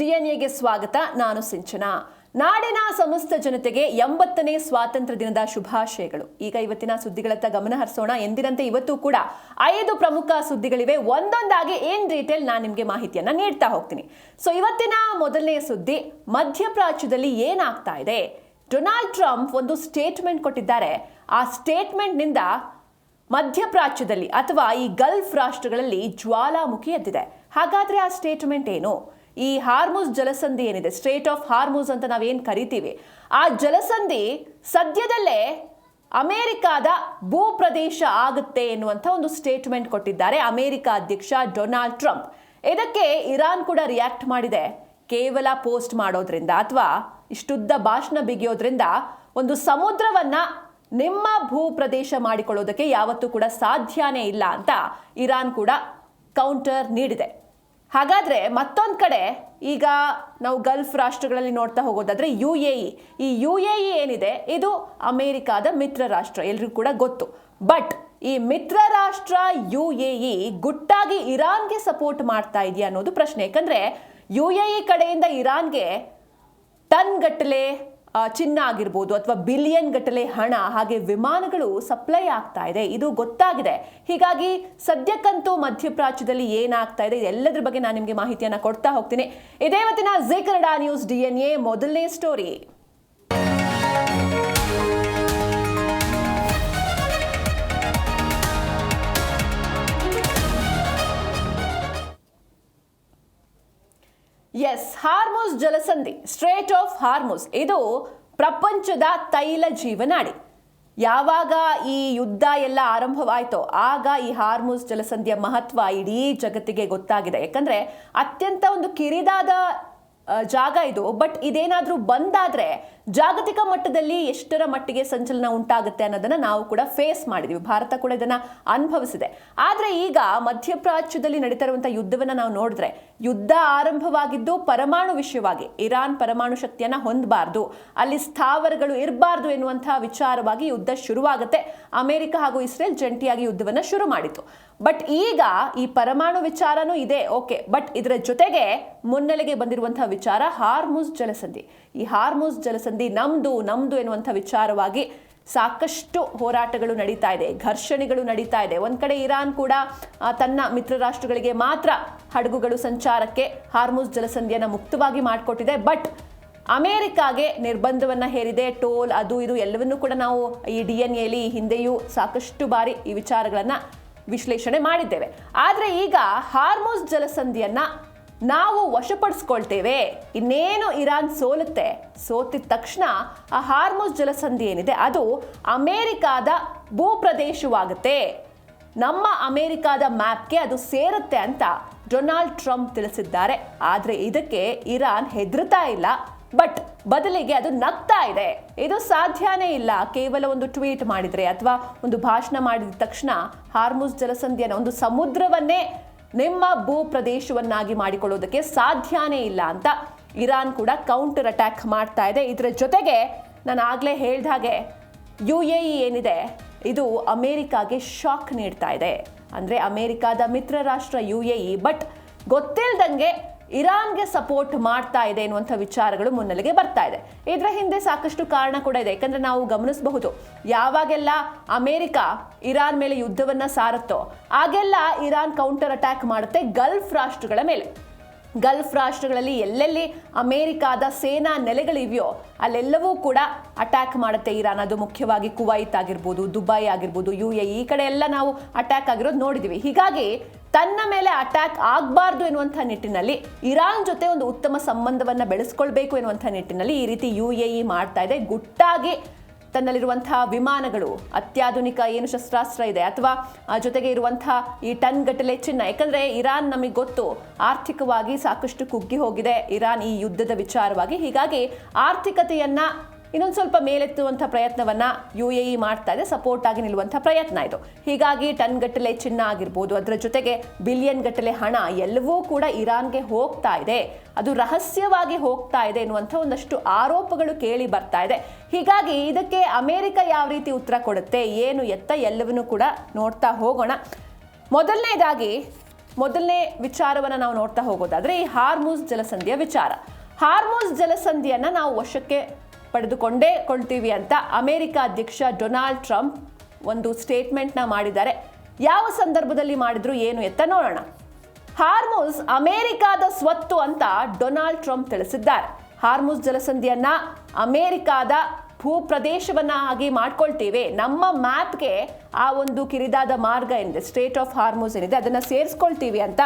ಡಿಎನ್ಎಗೆ ಸ್ವಾಗತ. ನಾನು ಸಿಂಚನಾ. ನಾಡಿನ ಸಮಸ್ತ ಜನತೆಗೆ 80ನೇ ಸ್ವಾತಂತ್ರ್ಯ ದಿನದ ಶುಭಾಶಯಗಳು. ಈಗ ಇವತ್ತಿನ ಸುದ್ದಿಗಳತ್ತ ಗಮನ ಹರಿಸೋಣ. ಎಂದಿನಂತೆ ಇವತ್ತು ಕೂಡ 5 ಪ್ರಮುಖ ಸುದ್ದಿಗಳಿವೆ. ಒಂದೊಂದಾಗಿ ಇನ್ ಡೀಟೇಲ್ ನಾನು ನಿಮಗೆ ಮಾಹಿತಿಯನ್ನ ನೀಡ್ತಾ ಹೋಗ್ತೀನಿ. ಇವತ್ತಿನ ಮೊದಲನೇ ಸುದ್ದಿ, ಮಧ್ಯಪ್ರಾಚ್ಯದಲ್ಲಿ ಏನಾಗ್ತಾ ಇದೆ. ಡೊನಾಲ್ಡ್ ಟ್ರಂಪ್ ಒಂದು ಸ್ಟೇಟ್ಮೆಂಟ್ ಕೊಟ್ಟಿದ್ದಾರೆ. ಆ ಸ್ಟೇಟ್ಮೆಂಟ್ನಿಂದ ಮಧ್ಯಪ್ರಾಚ್ಯದಲ್ಲಿ ಅಥವಾ ಈ ಗಲ್ಫ್ ರಾಷ್ಟ್ರಗಳಲ್ಲಿ ಜ್ವಾಲಾಮುಖಿ ಎದ್ದಿದೆ. ಹಾಗಾದ್ರೆ ಆ ಸ್ಟೇಟ್ಮೆಂಟ್ ಏನು? ಈ ಹಾರ್ಮುಜ್ ಜಲಸಂಧಿ ಏನಿದೆ, ಸ್ಟ್ರೇಟ್ ಆಫ್ ಹಾರ್ಮುಜ್ ಅಂತ ನಾವೇನು ಕರಿತೀವಿ, ಆ ಜಲಸಂಧಿ ಸದ್ಯದಲ್ಲೇ ಅಮೆರಿಕಾದ ಭೂಪ್ರದೇಶ ಆಗುತ್ತೆ ಎನ್ನುವಂಥ ಒಂದು ಸ್ಟೇಟ್ಮೆಂಟ್ ಕೊಟ್ಟಿದ್ದಾರೆ ಅಮೆರಿಕ ಅಧ್ಯಕ್ಷ ಡೊನಾಲ್ಡ್ ಟ್ರಂಪ್. ಇದಕ್ಕೆ ಇರಾನ್ ಕೂಡ ರಿಯಾಕ್ಟ್ ಮಾಡಿದೆ. ಕೇವಲ ಪೋಸ್ಟ್ ಮಾಡೋದ್ರಿಂದ ಅಥವಾ ಇಷ್ಟುದ್ದ ಭಾಷಣ ಬಿಗಿಯೋದ್ರಿಂದ ಒಂದು ಸಮುದ್ರವನ್ನ ನಿಮ್ಮ ಭೂಪ್ರದೇಶ ಮಾಡಿಕೊಳ್ಳೋದಕ್ಕೆ ಯಾವತ್ತೂ ಕೂಡ ಸಾಧ್ಯನೇ ಇಲ್ಲ ಅಂತ ಇರಾನ್ ಕೂಡ ಕೌಂಟರ್ ನೀಡಿದೆ. ಹಾಗಾದ್ರೆ ಮತ್ತೊಂದು ಕಡೆ ಈಗ ನಾವು ಗಲ್ಫ್ ರಾಷ್ಟ್ರಗಳಲ್ಲಿ ನೋಡ್ತಾ ಹೋಗೋದಾದ್ರೆ ಈ ಯು ಎ ಇ ಏನಿದೆ, ಇದು ಅಮೆರಿಕಾದ ಮಿತ್ರ ರಾಷ್ಟ್ರ, ಎಲ್ರಿಗೂ ಕೂಡ ಗೊತ್ತು. ಬಟ್ ಈ ಮಿತ್ರ ರಾಷ್ಟ್ರ ಯು ಎ ಇ ಗುಟ್ಟಾಗಿ ಇರಾನ್ಗೆ ಸಪೋರ್ಟ್ ಮಾಡ್ತಾ ಇದೆಯಾ ಅನ್ನೋದು ಪ್ರಶ್ನೆ. ಯಾಕಂದ್ರೆ ಯು ಎ ಇ ಕಡೆಯಿಂದ ಇರಾನ್ಗೆ ಟನ್ ಗಟ್ಟಲೆ ಚಿನ್ನ ಆಗಿರ್ಬೋದು ಅಥವಾ ಬಿಲಿಯನ್ ಗಟ್ಟಲೆ ಹಣ, ಹಾಗೆ ವಿಮಾನಗಳು ಸಪ್ಲೈ ಆಗ್ತಾ ಇದೆ, ಇದು ಗೊತ್ತಾಗಿದೆ. ಹೀಗಾಗಿ ಸದ್ಯಕ್ಕಂತೂ ಮಧ್ಯಪ್ರಾಚ್ಯದಲ್ಲಿ ಏನಾಗ್ತಾ ಇದೆ ಎಲ್ಲದ್ರ ಬಗ್ಗೆ ನಾನು ನಿಮಗೆ ಮಾಹಿತಿಯನ್ನ ಕೊಡ್ತಾ ಹೋಗ್ತೀನಿ. ಇದೇ ಇವತ್ತಿನ ಜಿ ಕನ್ನಡ ನ್ಯೂಸ್ ಡಿಎನ್ಎ ಮೊದಲನೇ ಸ್ಟೋರಿ. ಎಸ್, ಹಾರ್ಮುಜ್ ಜಲಸಂಧಿ, ಸ್ಟ್ರೇಟ್ ಆಫ್ ಹಾರ್ಮುಜ್, ಇದು ಪ್ರಪಂಚದ ತೈಲ ಜೀವನಾಡಿ. ಯಾವಾಗ ಈ ಯುದ್ಧ ಎಲ್ಲ ಆರಂಭವಾಯಿತೋ ಆಗ ಈ ಹಾರ್ಮುಜ್ ಜಲಸಂಧಿಯ ಮಹತ್ವ ಇಡೀ ಜಗತ್ತಿಗೆ ಗೊತ್ತಾಗಿದೆ. ಯಾಕಂದ್ರೆ ಅತ್ಯಂತ ಒಂದು ಕಿರಿದಾದ ಜಾಗ ಇದು. ಬಟ್ ಇದೇನಾದ್ರೂ ಬಂದಾದ್ರೆ ಜಾಗತಿಕ ಮಟ್ಟದಲ್ಲಿ ಎಷ್ಟರ ಮಟ್ಟಿಗೆ ಸಂಚಲನ ಉಂಟಾಗುತ್ತೆ ಅನ್ನೋದನ್ನ ನಾವು ಕೂಡ ಫೇಸ್ ಮಾಡಿದೀವಿ. ಭಾರತ ಕೂಡ ಇದನ್ನ ಅನುಭವಿಸಿದೆ. ಆದ್ರೆ ಈಗ ಮಧ್ಯಪ್ರಾಚ್ಯದಲ್ಲಿ ನಡೀತಾ ಇರುವಂತಹ ಯುದ್ಧವನ್ನ ನಾವು ನೋಡಿದ್ರೆ, ಯುದ್ಧ ಆರಂಭವಾಗಿದ್ದು ಪರಮಾಣು ವಿಷಯವಾಗಿ, ಇರಾನ್ ಪರಮಾಣು ಶಕ್ತಿಯನ್ನ ಹೊಂದಬಾರ್ದು, ಅಲ್ಲಿ ಸ್ಥಾವರಗಳು ಇರಬಾರ್ದು ಎನ್ನುವಂತಹ ವಿಚಾರವಾಗಿ ಯುದ್ಧ ಶುರುವಾಗುತ್ತೆ. ಅಮೆರಿಕ ಹಾಗೂ ಇಸ್ರೇಲ್ ಜಂಟಿಯಾಗಿ ಯುದ್ಧವನ್ನ ಶುರು ಮಾಡಿತು. ಬಟ್ ಈಗ ಈ ಪರಮಾಣು ವಿಚಾರನೂ ಇದೆ, ಓಕೆ. ಬಟ್ ಇದರ ಜೊತೆಗೆ ಮುನ್ನೆಲೆಗೆ ಬಂದಿರುವಂತಹ ವಿಚಾರ ಹಾರ್ಮುಜ್ ಜಲಸಂಧಿ. ಈ ಹಾರ್ಮುಜ್ ಜಲಸಂಧಿ ನಮ್ದು ಎನ್ನುವಂಥ ವಿಚಾರವಾಗಿ ಸಾಕಷ್ಟು ಹೋರಾಟಗಳು ನಡೀತಾ ಇದೆ, ಘರ್ಷಣೆಗಳು ನಡೀತಾ ಇದೆ. ಒಂದ್ ಕಡೆ ಇರಾನ್ ಕೂಡ ತನ್ನ ಮಿತ್ರ ರಾಷ್ಟ್ರಗಳಿಗೆ ಮಾತ್ರ ಹಡಗುಗಳು ಸಂಚಾರಕ್ಕೆ ಹಾರ್ಮುಜ್ ಜಲಸಂಧಿಯನ್ನ ಮುಕ್ತವಾಗಿ ಮಾಡಿಕೊಟ್ಟಿದೆ. ಬಟ್ ಅಮೆರಿಕಾಗೆ ನಿರ್ಬಂಧವನ್ನ ಹೇರಿದೆ. ಟೋಲ್ ಅದು ಇದು ಎಲ್ಲವನ್ನೂ ಕೂಡ ನಾವು ಈ ಡಿಎನ್ಎಲಿ ಹಿಂದೆಯೂ ಸಾಕಷ್ಟು ಬಾರಿ ಈ ವಿಚಾರಗಳನ್ನ ವಿಶ್ಲೇಷಣೆ ಮಾಡಿದ್ದೇವೆ. ಆದ್ರೆ ಈಗ ಹಾರ್ಮುಜ್ ಜಲಸಂಧಿಯನ್ನ ನಾವು ವಶಪಡಿಸ್ಕೊಳ್ತೇವೆ, ಇನ್ನೇನು ಇರಾನ್ ಸೋತಿದ ತಕ್ಷಣ ಆ ಹಾರ್ಮುಜ್ ಜಲಸಂಧಿ ಏನಿದೆ ಅದು ಅಮೆರಿಕಾದ ಭೂಪ್ರದೇಶವಾಗುತ್ತೆ, ನಮ್ಮ ಅಮೆರಿಕಾದ ಮ್ಯಾಪ್ಗೆ ಅದು ಸೇರುತ್ತೆ ಅಂತ ಡೊನಾಲ್ಡ್ ಟ್ರಂಪ್ ತಿಳಿಸಿದ್ದಾರೆ. ಆದ್ರೆ ಇದಕ್ಕೆ ಇರಾನ್ ಹೆದರ್ತಾ ಇಲ್ಲ, ಬಟ್ ಬದಲಿಗೆ ಅದು ನಗ್ತಾ ಇದೆ. ಇದು ಸಾಧ್ಯನೇ ಇಲ್ಲ. ಕೇವಲ ಒಂದು ಟ್ವೀಟ್ ಮಾಡಿದ್ರೆ ಅಥವಾ ಒಂದು ಭಾಷಣ ಮಾಡಿದ ತಕ್ಷಣ ಹಾರ್ಮುಜ್ ಜಲಸಂಧಿಯನ್ನು, ಒಂದು ಸಮುದ್ರವನ್ನೇ ನಿಮ್ಮ ಭೂ ಪ್ರದೇಶವನ್ನಾಗಿ ಮಾಡಿಕೊಳ್ಳೋದಕ್ಕೆ ಸಾಧ್ಯನೇ ಇಲ್ಲ ಅಂತ ಇರಾನ್ ಕೂಡ ಕೌಂಟರ್ ಅಟ್ಯಾಕ್ ಮಾಡ್ತಾ ಇದೆ. ಇದರ ಜೊತೆಗೆ ನಾನು ಆಗ್ಲೇ ಹೇಳ್ದ ಹಾಗೆ ಯು ಎ ಇ ಏನಿದೆ ಇದು ಅಮೆರಿಕಾಗೆ ಶಾಕ್ ನೀಡ್ತಾ ಇದೆ. ಅಂದ್ರೆ ಅಮೆರಿಕಾದ ಮಿತ್ರ ರಾಷ್ಟ್ರ ಯು ಎ ಇ, ಬಟ್ ಗೊತ್ತಿಲ್ದಂಗೆ ಇರಾನ್ಗೆ ಸಪೋರ್ಟ್ ಮಾಡ್ತಾ ಇದೆ ಎನ್ನುವಂಥ ವಿಚಾರಗಳು ಮುನ್ನೆಲೆಗೆ ಬರ್ತಾ ಇದೆ. ಇದರ ಹಿಂದೆ ಸಾಕಷ್ಟು ಕಾರಣ ಕೂಡ ಇದೆ. ಯಾಕಂದ್ರೆ ನಾವು ಗಮನಿಸಬಹುದು, ಯಾವಾಗೆಲ್ಲ ಅಮೆರಿಕ ಇರಾನ್ ಮೇಲೆ ಯುದ್ಧವನ್ನ ಸಾರುತ್ತೋ ಆಗೆಲ್ಲ ಇರಾನ್ ಕೌಂಟರ್ ಅಟ್ಯಾಕ್ ಮಾಡುತ್ತೆ ಗಲ್ಫ್ ರಾಷ್ಟ್ರಗಳ ಮೇಲೆ. ಗಲ್ಫ್ ರಾಷ್ಟ್ರಗಳಲ್ಲಿ ಎಲ್ಲೆಲ್ಲಿ ಅಮೆರಿಕಾದ ಸೇನಾ ನೆಲೆಗಳಿವೆಯೋ ಅಲ್ಲೆಲ್ಲವೂ ಕೂಡ ಅಟ್ಯಾಕ್ ಮಾಡುತ್ತೆ ಇರಾನ್. ಅದು ಮುಖ್ಯವಾಗಿ ಕುವೈತ್ ಆಗಿರ್ಬೋದು, ದುಬೈ ಆಗಿರ್ಬೋದು, ಯು ಎ ಈ ಕಡೆ ಎಲ್ಲ ನಾವು ಅಟ್ಯಾಕ್ ಆಗಿರೋದು ನೋಡಿದೀವಿ. ಹೀಗಾಗಿ ತನ್ನ ಮೇಲೆ ಅಟ್ಯಾಕ್ ಆಗಬಾರ್ದು ಎನ್ನುವಂಥ ನಿಟ್ಟಿನಲ್ಲಿ, ಇರಾನ್ ಜೊತೆ ಒಂದು ಉತ್ತಮ ಸಂಬಂಧವನ್ನ ಬೆಳೆಸ್ಕೊಳ್ಬೇಕು ಎನ್ನುವಂಥ ನಿಟ್ಟಿನಲ್ಲಿ ಈ ರೀತಿ ಯು ಎ ಇ ಮಾಡ್ತಾ ಇದೆ. ಗುಟ್ಟಾಗಿ ತನ್ನಲ್ಲಿರುವಂತಹ ವಿಮಾನಗಳು, ಅತ್ಯಾಧುನಿಕ ಏನು ಶಸ್ತ್ರಾಸ್ತ್ರ ಇದೆ ಅಥವಾ ಜೊತೆಗೆ ಇರುವಂತಹ ಈ ಟನ್ ಗಟ್ಟಲೆ ಚಿನ್ನ. ಯಾಕಂದ್ರೆ ಇರಾನ್ ನಮಗೆ ಗೊತ್ತು, ಆರ್ಥಿಕವಾಗಿ ಸಾಕಷ್ಟು ಕುಗ್ಗಿ ಹೋಗಿದೆ ಇರಾನ್ ಈ ಯುದ್ಧದ ವಿಚಾರವಾಗಿ. ಹೀಗಾಗಿ ಆರ್ಥಿಕತೆಯನ್ನ ಇನ್ನೊಂದು ಸ್ವಲ್ಪ ಮೇಲೆತ್ತುವಂಥ ಪ್ರಯತ್ನವನ್ನ ಯು ಎ ಇ ಮಾಡ್ತಾ ಇದೆ, ಸಪೋರ್ಟ್ ಆಗಿ ನಿಲ್ಲುವಂಥ ಪ್ರಯತ್ನ ಇದು. ಹೀಗಾಗಿ ಟನ್ ಗಟ್ಟಲೆ ಚಿನ್ನ ಆಗಿರ್ಬೋದು, ಅದರ ಜೊತೆಗೆ ಬಿಲಿಯನ್ ಗಟ್ಟಲೆ ಹಣ ಎಲ್ಲವೂ ಕೂಡ ಇರಾನ್ಗೆ ಹೋಗ್ತಾ ಇದೆ, ಅದು ರಹಸ್ಯವಾಗಿ ಹೋಗ್ತಾ ಇದೆ ಎನ್ನುವಂಥ ಒಂದಷ್ಟು ಆರೋಪಗಳು ಕೇಳಿ ಬರ್ತಾ ಇದೆ. ಹೀಗಾಗಿ ಇದಕ್ಕೆ ಅಮೆರಿಕ ಯಾವ ರೀತಿ ಉತ್ತರ ಕೊಡುತ್ತೆ, ಏನು ಎತ್ತ ಎಲ್ಲವನ್ನೂ ಕೂಡ ನೋಡ್ತಾ ಹೋಗೋಣ. ಮೊದಲನೇದಾಗಿ ಮೊದಲನೇ ವಿಚಾರವನ್ನು ನಾವು ನೋಡ್ತಾ ಹೋಗೋದಾದ್ರೆ ಈ ಹಾರ್ಮುಜ್ ಜಲಸಂಧಿಯ ವಿಚಾರ. ಹಾರ್ಮುಜ್ ಜಲಸಂಧಿಯನ್ನು ನಾವು ವಶಕ್ಕೆ ಪಡೆದುಕೊಂಡೇ ಅಂತ ಅಮೆರಿಕ ಅಧ್ಯಕ್ಷ ಡೊನಾಲ್ಡ್ ಟ್ರಂಪ್ ಒಂದು ಸ್ಟೇಟ್ಮೆಂಟ್ನ ಮಾಡಿದ್ದಾರೆ. ಯಾವ ಸಂದರ್ಭದಲ್ಲಿ ಮಾಡಿದ್ರು ಏನು ಎತ್ತ ನೋಡೋಣ. ಹಾರ್ಮುಜ್ ಅಮೆರಿಕಾದ ಸ್ವತ್ತು ಅಂತ ಡೊನಾಲ್ಡ್ ಟ್ರಂಪ್ ತಿಳಿಸಿದ್ದಾರೆ. ಹಾರ್ಮುಜ್ ಜಲಸಂಧಿಯನ್ನ ಅಮೆರಿಕಾದ ಭೂಪ್ರದೇಶವನ್ನ ಆಗಿ ಮಾಡ್ಕೊಳ್ತೀವಿ, ನಮ್ಮ ಮ್ಯಾಪ್ಗೆ ಆ ಒಂದು ಕಿರಿದಾದ ಮಾರ್ಗ ಏನಿದೆ, ಸ್ಟ್ರೇಟ್ ಆಫ್ ಹಾರ್ಮುಜ್ ಏನಿದೆ, ಅದನ್ನ ಸೇರಿಸ್ಕೊಳ್ತೀವಿ ಅಂತ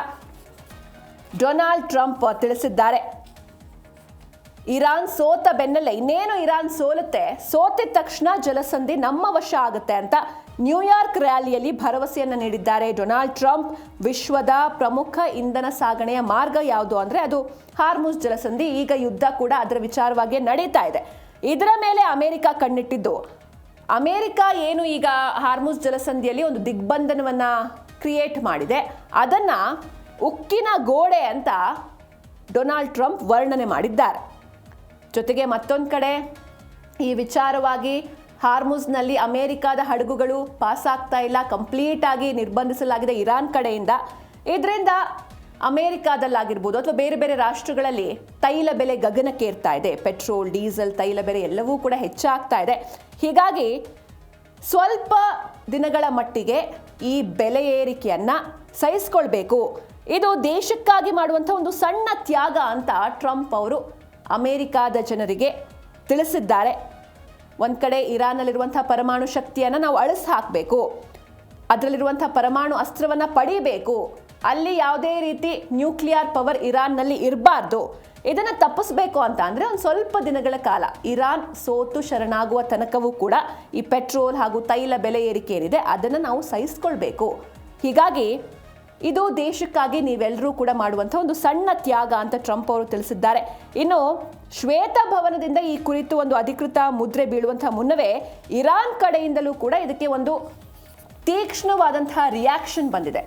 ಡೊನಾಲ್ಡ್ ಟ್ರಂಪ್ ತಿಳಿಸಿದ್ದಾರೆ. ಇರಾನ್ ಸೋತ ಬೆನ್ನಲ್ಲೇ ಇನ್ನೇನು ಇರಾನ್ ಸೋತಿದ ತಕ್ಷಣ ಜಲಸಂಧಿ ನಮ್ಮ ವಶ ಆಗುತ್ತೆ ಅಂತ ನ್ಯೂಯಾರ್ಕ್ ರ್ಯಾಲಿಯಲ್ಲಿ ಭರವಸೆಯನ್ನು ನೀಡಿದ್ದಾರೆ ಡೊನಾಲ್ಡ್ ಟ್ರಂಪ್. ವಿಶ್ವದ ಪ್ರಮುಖ ಇಂಧನ ಸಾಗಣೆಯ ಮಾರ್ಗ ಯಾವುದು ಅಂದರೆ ಅದು ಹಾರ್ಮುಜ್ ಜಲಸಂಧಿ. ಈಗ ಯುದ್ಧ ಕೂಡ ಅದರ ವಿಚಾರವಾಗಿ ನಡೀತಾ ಇದೆ. ಇದರ ಮೇಲೆ ಅಮೆರಿಕ ಕಣ್ಣಿಟ್ಟಿದ್ದು. ಅಮೆರಿಕ ಏನು ಈಗ ಹಾರ್ಮುಜ್ ಜಲಸಂಧಿಯಲ್ಲಿ ಒಂದು ದಿಗ್ಬಂಧನವನ್ನ ಕ್ರಿಯೇಟ್ ಮಾಡಿದೆ, ಅದನ್ನ ಉಕ್ಕಿನ ಗೋಡೆ ಅಂತ ಡೊನಾಲ್ಡ್ ಟ್ರಂಪ್ ವರ್ಣನೆ ಮಾಡಿದ್ದಾರೆ. ಜೊತೆಗೆ ಮತ್ತೊಂದು ಕಡೆ ಈ ವಿಚಾರವಾಗಿ ಹಾರ್ಮುಜ್ನಲ್ಲಿ ಅಮೆರಿಕಾದ ಹಡಗುಗಳು ಪಾಸ್ ಆಗ್ತಾ ಇಲ್ಲ, ಕಂಪ್ಲೀಟ್ ಆಗಿ ನಿರ್ಬಂಧಿಸಲಾಗಿದೆ ಇರಾನ್ ಕಡೆಯಿಂದ. ಇದರಿಂದ ಅಮೆರಿಕಾದಲ್ಲಾಗಿರ್ಬೋದು ಅಥವಾ ಬೇರೆ ಬೇರೆ ರಾಷ್ಟ್ರಗಳಲ್ಲಿ ತೈಲ ಬೆಲೆ ಗಗನಕ್ಕೇರ್ತಾ ಇದೆ. ಪೆಟ್ರೋಲ್, ಡೀಸೆಲ್, ತೈಲ ಬೆಲೆ ಎಲ್ಲವೂ ಕೂಡ ಹೆಚ್ಚಾಗ್ತಾ ಇದೆ. ಹೀಗಾಗಿ ಸ್ವಲ್ಪ ದಿನಗಳ ಮಟ್ಟಿಗೆ ಈ ಬೆಲೆ ಏರಿಕೆಯನ್ನ ಸಹಿಸ್ಕೊಳ್ಬೇಕು, ಇದು ದೇಶಕ್ಕಾಗಿ ಮಾಡುವಂಥ ಒಂದು ಸಣ್ಣ ತ್ಯಾಗ ಅಂತ ಟ್ರಂಪ್ ಅವರು ಅಮೆರಿಕಾದ ಜನರಿಗೆ ತಿಳಿಸಿದ್ದಾರೆ. ಒಂದು ಕಡೆ ಇರಾನ್ನಲ್ಲಿರುವಂಥ ಪರಮಾಣು ಶಕ್ತಿಯನ್ನು ನಾವು ಅಳಿಸಿ ಹಾಕಬೇಕು, ಅದರಲ್ಲಿರುವಂಥ ಪರಮಾಣು ಅಸ್ತ್ರವನ್ನು ಪಡಿಬೇಕು, ಅಲ್ಲಿ ಯಾವುದೇ ರೀತಿ ನ್ಯೂಕ್ಲಿಯರ್ ಪವರ್ ಇರಾನ್ನಲ್ಲಿ ಇರಬಾರ್ದು. ಇದನ್ನು ತಪ್ಪಿಸಬೇಕು ಅಂತ ಅಂದರೆ ಒಂದು ಸ್ವಲ್ಪ ದಿನಗಳ ಕಾಲ ಇರಾನ್ ಸೋತು ಶರಣಾಗುವ ತನಕವೂ ಕೂಡ ಈ ಪೆಟ್ರೋಲ್ ಹಾಗೂ ತೈಲ ಬೆಲೆ ಏರಿಕೆ ಏನಿದೆ ಅದನ್ನು ನಾವು ಸಹಿಸ್ಕೊಳ್ಬೇಕು. ಹೀಗಾಗಿ ಇದು ದೇಶಕ್ಕಾಗಿ ನೀವೆಲ್ಲರೂ ಕೂಡ ಮಾಡುವಂಥ ಒಂದು ಸಣ್ಣ ತ್ಯಾಗ ಅಂತ ಟ್ರಂಪ್ ಅವರು ತಿಳಿಸಿದ್ದಾರೆ. ಇನ್ನು ಶ್ವೇತ ಭವನದಿಂದ ಈ ಕುರಿತು ಒಂದು ಅಧಿಕೃತ ಮುದ್ರೆ ಬೀಳುವಂಥ ಮುನ್ನವೇ ಇರಾನ್ ಕಡೆಯಿಂದಲೂ ಕೂಡ ಇದಕ್ಕೆ ಒಂದು ತೀಕ್ಷ್ಣವಾದಂತಹ ರಿಯಾಕ್ಷನ್ ಬಂದಿದೆ.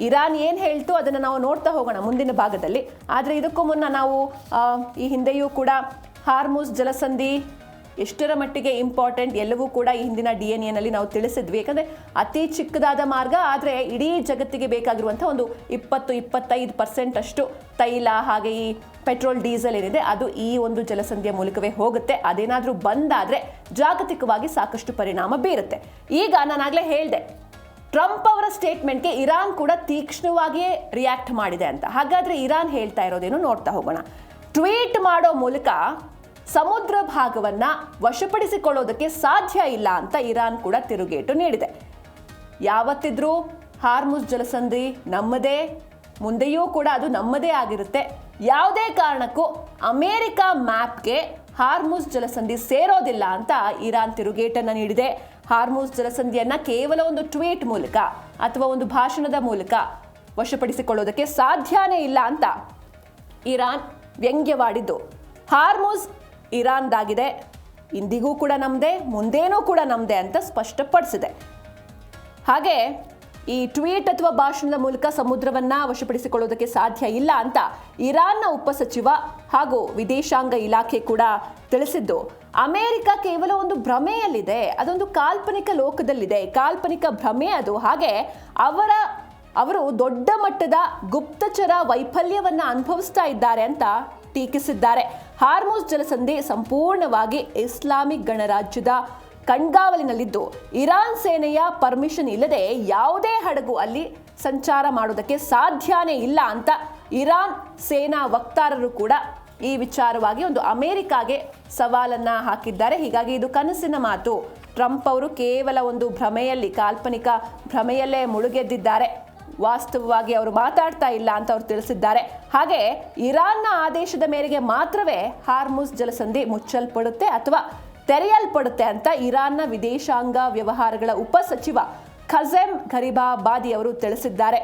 ಇರಾನ್ ಏನು ಹೇಳ್ತು ಅದನ್ನು ನಾವು ನೋಡ್ತಾ ಹೋಗೋಣ ಮುಂದಿನ ಭಾಗದಲ್ಲಿ. ಆದರೆ ಇದಕ್ಕೂ ಮುನ್ನ ನಾವು ಈ ಹಿಂದೆಯೂ ಕೂಡ ಹಾರ್ಮುಜ್ ಜಲಸಂಧಿ ಎಷ್ಟರ ಮಟ್ಟಿಗೆ ಇಂಪಾರ್ಟೆಂಟ್ ಎಲ್ಲವೂ ಕೂಡ ಈ ಹಿಂದಿನ DNA ನಾವು ತಿಳಿಸಿದ್ವಿ. ಯಾಕಂದರೆ ಅತಿ ಚಿಕ್ಕದಾದ ಮಾರ್ಗ, ಆದರೆ ಇಡೀ ಜಗತ್ತಿಗೆ ಬೇಕಾಗಿರುವಂಥ ಒಂದು 20-25% ಅಷ್ಟು ತೈಲ ಹಾಗೆ ಈ ಪೆಟ್ರೋಲ್ ಡೀಸೆಲ್ ಏನಿದೆ ಅದು ಈ ಒಂದು ಜಲಸಂಧಿಯ ಮೂಲಕವೇ ಹೋಗುತ್ತೆ. ಅದೇನಾದರೂ ಬಂದಾದರೆ ಜಾಗತಿಕವಾಗಿ ಸಾಕಷ್ಟು ಪರಿಣಾಮ ಬೀರುತ್ತೆ. ಈಗ ನಾನಾಗಲೇ ಹೇಳಿದೆ, ಟ್ರಂಪ್ ಅವರ ಸ್ಟೇಟ್ಮೆಂಟ್ಗೆ ಇರಾನ್ ಕೂಡ ತೀಕ್ಷ್ಣವಾಗಿಯೇ ರಿಯಾಕ್ಟ್ ಮಾಡಿದೆ ಅಂತ. ಹಾಗಾದರೆ ಇರಾನ್ ಹೇಳ್ತಾ ಇರೋದೇನು ನೋಡ್ತಾ ಹೋಗೋಣ. ಟ್ವೀಟ್ ಮಾಡೋ ಮೂಲಕ ಸಮುದ್ರ ಭಾಗವನ್ನ ವಶಪಡಿಸಿಕೊಳ್ಳೋದಕ್ಕೆ ಸಾಧ್ಯ ಇಲ್ಲ ಅಂತ ಇರಾನ್ ಕೂಡ ತಿರುಗೇಟು ನೀಡಿದೆ. ಯಾವತ್ತಿದ್ರೂ ಹಾರ್ಮುಜ್ ಜಲಸಂಧಿ ನಮ್ಮದೇ, ಮುಂದೆಯೂ ಕೂಡ ಅದು ನಮ್ಮದೇ ಆಗಿರುತ್ತೆ. ಯಾವುದೇ ಕಾರಣಕ್ಕೂ ಅಮೆರಿಕ ಮ್ಯಾಪ್ಗೆ ಹಾರ್ಮುಜ್ ಜಲಸಂಧಿ ಸೇರೋದಿಲ್ಲ ಅಂತ ಇರಾನ್ ತಿರುಗೇಟನ್ನು ನೀಡಿದೆ. ಹಾರ್ಮುಜ್ ಜಲಸಂಧಿಯನ್ನ ಕೇವಲ ಒಂದು ಟ್ವೀಟ್ ಮೂಲಕ ಅಥವಾ ಒಂದು ಭಾಷಣದ ಮೂಲಕ ವಶಪಡಿಸಿಕೊಳ್ಳೋದಕ್ಕೆ ಸಾಧ್ಯನೇ ಇಲ್ಲ ಅಂತ ಇರಾನ್ ವ್ಯಂಗ್ಯವಾಡಿದ್ದು. ಹಾರ್ಮುಜ್ ಇರಾನ್ದಾಗಿದೆ, ಇಂದಿಗೂ ಕೂಡ ನಮ್ಮದೇ, ಮುಂದೇನೂ ಕೂಡ ನಮ್ಮದೇ ಅಂತ ಸ್ಪಷ್ಟಪಡಿಸಿದೆ. ಹಾಗೆ ಈ ಟ್ವೀಟ್ ಅಥವಾ ಭಾಷಣದ ಮೂಲಕ ಸಮುದ್ರವನ್ನ ವಶಪಡಿಸಿಕೊಳ್ಳೋದಕ್ಕೆ ಸಾಧ್ಯ ಇಲ್ಲ ಅಂತ ಇರಾನ್ನ ಉಪಸಚಿವ ಹಾಗೂ ವಿದೇಶಾಂಗ ಇಲಾಖೆ ಕೂಡ ತಿಳಿಸಿದ್ದು. ಅಮೆರಿಕ ಕೇವಲ ಒಂದು ಭ್ರಮೆಯಲ್ಲಿದೆ, ಅದೊಂದು ಕಾಲ್ಪನಿಕ ಲೋಕದಲ್ಲಿದೆ, ಕಾಲ್ಪನಿಕ ಭ್ರಮೆ ಅದು. ಹಾಗೆ ಅವರು ದೊಡ್ಡ ಮಟ್ಟದ ಗುಪ್ತಚರ ವೈಫಲ್ಯವನ್ನ ಅನುಭವಿಸ್ತಾ ಇದ್ದಾರೆ ಅಂತ ಟೀಕಿಸಿದ್ದಾರೆ. ಹಾರ್ಮುಜ್ ಜಲಸಂಧಿ ಸಂಪೂರ್ಣವಾಗಿ ಇಸ್ಲಾಮಿಕ್ ಗಣರಾಜ್ಯದ ಕಣ್ಗಾವಲಿನಲ್ಲಿದ್ದು ಇರಾನ್ ಸೇನೆಯ ಪರ್ಮಿಷನ್ ಇಲ್ಲದೆ ಯಾವುದೇ ಹಡಗು ಅಲ್ಲಿ ಸಂಚಾರ ಮಾಡೋದಕ್ಕೆ ಸಾಧ್ಯನೇ ಇಲ್ಲ ಅಂತ ಇರಾನ್ ಸೇನಾ ವಕ್ತಾರರು ಕೂಡ ಈ ವಿಚಾರವಾಗಿ ಒಂದು ಅಮೆರಿಕಾಗೆ ಸವಾಲನ್ನ ಹಾಕಿದ್ದಾರೆ. ಹೀಗಾಗಿ ಇದು ಕನಸಿನ ಮಾತು. ಟ್ರಂಪ್ ಅವರು ಕೇವಲ ಒಂದು ಭ್ರಮೆಯಲ್ಲಿ, ಕಾಲ್ಪನಿಕ ಭ್ರಮೆಯಲ್ಲೇ ಮುಳುಗೆದ್ದಿದ್ದಾರೆ, ವಾಸ್ತವವಾಗಿ ಅವರು ಮಾತಾಡ್ತಾ ಇಲ್ಲ ಅಂತ ಅವರು ತಿಳಿಸಿದ್ದಾರೆ. ಹಾಗೆ ಇರಾನ್ನ ಆದೇಶದ ಮೇರೆಗೆ ಮಾತ್ರವೇ ಹಾರ್ಮುಜ್ ಜಲಸಂಧಿ ಮುಚ್ಚಲ್ಪಡುತ್ತೆ ಅಥವಾ ತೆರೆಯಲ್ಪಡುತ್ತೆ ಅಂತ ಇರಾನ್ನ ವಿದೇಶಾಂಗ ವ್ಯವಹಾರಗಳ ಉಪಸಚಿವ ಖಜೆಮ್ ಘರಿಬಾಬಾದಿ ಅವರು ತಿಳಿಸಿದ್ದಾರೆ.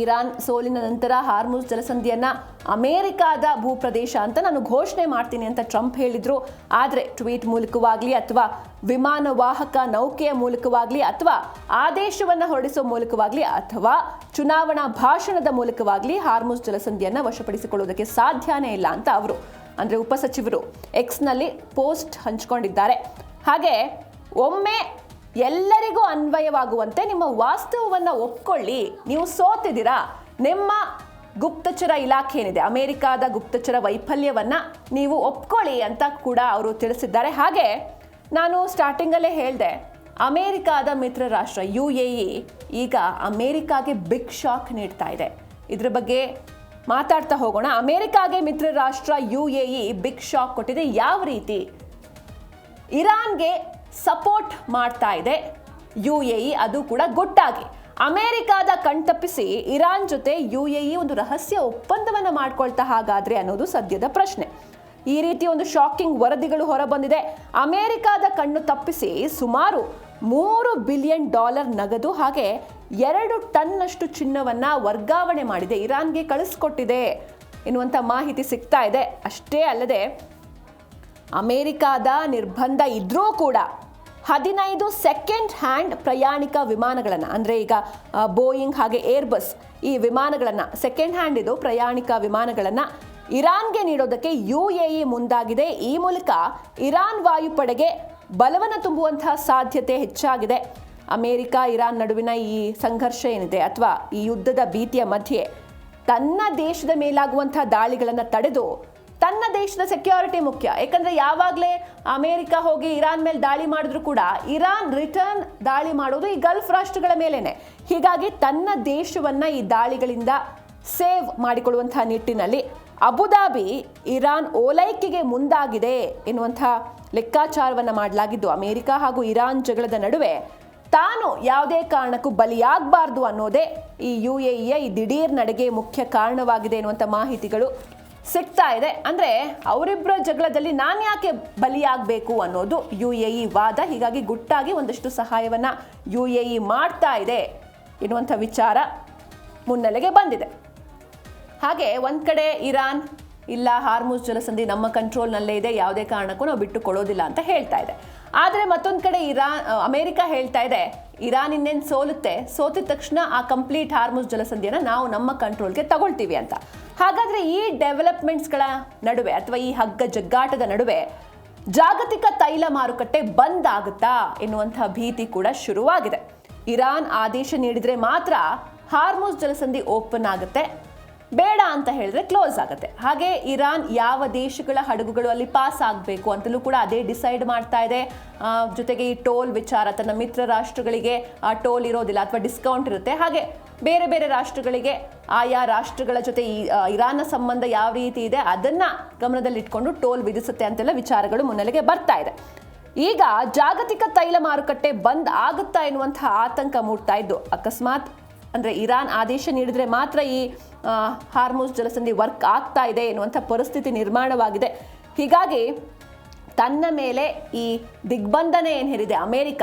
ಇರಾನ್ ಸೋಲಿನ ನಂತರ ಹಾರ್ಮುಜ್ ಜಲಸಂಧಿಯನ್ನ ಅಮೆರಿಕಾದ ಭೂಪ್ರದೇಶ ಅಂತ ನಾನು ಘೋಷಣೆ ಮಾಡ್ತೀನಿ ಅಂತ ಟ್ರಂಪ್ ಹೇಳಿದ್ರು. ಆದರೆ ಟ್ವೀಟ್ ಮೂಲಕವಾಗಲಿ ಅಥವಾ ವಿಮಾನವಾಹಕ ನೌಕೆಯ ಮೂಲಕವಾಗಲಿ ಅಥವಾ ಆದೇಶವನ್ನು ಹೊರಡಿಸೋ ಮೂಲಕವಾಗಲಿ ಅಥವಾ ಚುನಾವಣಾ ಭಾಷಣದ ಮೂಲಕವಾಗಲಿ ಹಾರ್ಮುಜ್ ಜಲಸಂಧಿಯನ್ನ ವಶಪಡಿಸಿಕೊಳ್ಳುವುದಕ್ಕೆ ಸಾಧ್ಯನೇ ಇಲ್ಲ ಅಂತ ಅವರು ಅಂದರೆ ಉಪಸಚಿವರು ಎಕ್ಸ್ನಲ್ಲಿ ಪೋಸ್ಟ್ ಹಂಚಿಕೊಂಡಿದ್ದಾರೆ. ಹಾಗೆ ಒಮ್ಮೆ ಎಲ್ಲರಿಗೂ ಅನ್ವಯವಾಗುವಂತೆ ನಿಮ್ಮ ವಾಸ್ತವವನ್ನು ಒಪ್ಕೊಳ್ಳಿ. ನೀವು ಸೋತಿದ್ದೀರಾ. ನಿಮ್ಮ ಗುಪ್ತಚರ ಇಲಾಖೆ ಏನಿದೆ, ಅಮೆರಿಕಾದ ಗುಪ್ತಚರ ವೈಫಲ್ಯವನ್ನ ನೀವು ಒಪ್ಕೊಳ್ಳಿ ಅಂತ ಕೂಡ ಅವರು ತಿಳಿಸಿದ್ದಾರೆ. ಹಾಗೆ ನಾನು ಸ್ಟಾರ್ಟಿಂಗಲ್ಲೇ ಹೇಳಿದೆ, ಅಮೆರಿಕಾದ ಮಿತ್ರ ರಾಷ್ಟ್ರ UAE ಈಗ ಅಮೆರಿಕಾಗೆ ಬಿಗ್ ಶಾಕ್ ನೀಡ್ತಾ ಇದೆ. ಇದ್ರ ಬಗ್ಗೆ ಮಾತಾಡ್ತಾ ಹೋಗೋಣ. ಅಮೆರಿಕಾಗೆ ಮಿತ್ರ ರಾಷ್ಟ್ರ UAE ಬಿಗ್ ಶಾಕ್ ಕೊಟ್ಟಿದೆ. ಯಾವ ರೀತಿ? ಇರಾನ್ಗೆ ಸಪೋರ್ಟ್ ಮಾಡ್ತಾ ಇದೆ UAE, ಅದು ಕೂಡ ಗುಟ್ಟಾಗಿ. ಅಮೆರಿಕಾದ ಕಣ್ತಪ್ಪಿಸಿ ಇರಾನ್ ಜೊತೆ UAE ಒಂದು ರಹಸ್ಯ ಒಪ್ಪಂದವನ್ನು ಮಾಡ್ಕೊಳ್ತಾ ಹಾಗಾದ್ರೆ ಅನ್ನೋದು ಸದ್ಯದ ಪ್ರಶ್ನೆ. ಈ ರೀತಿ ಒಂದು ಶಾಕಿಂಗ್ ವರದಿಗಳು ಹೊರಬಂದಿದೆ. ಅಮೆರಿಕಾದ ಕಣ್ಣು ತಪ್ಪಿಸಿ ಸುಮಾರು $3 ಬಿಲಿಯನ್ ನಗದು ಹಾಗೆ 2 ಟನ್ನಷ್ಟು ಚಿನ್ನವನ್ನ ವರ್ಗಾವಣೆ ಮಾಡಿದೆ, ಇರಾನ್ಗೆ ಕಳಿಸ್ಕೊಟ್ಟಿದೆ ಎನ್ನುವಂಥ ಮಾಹಿತಿ ಸಿಗ್ತಾ ಇದೆ. ಅಷ್ಟೇ ಅಲ್ಲದೆ ಅಮೆರಿಕಾದ ನಿರ್ಬಂಧ ಇದ್ರೂ ಕೂಡ 15 ಸೆಕೆಂಡ್ ಹ್ಯಾಂಡ್ ಪ್ರಯಾಣಿಕ ವಿಮಾನಗಳನ್ನು, ಅಂದರೆ ಈಗ ಬೋಯಿಂಗ್ ಹಾಗೆ ಏರ್ಬಸ್ ಈ ವಿಮಾನಗಳನ್ನು, ಸೆಕೆಂಡ್ ಹ್ಯಾಂಡ್ ಇದು ಪ್ರಯಾಣಿಕ ವಿಮಾನಗಳನ್ನು ಇರಾನ್ಗೆ ನೀಡೋದಕ್ಕೆ UAE ಮುಂದಾಗಿದೆ. ಈ ಮೂಲಕ ಇರಾನ್ ವಾಯುಪಡೆಗೆ ಬಲವನ್ನು ತುಂಬುವಂತಹ ಸಾಧ್ಯತೆ ಹೆಚ್ಚಾಗಿದೆ. ಅಮೆರಿಕ ಇರಾನ್ ನಡುವಿನ ಈ ಸಂಘರ್ಷ ಏನಿದೆ ಅಥವಾ ಈ ಯುದ್ಧದ ಭೀತಿಯ ಮಧ್ಯೆ ತನ್ನ ದೇಶದ ಮೇಲಾಗುವಂತಹ ದಾಳಿಗಳನ್ನು ತಡೆದು ತನ್ನ ದೇಶದ ಸೆಕ್ಯೂರಿಟಿ ಮುಖ್ಯ. ಯಾಕಂದ್ರೆ ಯಾವಾಗಲೇ ಅಮೆರಿಕ ಹೋಗಿ ಇರಾನ್ ಮೇಲೆ ದಾಳಿ ಮಾಡಿದ್ರು ಕೂಡ ಇರಾನ್ ರಿಟರ್ನ್ ದಾಳಿ ಮಾಡೋದು ಈ ಗಲ್ಫ್ ರಾಷ್ಟ್ರಗಳ ಮೇಲೇನೆ. ಹೀಗಾಗಿ ತನ್ನ ದೇಶವನ್ನ ಈ ದಾಳಿಗಳಿಂದ ಸೇವ್ ಮಾಡಿಕೊಳ್ಳುವಂತಹ ನಿಟ್ಟಿನಲ್ಲಿ ಅಬುದಾಬಿ ಇರಾನ್ ಓಲೈಕೆಗೆ ಮುಂದಾಗಿದೆ ಎನ್ನುವಂಥ ಲೆಕ್ಕಾಚಾರವನ್ನು ಮಾಡಲಾಗಿದ್ದು, ಅಮೆರಿಕ ಹಾಗೂ ಇರಾನ್ ಜಗಳದ ನಡುವೆ ತಾನು ಯಾವುದೇ ಕಾರಣಕ್ಕೂ ಬಲಿಯಾಗಬಾರ್ದು ಅನ್ನೋದೇ ಈ UAEಯ ಈ ದಿಢೀರ್ ನಡೆಗೆ ಮುಖ್ಯ ಕಾರಣವಾಗಿದೆ ಎನ್ನುವಂಥ ಮಾಹಿತಿಗಳು ಸಿಗ್ತಾ ಇದೆ. ಅಂದರೆ ಅವರಿಬ್ಬರ ಜಗಳದಲ್ಲಿ ನಾನು ಯಾಕೆ ಬಲಿಯಾಗಬೇಕು ಅನ್ನೋದು UAE ವಾದ. ಹೀಗಾಗಿ ಗುಟ್ಟಾಗಿ ಒಂದಷ್ಟು ಸಹಾಯವನ್ನು UAE ಮಾಡ್ತಾ ಇದೆ ಎನ್ನುವಂಥ ವಿಚಾರ ಮುನ್ನೆಲೆಗೆ ಬಂದಿದೆ. ಹಾಗೆ ಒಂದು ಕಡೆ ಇರಾನ್ ಇಲ್ಲ ಹಾರ್ಮುಜ್ ಜಲಸಂಧಿ ನಮ್ಮ ಕಂಟ್ರೋಲ್ನಲ್ಲೇ ಇದೆ, ಯಾವುದೇ ಕಾರಣಕ್ಕೂ ನಾವು ಬಿಟ್ಟು ಕೊಡೋದಿಲ್ಲ ಅಂತ ಹೇಳ್ತಾ ಇದೆ. ಆದರೆ ಮತ್ತೊಂದು ಕಡೆ ಅಮೆರಿಕ ಹೇಳ್ತಾ ಇದೆ ಇರಾನ್ ಇನ್ನೇನು ಸೋತಿದ ತಕ್ಷಣ ಆ ಕಂಪ್ಲೀಟ್ ಹಾರ್ಮುಜ್ ಜಲಸಂಧಿಯನ್ನು ನಾವು ನಮ್ಮ ಕಂಟ್ರೋಲ್ಗೆ ತಗೊಳ್ತೀವಿ ಅಂತ. ಹಾಗಾದರೆ ಈ ಡೆವಲಪ್ಮೆಂಟ್ಸ್ಗಳ ನಡುವೆ ಅಥವಾ ಈ ಹಗ್ಗ ಜಗ್ಗಾಟದ ನಡುವೆ ಜಾಗತಿಕ ತೈಲ ಮಾರುಕಟ್ಟೆ ಬಂದ್ ಆಗುತ್ತಾ ಎನ್ನುವಂಥ ಭೀತಿ ಕೂಡ ಶುರುವಾಗಿದೆ. ಇರಾನ್ ಆದೇಶ ನೀಡಿದರೆ ಮಾತ್ರ ಹಾರ್ಮುಜ್ ಜಲಸಂಧಿ ಓಪನ್ ಆಗುತ್ತೆ, ಬೇಡ ಅಂತ ಹೇಳಿದ್ರೆ ಕ್ಲೋಸ್ ಆಗುತ್ತೆ. ಹಾಗೆ ಇರಾನ್ ಯಾವ ದೇಶಗಳ ಹಡಗುಗಳು ಅಲ್ಲಿ ಪಾಸ್ ಆಗಬೇಕು ಅಂತಲೂ ಕೂಡ ಅದೇ ಡಿಸೈಡ್ ಮಾಡ್ತಾ ಇದೆ. ಜೊತೆಗೆ ಈ ಟೋಲ್ ವಿಚಾರ, ತನ್ನ ಮಿತ್ರ ರಾಷ್ಟ್ರಗಳಿಗೆ ಆ ಟೋಲ್ ಇರೋದಿಲ್ಲ ಅಥವಾ ಡಿಸ್ಕೌಂಟ್ ಇರುತ್ತೆ. ಹಾಗೆ ಬೇರೆ ಬೇರೆ ರಾಷ್ಟ್ರಗಳಿಗೆ ಆಯಾ ರಾಷ್ಟ್ರಗಳ ಜೊತೆ ಇರಾನ್ನ ಸಂಬಂಧ ಯಾವ ರೀತಿ ಇದೆ ಅದನ್ನ ಗಮನದಲ್ಲಿಟ್ಕೊಂಡು ಟೋಲ್ ವಿಧಿಸುತ್ತೆ ಅಂತೆಲ್ಲ ವಿಚಾರಗಳು ಮುನ್ನೆಲೆಗೆ ಬರ್ತಾ ಇದೆ. ಈಗ ಜಾಗತಿಕ ತೈಲ ಮಾರುಕಟ್ಟೆ ಬಂದ್ ಆಗುತ್ತಾ ಎನ್ನುವಂತಹ ಆತಂಕ ಮೂಡ್ತಾ ಇದ್ದು, ಅಕಸ್ಮಾತ್ ಅಂದರೆ ಇರಾನ್ ಆದೇಶ ನೀಡಿದರೆ ಮಾತ್ರ ಈ ಹಾರ್ಮುಜ್ ಜಲಸಂಧಿ ವರ್ಕ್ ಆಗ್ತಾ ಇದೆ ಎನ್ನುವಂಥ ಪರಿಸ್ಥಿತಿ ನಿರ್ಮಾಣವಾಗಿದೆ. ಹೀಗಾಗಿ ತನ್ನ ಮೇಲೆ ಈ ದಿಗ್ಬಂಧನ ಏನು ಹೇರಿದೆ ಅಮೆರಿಕ,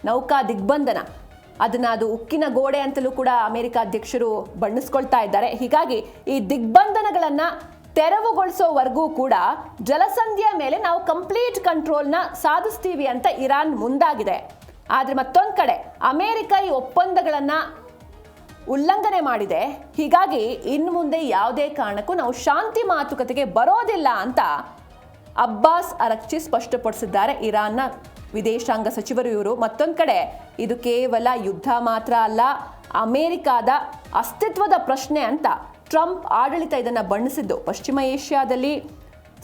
ನೌಕಾ ದಿಗ್ಬಂಧನ, ಅದು ಉಕ್ಕಿನ ಗೋಡೆ ಅಂತಲೂ ಕೂಡ ಅಮೆರಿಕ ಅಧ್ಯಕ್ಷರು ಬಣ್ಣಿಸ್ಕೊಳ್ತಾ ಇದ್ದಾರೆ. ಹೀಗಾಗಿ ಈ ದಿಗ್ಬಂಧನಗಳನ್ನು ತೆರವುಗೊಳಿಸೋವರೆಗೂ ಕೂಡ ಜಲಸಂಧಿಯ ಮೇಲೆ ನಾವು ಕಂಪ್ಲೀಟ್ ಕಂಟ್ರೋಲ್ನ ಸಾಧಿಸ್ತೀವಿ ಅಂತ ಇರಾನ್ ಮುಂದಾಗಿದೆ. ಆದರೆ ಮತ್ತೊಂದು ಕಡೆ ಅಮೆರಿಕ ಈ ಒಪ್ಪಂದಗಳನ್ನು ಉಲ್ಲಂಘನೆ ಮಾಡಿದೆ. ಹೀಗಾಗಿ ಇನ್ನು ಮುಂದೆ ಯಾವುದೇ ಕಾರಣಕ್ಕೂ ನಾವು ಶಾಂತಿ ಮಾತುಕತೆಗೆ ಬರೋದಿಲ್ಲ ಅಂತ ಅಬ್ಬಾಸ್ ಅರಕ್ಚಿ ಸ್ಪಷ್ಟಪಡಿಸಿದ್ದಾರೆ, ಇರಾನ್ನ ವಿದೇಶಾಂಗ ಸಚಿವರು ಇವರು. ಮತ್ತೊಂದು ಕಡೆ ಇದು ಕೇವಲ ಯುದ್ಧ ಮಾತ್ರ ಅಲ್ಲ, ಅಮೆರಿಕಾದ ಅಸ್ತಿತ್ವದ ಪ್ರಶ್ನೆ ಅಂತ ಟ್ರಂಪ್ ಆಡಳಿತ ಇದನ್ನು ಬಣ್ಣಿಸಿದ್ದು. ಪಶ್ಚಿಮ ಏಷ್ಯಾದಲ್ಲಿ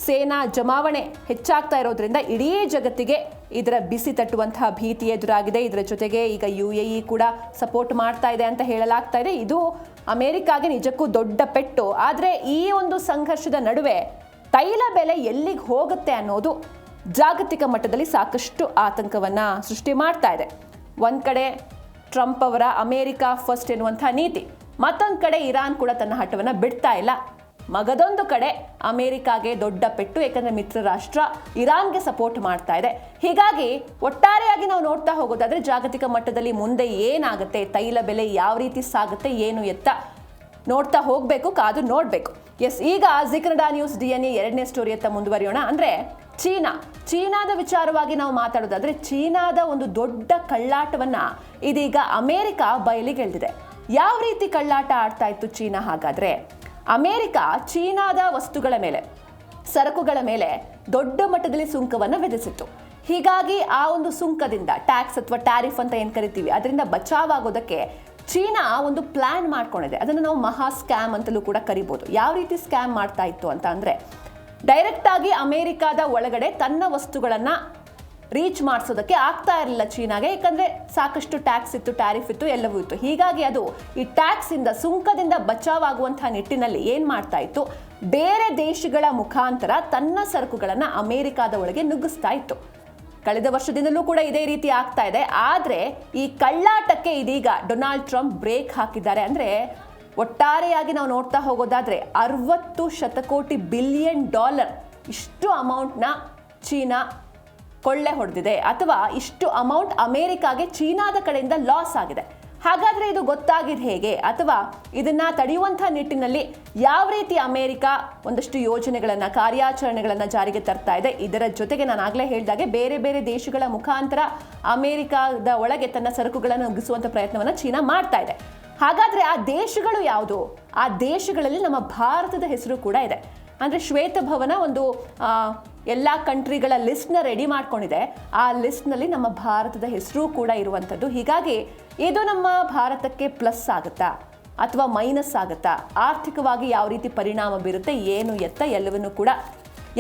ಸೇನಾ ಜಮಾವಣೆ ಹೆಚ್ಚಾಗ್ತಾ ಇರೋದ್ರಿಂದ ಇಡೀ ಜಗತ್ತಿಗೆ ಇದರ ಬಿಸಿ ತಟ್ಟುವಂತಹ ಭೀತಿ ಎದುರಾಗಿದೆ. ಇದರ ಜೊತೆಗೆ ಈಗ UAE ಕೂಡ ಸಪೋರ್ಟ್ ಮಾಡ್ತಾ ಇದೆ ಅಂತ ಹೇಳಲಾಗ್ತಾ ಇದೆ. ಇದು ಅಮೆರಿಕಾಗೆ ನಿಜಕ್ಕೂ ದೊಡ್ಡ ಪೆಟ್ಟು. ಆದರೆ ಈ ಒಂದು ಸಂಘರ್ಷದ ನಡುವೆ ತೈಲ ಬೆಲೆ ಎಲ್ಲಿಗೆ ಹೋಗುತ್ತೆ ಅನ್ನೋದು ಜಾಗತಿಕ ಮಟ್ಟದಲ್ಲಿ ಸಾಕಷ್ಟು ಆತಂಕವನ್ನು ಸೃಷ್ಟಿ ಮಾಡ್ತಾ ಇದೆ. ಒಂದು ಕಡೆ ಟ್ರಂಪ್ ಅವರ ಅಮೆರಿಕಾ ಫಸ್ಟ್ ಎನ್ನುವಂಥ ನೀತಿ, ಮತ್ತೊಂದು ಕಡೆ ಇರಾನ್ ಕೂಡ ತನ್ನ ಹಠವನ್ನು ಬಿಡ್ತಾ ಇಲ್ಲ. ಮಗದೊಂದು ಕಡೆ ಅಮೆರಿಕಾಗೆ ದೊಡ್ಡ ಪೆಟ್ಟು, ಯಾಕಂದರೆ ಮಿತ್ರ ರಾಷ್ಟ್ರ ಇರಾನ್ಗೆ ಸಪೋರ್ಟ್ ಮಾಡ್ತಾ ಇದೆ. ಹೀಗಾಗಿ ಒಟ್ಟಾರೆಯಾಗಿ ನಾವು ನೋಡ್ತಾ ಹೋಗೋದಾದ್ರೆ ಜಾಗತಿಕ ಮಟ್ಟದಲ್ಲಿ ಮುಂದೆ ಏನಾಗುತ್ತೆ, ತೈಲ ಬೆಲೆ ಯಾವ ರೀತಿ ಸಾಗುತ್ತೆ, ಏನು ಎತ್ತ ನೋಡ್ತಾ ಹೋಗಬೇಕು, ಕಾದು ನೋಡಬೇಕು. ಈಗ ಜಿ ಕನ್ನಡ ನ್ಯೂಸ್ DNA 2ನೇ ಸ್ಟೋರಿಯತ್ತ ಮುಂದುವರಿಯೋಣ. ಅಂದರೆ ಚೀನಾದ ವಿಚಾರವಾಗಿ ನಾವು ಮಾತಾಡೋದಾದ್ರೆ ಚೀನಾದ ಒಂದು ದೊಡ್ಡ ಕಳ್ಳಾಟವನ್ನ ಇದೀಗ ಅಮೆರಿಕ ಬಯಲಿಗೆಳೆದಿದೆ. ಯಾವ ರೀತಿ ಕಳ್ಳಾಟ ಆಡ್ತಾ ಇತ್ತು ಚೀನಾ? ಹಾಗಾದ್ರೆ ಅಮೆರಿಕ ಚೀನಾದ ವಸ್ತುಗಳ ಮೇಲೆ, ಸರಕುಗಳ ಮೇಲೆ ದೊಡ್ಡ ಮಟ್ಟದಲ್ಲಿ ಸುಂಕವನ್ನು ವಿಧಿಸಿತ್ತು. ಹೀಗಾಗಿ ಆ ಒಂದು ಸುಂಕದಿಂದ ಟ್ಯಾಕ್ಸ್ ಅಥವಾ ಟ್ಯಾರಿಫ್ ಅಂತ ಏನು ಕರಿತೀವಿ ಅದರಿಂದ ಬಚಾವಾಗೋದಕ್ಕೆ ಚೀನಾ ಒಂದು ಪ್ಲಾನ್ ಮಾಡ್ಕೊಂಡಿದೆ. ಅದನ್ನು ನಾವು ಮಹಾ ಸ್ಕ್ಯಾಮ್ ಅಂತಲೂ ಕೂಡ ಕರಿಬೋದು. ಯಾವ ರೀತಿ ಸ್ಕ್ಯಾಮ್ ಮಾಡ್ತಾ ಇತ್ತು ಅಂತ ಅಂದರೆ, ಡೈರೆಕ್ಟ್ ಆಗಿ ಅಮೆರಿಕಾದ ಒಳಗಡೆ ತನ್ನ ವಸ್ತುಗಳನ್ನು ರೀಚ್ ಮಾಡಿಸೋದಕ್ಕೆ ಆಗ್ತಾ ಇರಲಿಲ್ಲ ಚೀನಾಗೆ, ಯಾಕಂದರೆ ಸಾಕಷ್ಟು ಟ್ಯಾಕ್ಸ್ ಇತ್ತು, ಟ್ಯಾರಿಫ್ ಇತ್ತು, ಎಲ್ಲವೂ ಇತ್ತು. ಹೀಗಾಗಿ ಅದು ಈ ಟ್ಯಾಕ್ಸಿಂದ, ಸುಂಕದಿಂದ ಬಚಾವಾಗುವಂತಹ ನಿಟ್ಟಿನಲ್ಲಿ ಏನು ಮಾಡ್ತಾ ಇತ್ತು, ಬೇರೆ ದೇಶಗಳ ಮುಖಾಂತರ ತನ್ನ ಸರಕುಗಳನ್ನು ಅಮೆರಿಕಾದ ಒಳಗೆ ನುಗ್ಗಿಸ್ತಾ ಇತ್ತು. ಕಳೆದ ವರ್ಷದಿಂದಲೂ ಕೂಡ ಇದೇ ರೀತಿ ಆಗ್ತಾ ಇದೆ. ಆದರೆ ಈ ಕಳ್ಳಾಟಕ್ಕೆ ಇದೀಗ ಡೊನಾಲ್ಡ್ ಟ್ರಂಪ್ ಬ್ರೇಕ್ ಹಾಕಿದ್ದಾರೆ. ಅಂದರೆ ಒಟ್ಟಾರೆಯಾಗಿ ನಾವು ನೋಡ್ತಾ ಹೋಗೋದಾದರೆ 60 ಶತಕೋಟಿ ಬಿಲಿಯನ್ ಡಾಲರ್ ಇಷ್ಟು ಅಮೌಂಟ್ನ ಚೀನಾ ಕೊಳ್ಳೆ ಹೊಡೆದಿದೆ, ಅಥವಾ ಇಷ್ಟು ಅಮೌಂಟ್ ಅಮೆರಿಕಾಗೆ ಚೀನಾದ ಕಡೆಯಿಂದ ಲಾಸ್ ಆಗಿದೆ. ಹಾಗಾದರೆ ಇದು ಗೊತ್ತಾಗಿದೆ ಹೇಗೆ, ಅಥವಾ ಇದನ್ನು ತಡೆಯುವಂಥ ನಿಟ್ಟಿನಲ್ಲಿ ಯಾವ ರೀತಿ ಅಮೆರಿಕ ಒಂದಷ್ಟು ಯೋಜನೆಗಳನ್ನು, ಕಾರ್ಯಾಚರಣೆಗಳನ್ನು ಜಾರಿಗೆ ತರ್ತಾ ಇದೆ. ಇದರ ಜೊತೆಗೆ ನಾನು ಆಗಲೇ ಹೇಳಿದಾಗೆ ಬೇರೆ ಬೇರೆ ದೇಶಗಳ ಮುಖಾಂತರ ಅಮೆರಿಕದ ಒಳಗೆ ತನ್ನ ಸರಕುಗಳನ್ನು ನುಗ್ಗಿಸುವಂಥ ಪ್ರಯತ್ನವನ್ನು ಚೀನಾ ಮಾಡ್ತಾ ಇದೆ. ಹಾಗಾದರೆ ಆ ದೇಶಗಳು ಯಾವುದು? ಆ ದೇಶಗಳಲ್ಲಿ ನಮ್ಮ ಭಾರತದ ಹೆಸರು ಕೂಡ ಇದೆ. ಅಂದರೆ ಶ್ವೇತಭವನ ಒಂದು ಎಲ್ಲ ಕಂಟ್ರಿಗಳ ಲಿಸ್ಟ್ನ ರೆಡಿ ಮಾಡ್ಕೊಂಡಿದೆ. ಆ ಲಿಸ್ಟ್ನಲ್ಲಿ ನಮ್ಮ ಭಾರತದ ಹೆಸರು ಕೂಡ ಇರುವಂಥದ್ದು. ಹೀಗಾಗಿ ಇದು ನಮ್ಮ ಭಾರತಕ್ಕೆ ಪ್ಲಸ್ ಆಗುತ್ತಾ ಅಥವಾ ಮೈನಸ್ ಆಗುತ್ತಾ, ಆರ್ಥಿಕವಾಗಿ ಯಾವ ರೀತಿ ಪರಿಣಾಮ ಬೀರುತ್ತೆ, ಏನು ಎತ್ತ, ಎಲ್ಲವನ್ನೂ ಕೂಡ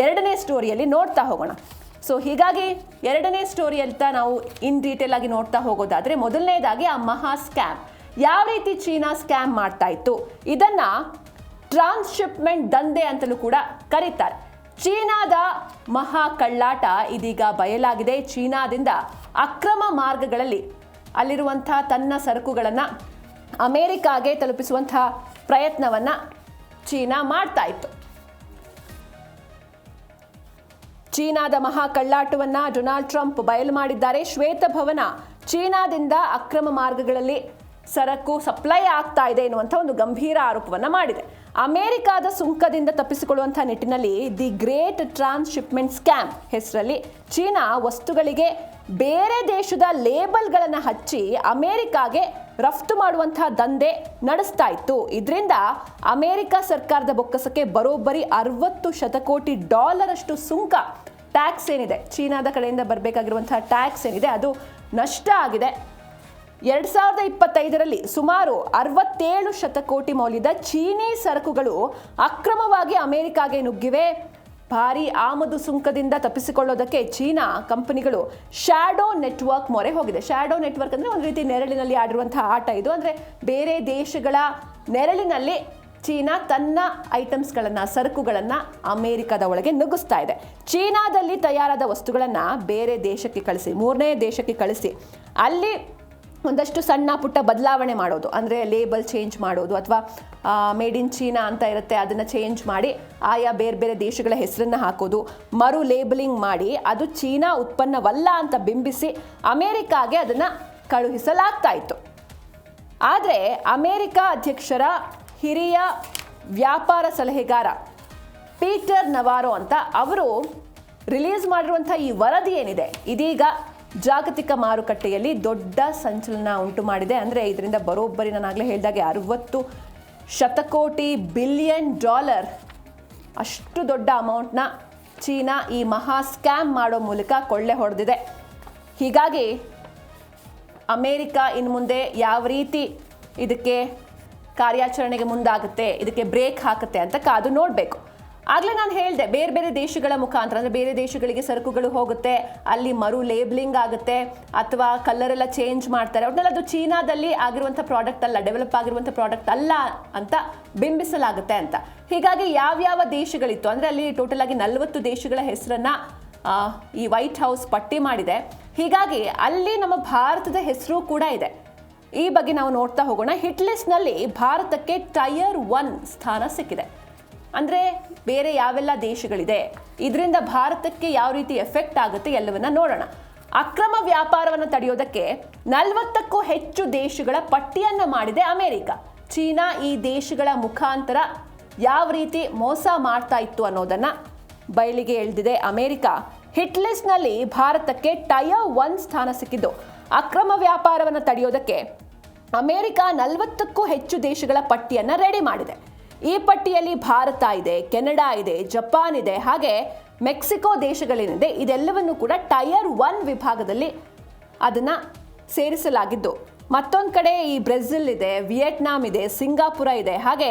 ಎರಡನೇ ಸ್ಟೋರಿಯಲ್ಲಿ ನೋಡ್ತಾ ಹೋಗೋಣ. ಸೊ ಹೀಗಾಗಿ ಎರಡನೇ ಸ್ಟೋರಿ ಅಂತ ನಾವು ಇನ್ ಡೀಟೇಲ್ ಆಗಿ ನೋಡ್ತಾ ಹೋಗೋದಾದರೆ, ಮೊದಲನೇದಾಗಿ ಆ ಮಹಾ ಸ್ಕ್ಯಾಮ್, ಯಾವ ರೀತಿ ಚೀನಾ ಸ್ಕ್ಯಾಮ್ ಮಾಡ್ತಾ ಇತ್ತು, ಇದನ್ನ ಟ್ರಾನ್ಸ್ಶಿಪ್ಮೆಂಟ್ ದಂಧೆ ಅಂತಲೂ ಕೂಡ ಕರೀತಾರೆ. ಚೀನಾದ ಮಹಾ ಕಳ್ಳಾಟ ಇದೀಗ ಬಯಲಾಗಿದೆ. ಚೀನಾದಿಂದ ಅಕ್ರಮ ಮಾರ್ಗಗಳಲ್ಲಿ ಅಲ್ಲಿರುವಂಥ ತನ್ನ ಸರಕುಗಳನ್ನು ಅಮೆರಿಕಾಗೆ ತಲುಪಿಸುವಂಥ ಪ್ರಯತ್ನವನ್ನು ಚೀನಾ ಮಾಡ್ತಾ ಇತ್ತು. ಚೀನಾದ ಮಹಾ ಕಳ್ಳಾಟವನ್ನು ಡೊನಾಲ್ಡ್ ಟ್ರಂಪ್ ಬಯಲು ಮಾಡಿದ್ದಾರೆ. ಶ್ವೇತಭವನ ಚೀನಾದಿಂದ ಅಕ್ರಮ ಮಾರ್ಗಗಳಲ್ಲಿ ಸರಕು ಸಪ್ಲೈ ಆಗ್ತಾ ಇದೆ ಎನ್ನುವಂಥ ಒಂದು ಗಂಭೀರ ಆರೋಪವನ್ನು ಮಾಡಿದೆ. ಅಮೆರಿಕಾದ ಸುಂಕದಿಂದ ತಪ್ಪಿಸಿಕೊಳ್ಳುವಂಥ ನಿಟ್ಟಿನಲ್ಲಿ ದಿ ಗ್ರೇಟ್ ಟ್ರಾನ್ಸ್ಶಿಪ್ಮೆಂಟ್ ಸ್ಕ್ಯಾಮ್ ಹೆಸರಲ್ಲಿ ಚೀನಾ ವಸ್ತುಗಳಿಗೆ ಬೇರೆ ದೇಶದ ಲೇಬಲ್ಗಳನ್ನು ಹಚ್ಚಿ ಅಮೆರಿಕಾಗೆ ರಫ್ತು ಮಾಡುವಂಥ ದಂಧೆ ನಡೆಸ್ತಾ ಇತ್ತು. ಇದರಿಂದ ಅಮೆರಿಕ ಸರ್ಕಾರದ ಬೊಕ್ಕಸಕ್ಕೆ ಬರೋಬ್ಬರಿ 60 ಶತಕೋಟಿ ಡಾಲರ್ ಅಷ್ಟು ಸುಂಕ, ಟ್ಯಾಕ್ಸ್ ಏನಿದೆ, ಚೀನಾದ ಕಡೆಯಿಂದ ಬರಬೇಕಾಗಿರುವಂಥ ಟ್ಯಾಕ್ಸ್ ಏನಿದೆ ಅದು ನಷ್ಟ ಆಗಿದೆ. 2025ರಲ್ಲಿ ಸುಮಾರು 67 ಶತಕೋಟಿ ಮೌಲ್ಯದ ಚೀನಿ ಸರಕುಗಳು ಅಕ್ರಮವಾಗಿ ಅಮೆರಿಕಾಗೆ ನುಗ್ಗಿವೆ. ಭಾರಿ ಆಮದು ಸುಂಕದಿಂದ ತಪ್ಪಿಸಿಕೊಳ್ಳೋದಕ್ಕೆ ಚೀನಾ ಕಂಪನಿಗಳು ಶ್ಯಾಡೋ ನೆಟ್ವರ್ಕ್ ಮೊರೆ ಹೋಗಿದೆ. ಶ್ಯಾಡೋ ನೆಟ್ವರ್ಕ್ ಅಂದರೆ ಒಂದು ರೀತಿ ನೆರಳಿನಲ್ಲಿ ಆಡಿರುವಂತಹ ಆಟ ಇದು. ಅಂದರೆ ಬೇರೆ ದೇಶಗಳ ನೆರಳಿನಲ್ಲಿ ಚೀನಾ ತನ್ನ ಐಟಮ್ಸ್ಗಳನ್ನು, ಸರಕುಗಳನ್ನು ಅಮೆರಿಕದ ಒಳಗೆ ನುಗ್ಗಿಸ್ತಾ ಇದೆ. ಚೀನಾದಲ್ಲಿ ತಯಾರಾದ ವಸ್ತುಗಳನ್ನು ಬೇರೆ ದೇಶಕ್ಕೆ ಕಳಿಸಿ, ಮೂರನೇ ದೇಶಕ್ಕೆ ಕಳಿಸಿ ಅಲ್ಲಿ ಒಂದಷ್ಟು ಸಣ್ಣ ಪುಟ್ಟ ಬದಲಾವಣೆ ಮಾಡೋದು, ಅಂದರೆ ಲೇಬಲ್ ಚೇಂಜ್ ಮಾಡೋದು, ಅಥವಾ ಮೇಡ್ ಇನ್ ಚೀನಾ ಅಂತ ಇರುತ್ತೆ ಅದನ್ನು ಚೇಂಜ್ ಮಾಡಿ ಆಯಾ ಬೇರೆ ಬೇರೆ ದೇಶಗಳ ಹೆಸರನ್ನು ಹಾಕೋದು, ಮರು ಲೇಬಲಿಂಗ್ ಮಾಡಿ ಅದು ಚೀನಾ ಉತ್ಪನ್ನವಲ್ಲ ಅಂತ ಬಿಂಬಿಸಿ ಅಮೆರಿಕಾಗೆ ಅದನ್ನು ಕಳುಹಿಸಲಾಗ್ತಾ ಇತ್ತು. ಆದರೆ ಅಮೆರಿಕ ಅಧ್ಯಕ್ಷರ ಹಿರಿಯ ವ್ಯಾಪಾರ ಸಲಹೆಗಾರ ಪೀಟರ್ ನವಾರೋ ಅಂತ ಅವರು ರಿಲೀಸ್ ಮಾಡಿರುವಂಥ ಈ ವರದಿ ಏನಿದೆ, ಇದೀಗ ಜಾಗತಿಕ ಮಾರುಕಟ್ಟೆಯಲ್ಲಿ ದೊಡ್ಡ ಸಂಚಲನ ಉಂಟು ಮಾಡಿದೆ. ಅಂದರೆ ಇದರಿಂದ ಬರೋಬ್ಬರಿ ನಾನು ಆಗಲೇ ಹೇಳಿದಾಗೆ 60 ಶತಕೋಟಿ ಬಿಲಿಯನ್ ಡಾಲರ್ ಅಷ್ಟು ದೊಡ್ಡ ಅಮೌಂಟ್ನ ಚೀನಾ ಈ ಮಹಾ ಸ್ಕ್ಯಾಮ್ ಮಾಡೋ ಮೂಲಕ ಕೊಳ್ಳೆ ಹೊಡೆದಿದೆ. ಹೀಗಾಗಿ ಅಮೇರಿಕ ಇನ್ನು ಮುಂದೆ ಯಾವ ರೀತಿ ಇದಕ್ಕೆ ಕಾರ್ಯಾಚರಣೆಗೆ ಮುಂದಾಗುತ್ತೆ, ಇದಕ್ಕೆ ಬ್ರೇಕ್ ಹಾಕುತ್ತೆ ಅಂತ ಕಾದು ನೋಡಬೇಕು. ಆಗಲೇ ನಾನು ಹೇಳಿದೆ, ಬೇರೆ ಬೇರೆ ದೇಶಗಳ ಮುಖಾಂತರ, ಅಂದರೆ ಬೇರೆ ದೇಶಗಳಿಗೆ ಸರಕುಗಳು ಹೋಗುತ್ತೆ, ಅಲ್ಲಿ ಮರು ಲೇಬ್ಲಿಂಗ್ ಆಗುತ್ತೆ ಅಥವಾ ಕಲರೆಲ್ಲ ಚೇಂಜ್ ಮಾಡ್ತಾರೆ. ಒಟ್ಟಿನಲ್ಲಿ ಅದು ಚೀನಾದಲ್ಲಿ ಆಗಿರುವಂಥ ಪ್ರಾಡಕ್ಟ್ ಅಲ್ಲ, ಡೆವಲಪ್ ಆಗಿರುವಂಥ ಪ್ರಾಡಕ್ಟ್ ಅಲ್ಲ ಅಂತ ಬಿಂಬಿಸಲಾಗುತ್ತೆ ಅಂತ. ಹೀಗಾಗಿ ಯಾವ್ಯಾವ ದೇಶಗಳಿತ್ತು ಅಂದರೆ ಅಲ್ಲಿ ಟೋಟಲ್ ಆಗಿ 40 ದೇಶಗಳ ಹೆಸರನ್ನು ಈ ವೈಟ್ ಹೌಸ್ ಪಟ್ಟಿ ಮಾಡಿದೆ. ಹೀಗಾಗಿ ಅಲ್ಲಿ ನಮ್ಮ ಭಾರತದ ಹೆಸರು ಕೂಡ ಇದೆ. ಈ ಬಗ್ಗೆ ನಾವು ನೋಡ್ತಾ ಹೋಗೋಣ. ಹಿಟ್ ಲಿಸ್ಟ್ನಲ್ಲಿ ಭಾರತಕ್ಕೆ ಟೈರ್ 1 ಸ್ಥಾನ ಸಿಕ್ಕಿದೆ. ಅಂದರೆ ಬೇರೆ ಯಾವೆಲ್ಲ ದೇಶಗಳಿದೆ, ಇದರಿಂದ ಭಾರತಕ್ಕೆ ಯಾವ ರೀತಿ ಎಫೆಕ್ಟ್ ಆಗುತ್ತೆ ಎಲ್ಲವನ್ನ ನೋಡೋಣ. ಅಕ್ರಮ ವ್ಯಾಪಾರವನ್ನು ತಡೆಯೋದಕ್ಕೆ 40ಕ್ಕೂ ಹೆಚ್ಚು ದೇಶಗಳ ಪಟ್ಟಿಯನ್ನು ಮಾಡಿದೆ ಅಮೆರಿಕ. ಚೀನಾ ಈ ದೇಶಗಳ ಮುಖಾಂತರ ಯಾವ ರೀತಿ ಮೋಸ ಮಾಡ್ತಾ ಇತ್ತು ಅನ್ನೋದನ್ನು ಬಯಲಿಗೆ ಎಳೆದಿದೆ ಅಮೆರಿಕ. ಹಿಟ್ ಲಿಸ್ಟ್ನಲ್ಲಿ ಭಾರತಕ್ಕೆ ಟೈರ್ 1 ಸ್ಥಾನ ಸಿಕ್ಕಿದ್ದು, ಅಕ್ರಮ ವ್ಯಾಪಾರವನ್ನು ತಡೆಯೋದಕ್ಕೆ ಅಮೆರಿಕ 40ಕ್ಕೂ ಹೆಚ್ಚು ದೇಶಗಳ ಪಟ್ಟಿಯನ್ನು ರೆಡಿ ಮಾಡಿದೆ. ಈ ಪಟ್ಟಿಯಲ್ಲಿ ಭಾರತ ಇದೆ, ಕೆನಡಾ ಇದೆ, ಜಪಾನ್ ಇದೆ, ಹಾಗೆ ಮೆಕ್ಸಿಕೋ ದೇಶಗಳೇನಿದೆ ಇದೆಲ್ಲವನ್ನು ಕೂಡ ಟೈರ್ 1 ವಿಭಾಗದಲ್ಲಿ ಅದನ್ನು ಸೇರಿಸಲಾಗಿದ್ದು, ಮತ್ತೊಂದು ಕಡೆ ಈ ಬ್ರೆಜಿಲ್ ಇದೆ, ವಿಯೆಟ್ನಾಂ ಇದೆ, ಸಿಂಗಾಪುರ ಇದೆ, ಹಾಗೆ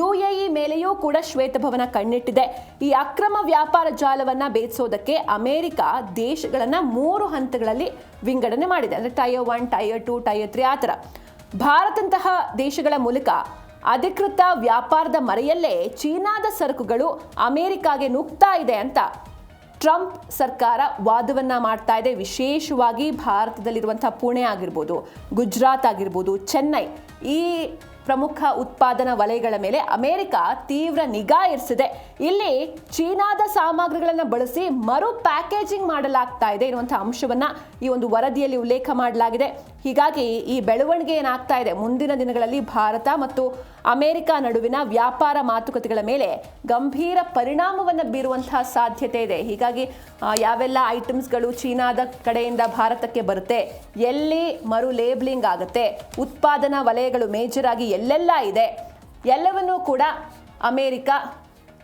UAE ಮೇಲೆಯೂ ಕೂಡ ಶ್ವೇತಭವನ ಕಣ್ಣಿಟ್ಟಿದೆ. ಈ ಅಕ್ರಮ ವ್ಯಾಪಾರ ಜಾಲವನ್ನು ಭೇದಿಸೋದಕ್ಕೆ ಅಮೆರಿಕ ದೇಶಗಳನ್ನು 3 ಹಂತಗಳಲ್ಲಿ ವಿಂಗಡಣೆ ಮಾಡಿದೆ. ಅಂದರೆ ಟೈರ್ 1, ಟೈರ್ 2, ಟೈರ್ 3 ಆ ಥರ. ಭಾರತಂತಹ ದೇಶಗಳ ಮೂಲಕ ಅಧಿಕೃತ ವ್ಯಾಪಾರದ ಮರೆಯಲ್ಲೇ ಚೀನಾದ ಸರಕುಗಳು ಅಮೆರಿಕಾಗೆ ನುಗ್ತಾ ಇದೆ ಅಂತ ಟ್ರಂಪ್ ಸರ್ಕಾರ ವಾದವನ್ನ ಮಾಡ್ತಾ ಇದೆ. ವಿಶೇಷವಾಗಿ ಭಾರತದಲ್ಲಿರುವಂತಹ ಪುಣೆ ಆಗಿರ್ಬೋದು, ಗುಜರಾತ್ ಆಗಿರ್ಬೋದು, ಚೆನ್ನೈ, ಈ ಪ್ರಮುಖ ಉತ್ಪಾದನಾ ವಲಯಗಳ ಮೇಲೆ ಅಮೆರಿಕ ತೀವ್ರ ನಿಗಾ ಇರಿಸಿದೆ. ಇಲ್ಲಿ ಚೀನಾದ ಸಾಮಗ್ರಿಗಳನ್ನು ಬಳಸಿ ಮರು ಪ್ಯಾಕೇಜಿಂಗ್ ಮಾಡಲಾಗ್ತಾ ಇದೆ ಎನ್ನುವಂಥ ಅಂಶವನ್ನ ಈ ಒಂದು ವರದಿಯಲ್ಲಿ ಉಲ್ಲೇಖ ಮಾಡಲಾಗಿದೆ. ಹೀಗಾಗಿ ಈ ಬೆಳವಣಿಗೆ ಏನಾಗ್ತಾ ಇದೆ, ಮುಂದಿನ ದಿನಗಳಲ್ಲಿ ಭಾರತ ಮತ್ತು ಅಮೆರಿಕ ನಡುವಿನ ವ್ಯಾಪಾರ ಮಾತುಕತೆಗಳ ಮೇಲೆ ಗಂಭೀರ ಪರಿಣಾಮವನ್ನು ಬೀರುವಂತಹ ಸಾಧ್ಯತೆ ಇದೆ. ಹೀಗಾಗಿ ಯಾವೆಲ್ಲ ಐಟಮ್ಸ್ಗಳು ಚೀನಾದ ಕಡೆಯಿಂದ ಭಾರತಕ್ಕೆ ಬರುತ್ತೆ, ಎಲ್ಲಿ ಮರು ಲೇಬ್ಲಿಂಗ್ ಆಗುತ್ತೆ, ಉತ್ಪಾದನಾ ವಲಯಗಳು ಮೇಜರ್ ಆಗಿ ಎಲ್ಲೆಲ್ಲ ಇದೆ, ಎಲ್ಲವನ್ನೂ ಕೂಡ ಅಮೆರಿಕ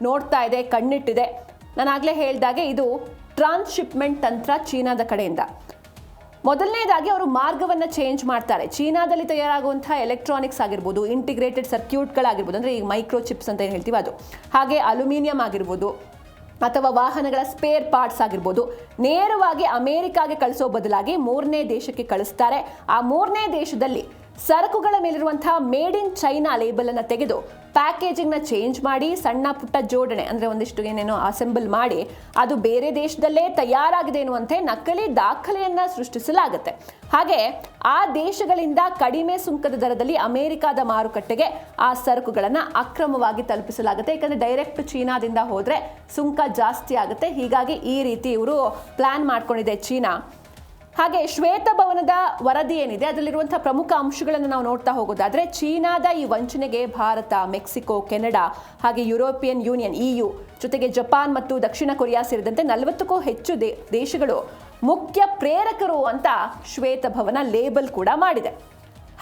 ನೋಡ್ತಾ ಇದೆ, ಕಣ್ಣಿಟ್ಟಿದೆ. ನಾನು ಆಗಲೇ ಹೇಳಿದಾಗೆ ಇದು ಟ್ರಾನ್ಸ್ಶಿಪ್ಮೆಂಟ್ ತಂತ್ರ ಚೀನಾದ ಕಡೆಯಿಂದ. ಮೊದಲನೇದಾಗಿ ಅವರು ಮಾರ್ಗವನ್ನು ಚೇಂಜ್ ಮಾಡ್ತಾರೆ. ಚೀನಾದಲ್ಲಿ ತಯಾರಾಗುವಂತಹ ಎಲೆಕ್ಟ್ರಾನಿಕ್ಸ್ ಆಗಿರ್ಬೋದು, ಇಂಟಿಗ್ರೇಟೆಡ್ ಸರ್ಕ್ಯೂಟ್ಗಳಾಗಿರ್ಬೋದು, ಅಂದರೆ ಈ ಮೈಕ್ರೋ ಚಿಪ್ಸ್ ಅಂತ ಏನು ಹೇಳ್ತೀವಿ ಅದು, ಹಾಗೆ ಅಲ್ಯೂಮಿನಿಯಂ ಆಗಿರ್ಬೋದು ಅಥವಾ ವಾಹನಗಳ ಸ್ಪೇರ್ ಪಾರ್ಟ್ಸ್ ಆಗಿರ್ಬೋದು, ನೇರವಾಗಿ ಅಮೆರಿಕಾಗೆ ಕಳಿಸೋ ಬದಲಾಗಿ 3ನೇ ದೇಶಕ್ಕೆ ಕಳಿಸ್ತಾರೆ. ಆ 3ನೇ ದೇಶದಲ್ಲಿ ಸರಕುಗಳ ಮೇಲಿರುವಂತಹ ಮೇಡ್ ಇನ್ ಚೈನಾ ಲೇಬಲನ್ನು ತೆಗೆದು ಪ್ಯಾಕೇಜಿಂಗ್ನ ಚೇಂಜ್ ಮಾಡಿ ಸಣ್ಣ ಪುಟ್ಟ ಜೋಡಣೆ, ಅಂದರೆ ಒಂದಿಷ್ಟು ಏನೇನೋ ಅಸೆಂಬಲ್ ಮಾಡಿ ಅದು ಬೇರೆ ದೇಶದಲ್ಲೇ ತಯಾರಾಗಿದೆ ಎನ್ನುವಂತೆ ನಕಲಿ ದಾಖಲೆಯನ್ನು ಸೃಷ್ಟಿಸಲಾಗುತ್ತೆ. ಹಾಗೆ ಆ ದೇಶಗಳಿಂದ ಕಡಿಮೆ ಸುಂಕದ ದರದಲ್ಲಿ ಅಮೆರಿಕಾದ ಮಾರುಕಟ್ಟೆಗೆ ಆ ಸರಕುಗಳನ್ನು ಅಕ್ರಮವಾಗಿ ತಲುಪಿಸಲಾಗುತ್ತೆ. ಯಾಕಂದರೆ ಡೈರೆಕ್ಟ್ ಚೀನಾದಿಂದ ಹೋದರೆ ಸುಂಕ ಜಾಸ್ತಿ ಆಗುತ್ತೆ. ಹೀಗಾಗಿ ಈ ರೀತಿ ಇವರು ಪ್ಲಾನ್ ಮಾಡ್ಕೊಂಡಿದೆ ಚೀನಾ. ಹಾಗೆ ಶ್ವೇತಭವನದ ವರದಿ ಏನಿದೆ ಅದರಲ್ಲಿರುವಂತಹ ಪ್ರಮುಖ ಅಂಶಗಳನ್ನು ನಾವು ನೋಡ್ತಾ ಹೋಗೋದಾದ್ರೆ, ಚೀನಾದ ಈ ವಂಚನೆಗೆ ಭಾರತ, ಮೆಕ್ಸಿಕೋ, ಕೆನಡಾ, ಹಾಗೆ ಯುರೋಪಿಯನ್ ಯೂನಿಯನ್ EU ಜೊತೆಗೆ ಜಪಾನ್ ಮತ್ತು ದಕ್ಷಿಣ ಕೊರಿಯಾ ಸೇರಿದಂತೆ 40ಕ್ಕೂ ಹೆಚ್ಚು ದೇಶಗಳು ಮುಖ್ಯ ಪ್ರೇರಕರು ಅಂತ ಶ್ವೇತಭವನ ಲೇಬಲ್ ಕೂಡ ಮಾಡಿದೆ.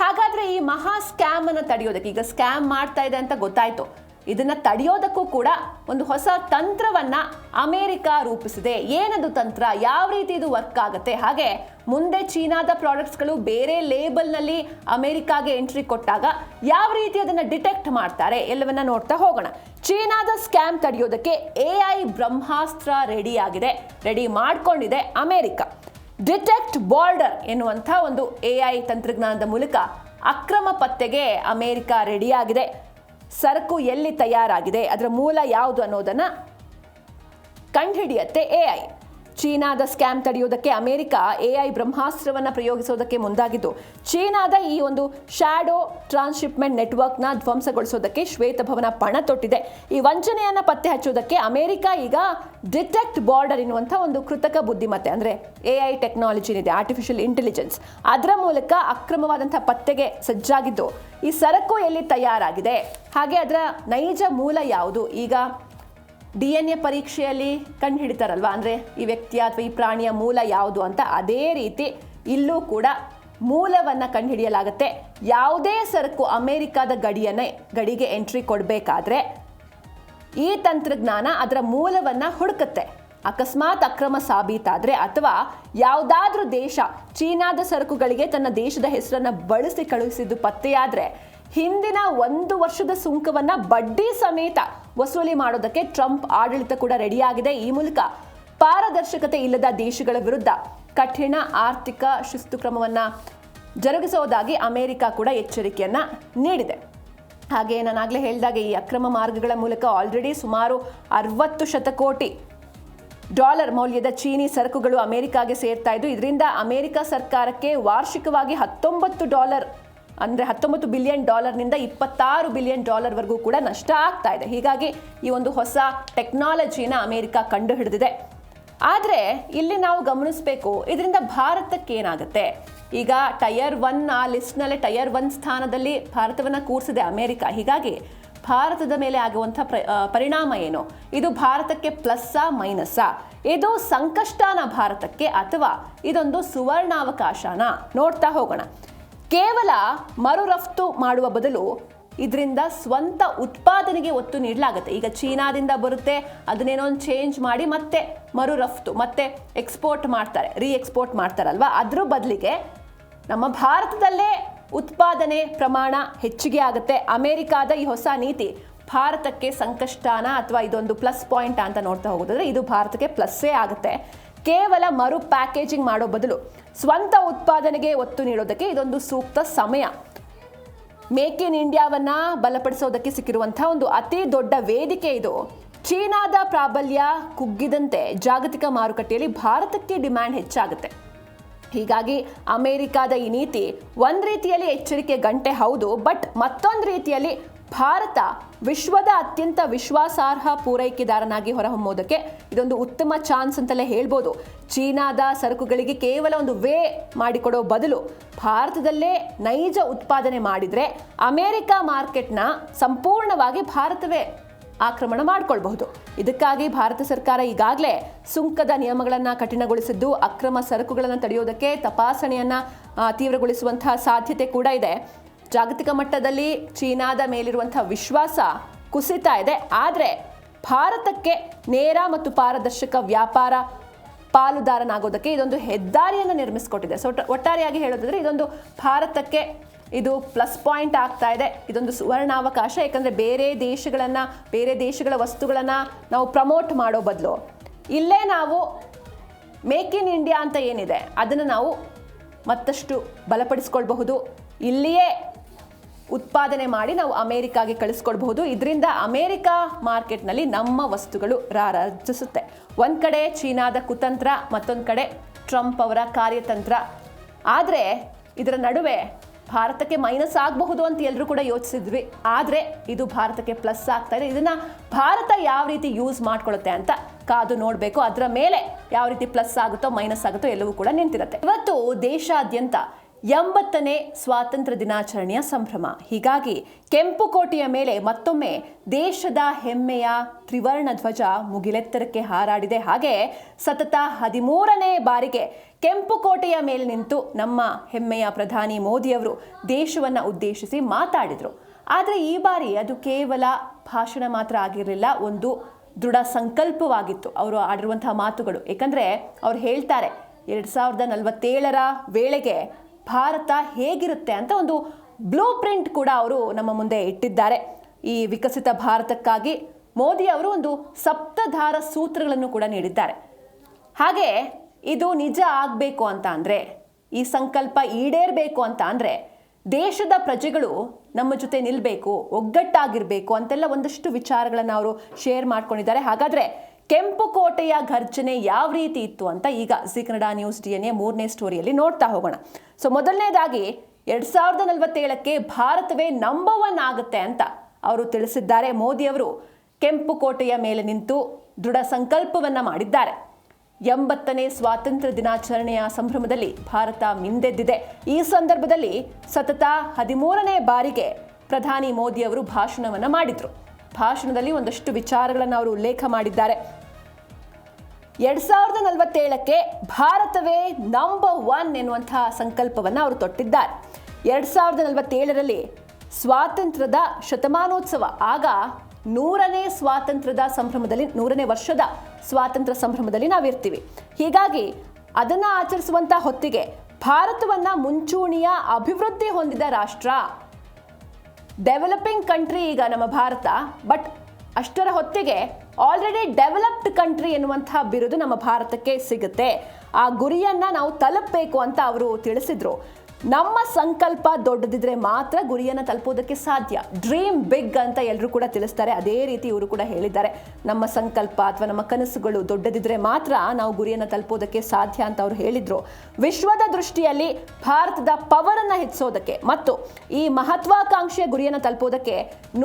ಹಾಗಾದ್ರೆ ಈ ಮಹಾ ಸ್ಕ್ಯಾಮ್ ಅನ್ನು ತಡೆಯೋದಕ್ಕೆ, ಈಗ ಸ್ಕ್ಯಾಮ್ ಮಾಡ್ತಾ ಇದೆ ಅಂತ ಗೊತ್ತಾಯ್ತು, ಇದನ್ನ ತಡೆಯೋದಕ್ಕೂ ಕೂಡ ಒಂದು ಹೊಸ ತಂತ್ರವನ್ನ ಅಮೆರಿಕ ರೂಪಿಸಿದೆ. ಏನದು ತಂತ್ರ, ಯಾವ ರೀತಿ ಇದು ವರ್ಕ್ ಆಗುತ್ತೆ, ಹಾಗೆ ಮುಂದೆ ಚೀನಾದ ಪ್ರಾಡಕ್ಟ್ಸ್ಗಳು ಬೇರೆ ಲೇಬಲ್ನಲ್ಲಿ ಅಮೆರಿಕಾಗೆ ಎಂಟ್ರಿ ಕೊಟ್ಟಾಗ ಯಾವ ರೀತಿ ಅದನ್ನ ಡಿಟೆಕ್ಟ್ ಮಾಡ್ತಾರೆ, ಎಲ್ಲವನ್ನ ನೋಡ್ತಾ ಹೋಗೋಣ. ಚೀನಾದ ಸ್ಕ್ಯಾಮ್ ತಡೆಯೋದಕ್ಕೆ AI ಬ್ರಹ್ಮಾಸ್ತ್ರ ರೆಡಿ ಮಾಡ್ಕೊಂಡಿದೆ ಅಮೆರಿಕ. ಡಿಟೆಕ್ಟ್ ಬಾರ್ಡರ್ ಎನ್ನುವಂಥ ಒಂದು AI ತಂತ್ರಜ್ಞಾನದ ಮೂಲಕ ಅಕ್ರಮ ಪತ್ತೆಗೆ ಅಮೆರಿಕ ರೆಡಿಯಾಗಿದೆ. ಸರಕು ಎಲ್ಲಿ ತಯಾರಾಗಿದೆ, ಅದರ ಮೂಲ ಯಾವುದು ಅನ್ನೋದನ್ನ ಕಂಡುಹಿಡಿಯುತ್ತೆ AI. ಚೀನಾದ ಸ್ಕ್ಯಾಮ್ ತಡೆಯುವುದಕ್ಕೆ ಅಮೆರಿಕ AI ಬ್ರಹ್ಮಾಸ್ತ್ರವನ್ನು ಪ್ರಯೋಗಿಸೋದಕ್ಕೆ ಮುಂದಾಗಿದ್ದು, ಚೀನಾದ ಈ ಒಂದು ಶ್ಯಾಡೋ ಟ್ರಾನ್ಸ್ಶಿಪ್ಮೆಂಟ್ ನೆಟ್ವರ್ಕ್ನ ಧ್ವಂಸಗೊಳಿಸೋದಕ್ಕೆ ಶ್ವೇತಭವನ ಪಣ ತೊಟ್ಟಿದೆ. ಈ ವಂಚನೆಯನ್ನು ಪತ್ತೆ ಹಚ್ಚೋದಕ್ಕೆ ಅಮೆರಿಕ ಈಗ ಡಿಟೆಕ್ಟ್ ಬಾರ್ಡರ್ ಎನ್ನುವಂಥ ಒಂದು ಕೃತಕ ಬುದ್ಧಿಮತ್ತೆ, ಅಂದರೆ AI ಟೆಕ್ನಾಲಜಿ ಏನಿದೆ, ಆರ್ಟಿಫಿಷಿಯಲ್ ಇಂಟೆಲಿಜೆನ್ಸ್, ಅದರ ಮೂಲಕ ಅಕ್ರಮವಾದಂಥ ಪತ್ತೆಗೆ ಸಜ್ಜಾಗಿದ್ದು, ಈ ಸರಕು ಎಲ್ಲಿ ತಯಾರಾಗಿದೆ, ಹಾಗೆ ಅದರ ನೈಜ ಮೂಲ ಯಾವುದು, ಈಗ DNA ಪರೀಕ್ಷೆಯಲ್ಲಿ ಕಂಡು ಹಿಡಿತಾರಲ್ವಾ, ಅಂದರೆ ಈ ವ್ಯಕ್ತಿಯ ಅಥವಾ ಈ ಪ್ರಾಣಿಯ ಮೂಲ ಯಾವುದು ಅಂತ, ಅದೇ ರೀತಿ ಇಲ್ಲೂ ಕೂಡ ಮೂಲವನ್ನು ಕಂಡುಹಿಡಿಯಲಾಗುತ್ತೆ. ಯಾವುದೇ ಸರಕು ಅಮೆರಿಕದ ಗಡಿಗೆ ಎಂಟ್ರಿ ಕೊಡಬೇಕಾದ್ರೆ ಈ ತಂತ್ರಜ್ಞಾನ ಅದರ ಮೂಲವನ್ನು ಹುಡುಕುತ್ತೆ. ಅಕಸ್ಮಾತ್ ಅಕ್ರಮ ಸಾಬೀತಾದರೆ ಅಥವಾ ಯಾವುದಾದ್ರೂ ದೇಶ ಚೀನಾದ ಸರಕುಗಳಿಗೆ ತನ್ನ ದೇಶದ ಹೆಸರನ್ನು ಬಳಸಿ ಕಳುಹಿಸಿದ್ದು ಪತ್ತೆಯಾದರೆ ಹಿಂದಿನ 1 ವರ್ಷದ ಸುಂಕವನ್ನ ಬಡ್ಡಿ ಸಮೇತ ವಸೂಲಿ ಮಾಡೋದಕ್ಕೆ ಟ್ರಂಪ್ ಆಡಳಿತ ಕೂಡ ರೆಡಿಯಾಗಿದೆ. ಈ ಮೂಲಕ ಪಾರದರ್ಶಕತೆ ಇಲ್ಲದ ದೇಶಗಳ ವಿರುದ್ಧ ಕಠಿಣ ಆರ್ಥಿಕ ಶಿಸ್ತು ಕ್ರಮವನ್ನ ಜರುಗಿಸೋದಾಗಿ ಅಮೆರಿಕ ಕೂಡ ಎಚ್ಚರಿಕೆಯನ್ನ ನೀಡಿದೆ. ಹಾಗೆ ನಾನಾಗಲೇ ಹೇಳಿದಾಗೆ ಈ ಅಕ್ರಮ ಮಾರ್ಗಗಳ ಮೂಲಕ ಆಲ್ರೆಡಿ ಸುಮಾರು $60 ಶತಕೋಟಿ ಮೌಲ್ಯದ ಚೀನಿ ಸರಕುಗಳು ಅಮೆರಿಕಾಗೆ ಸೇರ್ತಾ ಇದ್ದು, ಇದರಿಂದ ಅಮೆರಿಕ ಸರ್ಕಾರಕ್ಕೆ ವಾರ್ಷಿಕವಾಗಿ $19 ಅಂದರೆ $19 ಬಿಲಿಯನ್ ನಿಂದ $26 ಬಿಲಿಯನ್ ವರೆಗೂ ಕೂಡ ನಷ್ಟ ಆಗ್ತಾ ಇದೆ. ಹೀಗಾಗಿ ಈ ಒಂದು ಹೊಸ ಟೆಕ್ನಾಲಜಿನ ಅಮೆರಿಕ ಕಂಡು ಹಿಡಿದಿದೆ. ಆದರೆ ಇಲ್ಲಿ ನಾವು ಗಮನಿಸಬೇಕು, ಇದರಿಂದ ಭಾರತಕ್ಕೆ ಏನಾಗುತ್ತೆ. ಈಗ ಟೈರ್ 1 ಆ ಲಿಸ್ಟ್ನಲ್ಲೇ ಟೈರ್ 1 ಸ್ಥಾನದಲ್ಲಿ ಭಾರತವನ್ನು ಕೂರಿಸಿದೆ ಅಮೆರಿಕ. ಹೀಗಾಗಿ ಭಾರತದ ಮೇಲೆ ಆಗುವಂಥ ಪರಿಣಾಮ ಏನು, ಇದು ಭಾರತಕ್ಕೆ ಪ್ಲಸ್ಸಾ ಮೈನಸ್ಸಾ, ಇದು ಸಂಕಷ್ಟನ ಭಾರತಕ್ಕೆ ಅಥವಾ ಇದೊಂದು ಸುವರ್ಣಾವಕಾಶನ ನೋಡ್ತಾ ಹೋಗೋಣ. ಕೇವಲ ಮರು ರಫ್ತು ಮಾಡುವ ಬದಲು ಇದರಿಂದ ಸ್ವಂತ ಉತ್ಪಾದನೆಗೆ ಒತ್ತು ನೀಡಲಾಗುತ್ತೆ. ಈಗ ಚೀನಾದಿಂದ ಬರುತ್ತೆ, ಅದನ್ನೇನೋ ಒಂದು ಚೇಂಜ್ ಮಾಡಿ ಮತ್ತೆ ಮರು ರಫ್ತು ಮತ್ತೆ ಎಕ್ಸ್ಪೋರ್ಟ್ ಮಾಡ್ತಾರೆ, ಎಕ್ಸ್ಪೋರ್ಟ್ ಮಾಡ್ತಾರಲ್ವಾ, ಅದ್ರ ಬದಲಿಗೆ ನಮ್ಮ ಭಾರತದಲ್ಲೇ ಉತ್ಪಾದನೆ ಪ್ರಮಾಣ ಹೆಚ್ಚಿಗೆ ಆಗುತ್ತೆ. ಅಮೆರಿಕಾದ ಈ ಹೊಸ ನೀತಿ ಭಾರತಕ್ಕೆ ಸಂಕಷ್ಟನ ಅಥವಾ ಇದೊಂದು ಪ್ಲಸ್ ಪಾಯಿಂಟ್ ಅಂತ ನೋಡ್ತಾ ಹೋಗೋದಾದ್ರೆ ಇದು ಭಾರತಕ್ಕೆ ಪ್ಲಸ್ಸೇ ಆಗುತ್ತೆ. ಕೇವಲ ಮರು ಪ್ಯಾಕೇಜಿಂಗ್ ಮಾಡೋ ಬದಲು ಸ್ವಂತ ಉತ್ಪಾದನೆಗೆ ಒತ್ತು ನೀಡೋದಕ್ಕೆ ಇದೊಂದು ಸೂಕ್ತ ಸಮಯ. ಮೇಕ್ ಇನ್ ಇಂಡಿಯಾವನ್ನ ಬಲಪಡಿಸೋದಕ್ಕೆ ಸಿಕ್ಕಿರುವಂತಹ ಒಂದು ಅತಿ ದೊಡ್ಡ ವೇದಿಕೆ ಇದು. ಚೀನಾದ ಪ್ರಾಬಲ್ಯ ಕುಗ್ಗಿದಂತೆ ಜಾಗತಿಕ ಮಾರುಕಟ್ಟೆಯಲ್ಲಿ ಭಾರತಕ್ಕೆ ಡಿಮ್ಯಾಂಡ್ ಹೆಚ್ಚಾಗುತ್ತೆ. ಹೀಗಾಗಿ ಅಮೆರಿಕಾದ ಈ ನೀತಿ ಒಂದು ರೀತಿಯಲ್ಲಿ ಎಚ್ಚರಿಕೆ ಗಂಟೆ ಹೌದು, ಬಟ್ ಮತ್ತೊಂದು ರೀತಿಯಲ್ಲಿ ಭಾರತ ವಿಶ್ವದ ಅತ್ಯಂತ ವಿಶ್ವಾಸಾರ್ಹ ಪೂರೈಕೆದಾರನಾಗಿ ಹೊರಹೊಮ್ಮೋದಕ್ಕೆ ಇದೊಂದು ಉತ್ತಮ ಚಾನ್ಸ್ ಅಂತಲೇ ಹೇಳ್ಬೋದು. ಚೀನಾದ ಸರಕುಗಳಿಗೆ ಕೇವಲ ಒಂದು ವೇ ಮಾಡಿಕೊಡೋ ಬದಲು ಭಾರತದಲ್ಲೇ ನೈಜ ಉತ್ಪಾದನೆ ಮಾಡಿದರೆ ಅಮೆರಿಕ ಮಾರ್ಕೆಟ್ನ ಸಂಪೂರ್ಣವಾಗಿ ಭಾರತವೇ ಆಕ್ರಮಣ ಮಾಡಿಕೊಳ್ಬಹುದು. ಇದಕ್ಕಾಗಿ ಭಾರತ ಸರ್ಕಾರ ಈಗಾಗಲೇ ಸುಂಕದ ನಿಯಮಗಳನ್ನು ಕಠಿಣಗೊಳಿಸಿದ್ದು, ಅಕ್ರಮ ಸರಕುಗಳನ್ನು ತಡೆಯೋದಕ್ಕೆ ತಪಾಸಣೆಯನ್ನು ತೀವ್ರಗೊಳಿಸುವಂತಹ ಸಾಧ್ಯತೆ ಕೂಡ ಇದೆ. ಜಾಗತಿಕ ಮಟ್ಟದಲ್ಲಿ ಚೀನಾದ ಮೇಲಿರುವಂತಹ ವಿಶ್ವಾಸ ಕುಸಿತಾ ಇದೆ. ಆದರೆ ಭಾರತಕ್ಕೆ ನೇರ ಮತ್ತು ಪಾರದರ್ಶಕ ವ್ಯಾಪಾರ ಪಾಲುದಾರನಾಗೋದಕ್ಕೆ ಇದೊಂದು ಹೆದ್ದಾರಿಯನ್ನು ನಿರ್ಮಿಸಿಕೊಟ್ಟಿದೆ. ಸೊ ಒಟ್ಟಾರೆಯಾಗಿ ಹೇಳೋದಾದ್ರೆ ಇದೊಂದು ಭಾರತಕ್ಕೆ ಇದು ಪ್ಲಸ್ ಪಾಯಿಂಟ್ ಆಗ್ತಾ ಇದೆ. ಇದೊಂದು ಸುವರ್ಣಾವಕಾಶ. ಯಾಕಂದರೆ ಬೇರೆ ದೇಶಗಳ ವಸ್ತುಗಳನ್ನು ನಾವು ಪ್ರಮೋಟ್ ಮಾಡೋ ಬದಲು ಇಲ್ಲೇ ನಾವು ಮೇಕ್ ಇನ್ ಇಂಡಿಯಾ ಅಂತ ಏನಿದೆ ಅದನ್ನು ನಾವು ಮತ್ತಷ್ಟು ಬಲಪಡಿಸ್ಕೊಳ್ಬಹುದು. ಇಲ್ಲಿಯೇ ಉತ್ಪಾದನೆ ಮಾಡಿ ನಾವು ಅಮೆರಿಕಾಗೆ ಕಳಿಸ್ಕೊಡ್ಬಹುದು. ಇದರಿಂದ ಅಮೆರಿಕ ಮಾರ್ಕೆಟ್ನಲ್ಲಿ ನಮ್ಮ ವಸ್ತುಗಳು ರಾರಾಜಿಸುತ್ತೆ. ಒಂದು ಕಡೆ ಚೀನಾದ ಕುತಂತ್ರ, ಮತ್ತೊಂದು ಕಡೆ ಟ್ರಂಪ್ ಅವರ ಕಾರ್ಯತಂತ್ರ. ಆದರೆ ಇದರ ನಡುವೆ ಭಾರತಕ್ಕೆ ಮೈನಸ್ ಆಗಬಹುದು ಅಂತ ಎಲ್ಲರೂ ಕೂಡ ಯೋಚಿಸಿದ್ವಿ. ಆದರೆ ಇದು ಭಾರತಕ್ಕೆ ಪ್ಲಸ್ ಆಗ್ತಾ ಇದೆ. ಇದನ್ನು ಭಾರತ ಯಾವ ರೀತಿ ಯೂಸ್ ಮಾಡ್ಕೊಳ್ಳುತ್ತೆ ಅಂತ ಕಾದು ನೋಡಬೇಕು. ಅದರ ಮೇಲೆ ಯಾವ ರೀತಿ ಪ್ಲಸ್ ಆಗುತ್ತೋ ಮೈನಸ್ ಆಗುತ್ತೋ ಎಲ್ಲವೂ ಕೂಡ ನಿಂತಿರುತ್ತೆ. ಇವತ್ತು ದೇಶಾದ್ಯಂತ 80ನೇ ಸ್ವಾತಂತ್ರ್ಯ ದಿನಾಚರಣೆಯ ಸಂಭ್ರಮ. ಹೀಗಾಗಿ ಕೆಂಪುಕೋಟೆಯ ಮೇಲೆ ಮತ್ತೊಮ್ಮೆ ದೇಶದ ಹೆಮ್ಮೆಯ ತ್ರಿವರ್ಣ ಧ್ವಜ ಮುಗಿಲೆತ್ತರಕ್ಕೆ ಹಾರಾಡಿದೆ. ಹಾಗೆ ಸತತ 13ನೇ ಬಾರಿಗೆ ಕೆಂಪುಕೋಟೆಯ ಮೇಲೆ ನಿಂತು ನಮ್ಮ ಹೆಮ್ಮೆಯ ಪ್ರಧಾನಿ ಮೋದಿಯವರು ದೇಶವನ್ನು ಉದ್ದೇಶಿಸಿ ಮಾತಾಡಿದರು. ಆದರೆ ಈ ಬಾರಿ ಅದು ಕೇವಲ ಭಾಷಣ ಮಾತ್ರ ಆಗಿರಲಿಲ್ಲ, ಒಂದು ದೃಢ ಸಂಕಲ್ಪವಾಗಿತ್ತು ಅವರು ಆಡಿರುವಂತಹ ಮಾತುಗಳು. ಏಕೆಂದರೆ ಅವ್ರು ಹೇಳ್ತಾರೆ 2047ರ ವೇಳೆಗೆ ಭಾರತ ಹೇಗಿರುತ್ತೆ ಅಂತ ಒಂದು ಬ್ಲೂ ಪ್ರಿಂಟ್ ಕೂಡ ಅವರು ನಮ್ಮ ಮುಂದೆ ಇಟ್ಟಿದ್ದಾರೆ. ಈ ವಿಕಸಿತ ಭಾರತಕ್ಕಾಗಿ ಮೋದಿ ಅವರು ಒಂದು ಸಪ್ತಧಾರ ಸೂತ್ರಗಳನ್ನು ಕೂಡ ನೀಡಿದ್ದಾರೆ. ಹಾಗೆ ಇದು ನಿಜ ಆಗಬೇಕು ಅಂತ ಅಂದರೆ, ಈ ಸಂಕಲ್ಪ ಈಡೇರಬೇಕು ಅಂತ ಅಂದರೆ ದೇಶದ ಪ್ರಜೆಗಳು ನಮ್ಮ ಜೊತೆ ನಿಲ್ಲಬೇಕು, ಒಗ್ಗಟ್ಟಾಗಿರಬೇಕು ಅಂತೆಲ್ಲ ಒಂದಷ್ಟು ವಿಚಾರಗಳನ್ನು ಅವರು ಶೇರ್ ಮಾಡ್ಕೊಂಡಿದ್ದಾರೆ. ಹಾಗಾದರೆ ಕೆಂಪುಕೋಟೆಯ ಘರ್ಜನೆ ಯಾವ ರೀತಿ ಇತ್ತು ಅಂತ ಈಗ ಜಿ ಕನ್ನಡ ನ್ಯೂಸ್ DNA 3ನೇ ಸ್ಟೋರಿಯಲ್ಲಿ ನೋಡ್ತಾ ಹೋಗೋಣ. ಸೊ ಮೊದಲನೇದಾಗಿ 2047ಕ್ಕೆ ಭಾರತವೇ ನಂಬರ್ 1 ಆಗುತ್ತೆ ಅಂತ ಅವರು ತಿಳಿಸಿದ್ದಾರೆ. ಮೋದಿಯವರು ಕೆಂಪುಕೋಟೆಯ ಮೇಲೆ ನಿಂತು ದೃಢ ಸಂಕಲ್ಪವನ್ನು ಮಾಡಿದ್ದಾರೆ. 80ನೇ ಸ್ವಾತಂತ್ರ್ಯ ದಿನಾಚರಣೆಯ ಸಂಭ್ರಮದಲ್ಲಿ ಭಾರತ ಮಿಂದೆದ್ದಿದೆ. ಈ ಸಂದರ್ಭದಲ್ಲಿ ಸತತ 13ನೇ ಬಾರಿಗೆ ಪ್ರಧಾನಿ ಮೋದಿಯವರು ಭಾಷಣವನ್ನು ಮಾಡಿದರು. ಭಾಷಣದಲ್ಲಿ ಒಂದಷ್ಟು ವಿಚಾರಗಳನ್ನು ಅವರು ಉಲ್ಲೇಖ ಮಾಡಿದ್ದಾರೆ. 2047ಕ್ಕೆ ಭಾರತವೇ ನಂಬರ್ 1 ಎನ್ನುವಂತಹ ಸಂಕಲ್ಪವನ್ನು ಅವರು ತೊಟ್ಟಿದ್ದಾರೆ. 2047ರಲ್ಲಿ ಸ್ವಾತಂತ್ರ್ಯದ ಶತಮಾನೋತ್ಸವ. ಆಗ 100ನೇ ಸ್ವಾತಂತ್ರ್ಯದ ಸಂಭ್ರಮದಲ್ಲಿ, 100ನೇ ವರ್ಷದ ಸ್ವಾತಂತ್ರ್ಯ ಸಂಭ್ರಮದಲ್ಲಿ ನಾವಿರ್ತೀವಿ. ಹೀಗಾಗಿ ಅದನ್ನು ಆಚರಿಸುವಂಥ ಹೊತ್ತಿಗೆ ಭಾರತವನ್ನು ಮುಂಚೂಣಿಯ ಅಭಿವೃದ್ಧಿ ಹೊಂದಿದ ರಾಷ್ಟ್ರ, ಡೆವಲಪಿಂಗ್ ಕಂಟ್ರಿ ಈಗ ನಮ್ಮ ಭಾರತ, ಬಟ್ ಅಷ್ಟರ ಹೊತ್ತಿಗೆ ಆಲ್ರೆಡಿ ಡೆವಲಪ್ಡ್ ಕಂಟ್ರಿ ಎನ್ನುವಂತಹ ಬಿರುದು ನಮ್ಮ ಭಾರತಕ್ಕೆ ಸಿಗುತ್ತೆ. ಆ ಗುರಿಯನ್ನು ನಾವು ತಲುಪಬೇಕು ಅಂತ ಅವರು ತಿಳಿಸಿದ್ರು. ನಮ್ಮ ಸಂಕಲ್ಪ ದೊಡ್ಡದಿದ್ರೆ ಮಾತ್ರ ಗುರಿಯನ್ನು ತಲುಪೋದಕ್ಕೆ ಸಾಧ್ಯ. ಡ್ರೀಮ್ ಬಿಗ್ ಅಂತ ಎಲ್ಲರೂ ಕೂಡ ತಿಳಿಸ್ತಾರೆ. ಅದೇ ರೀತಿ ಇವರು ಕೂಡ ಹೇಳಿದ್ದಾರೆ, ನಮ್ಮ ಸಂಕಲ್ಪ ಅಥವಾ ನಮ್ಮ ಕನಸುಗಳು ದೊಡ್ಡದಿದ್ರೆ ಮಾತ್ರ ನಾವು ಗುರಿಯನ್ನು ತಲುಪೋದಕ್ಕೆ ಸಾಧ್ಯ ಅಂತ ಅವರು ಹೇಳಿದ್ರು. ವಿಶ್ವದ ದೃಷ್ಟಿಯಲ್ಲಿ ಭಾರತದ ಪವರನ್ನು ಹೆಚ್ಚಿಸೋದಕ್ಕೆ ಮತ್ತು ಈ ಮಹತ್ವಾಕಾಂಕ್ಷೆಯ ಗುರಿಯನ್ನು ತಲುಪೋದಕ್ಕೆ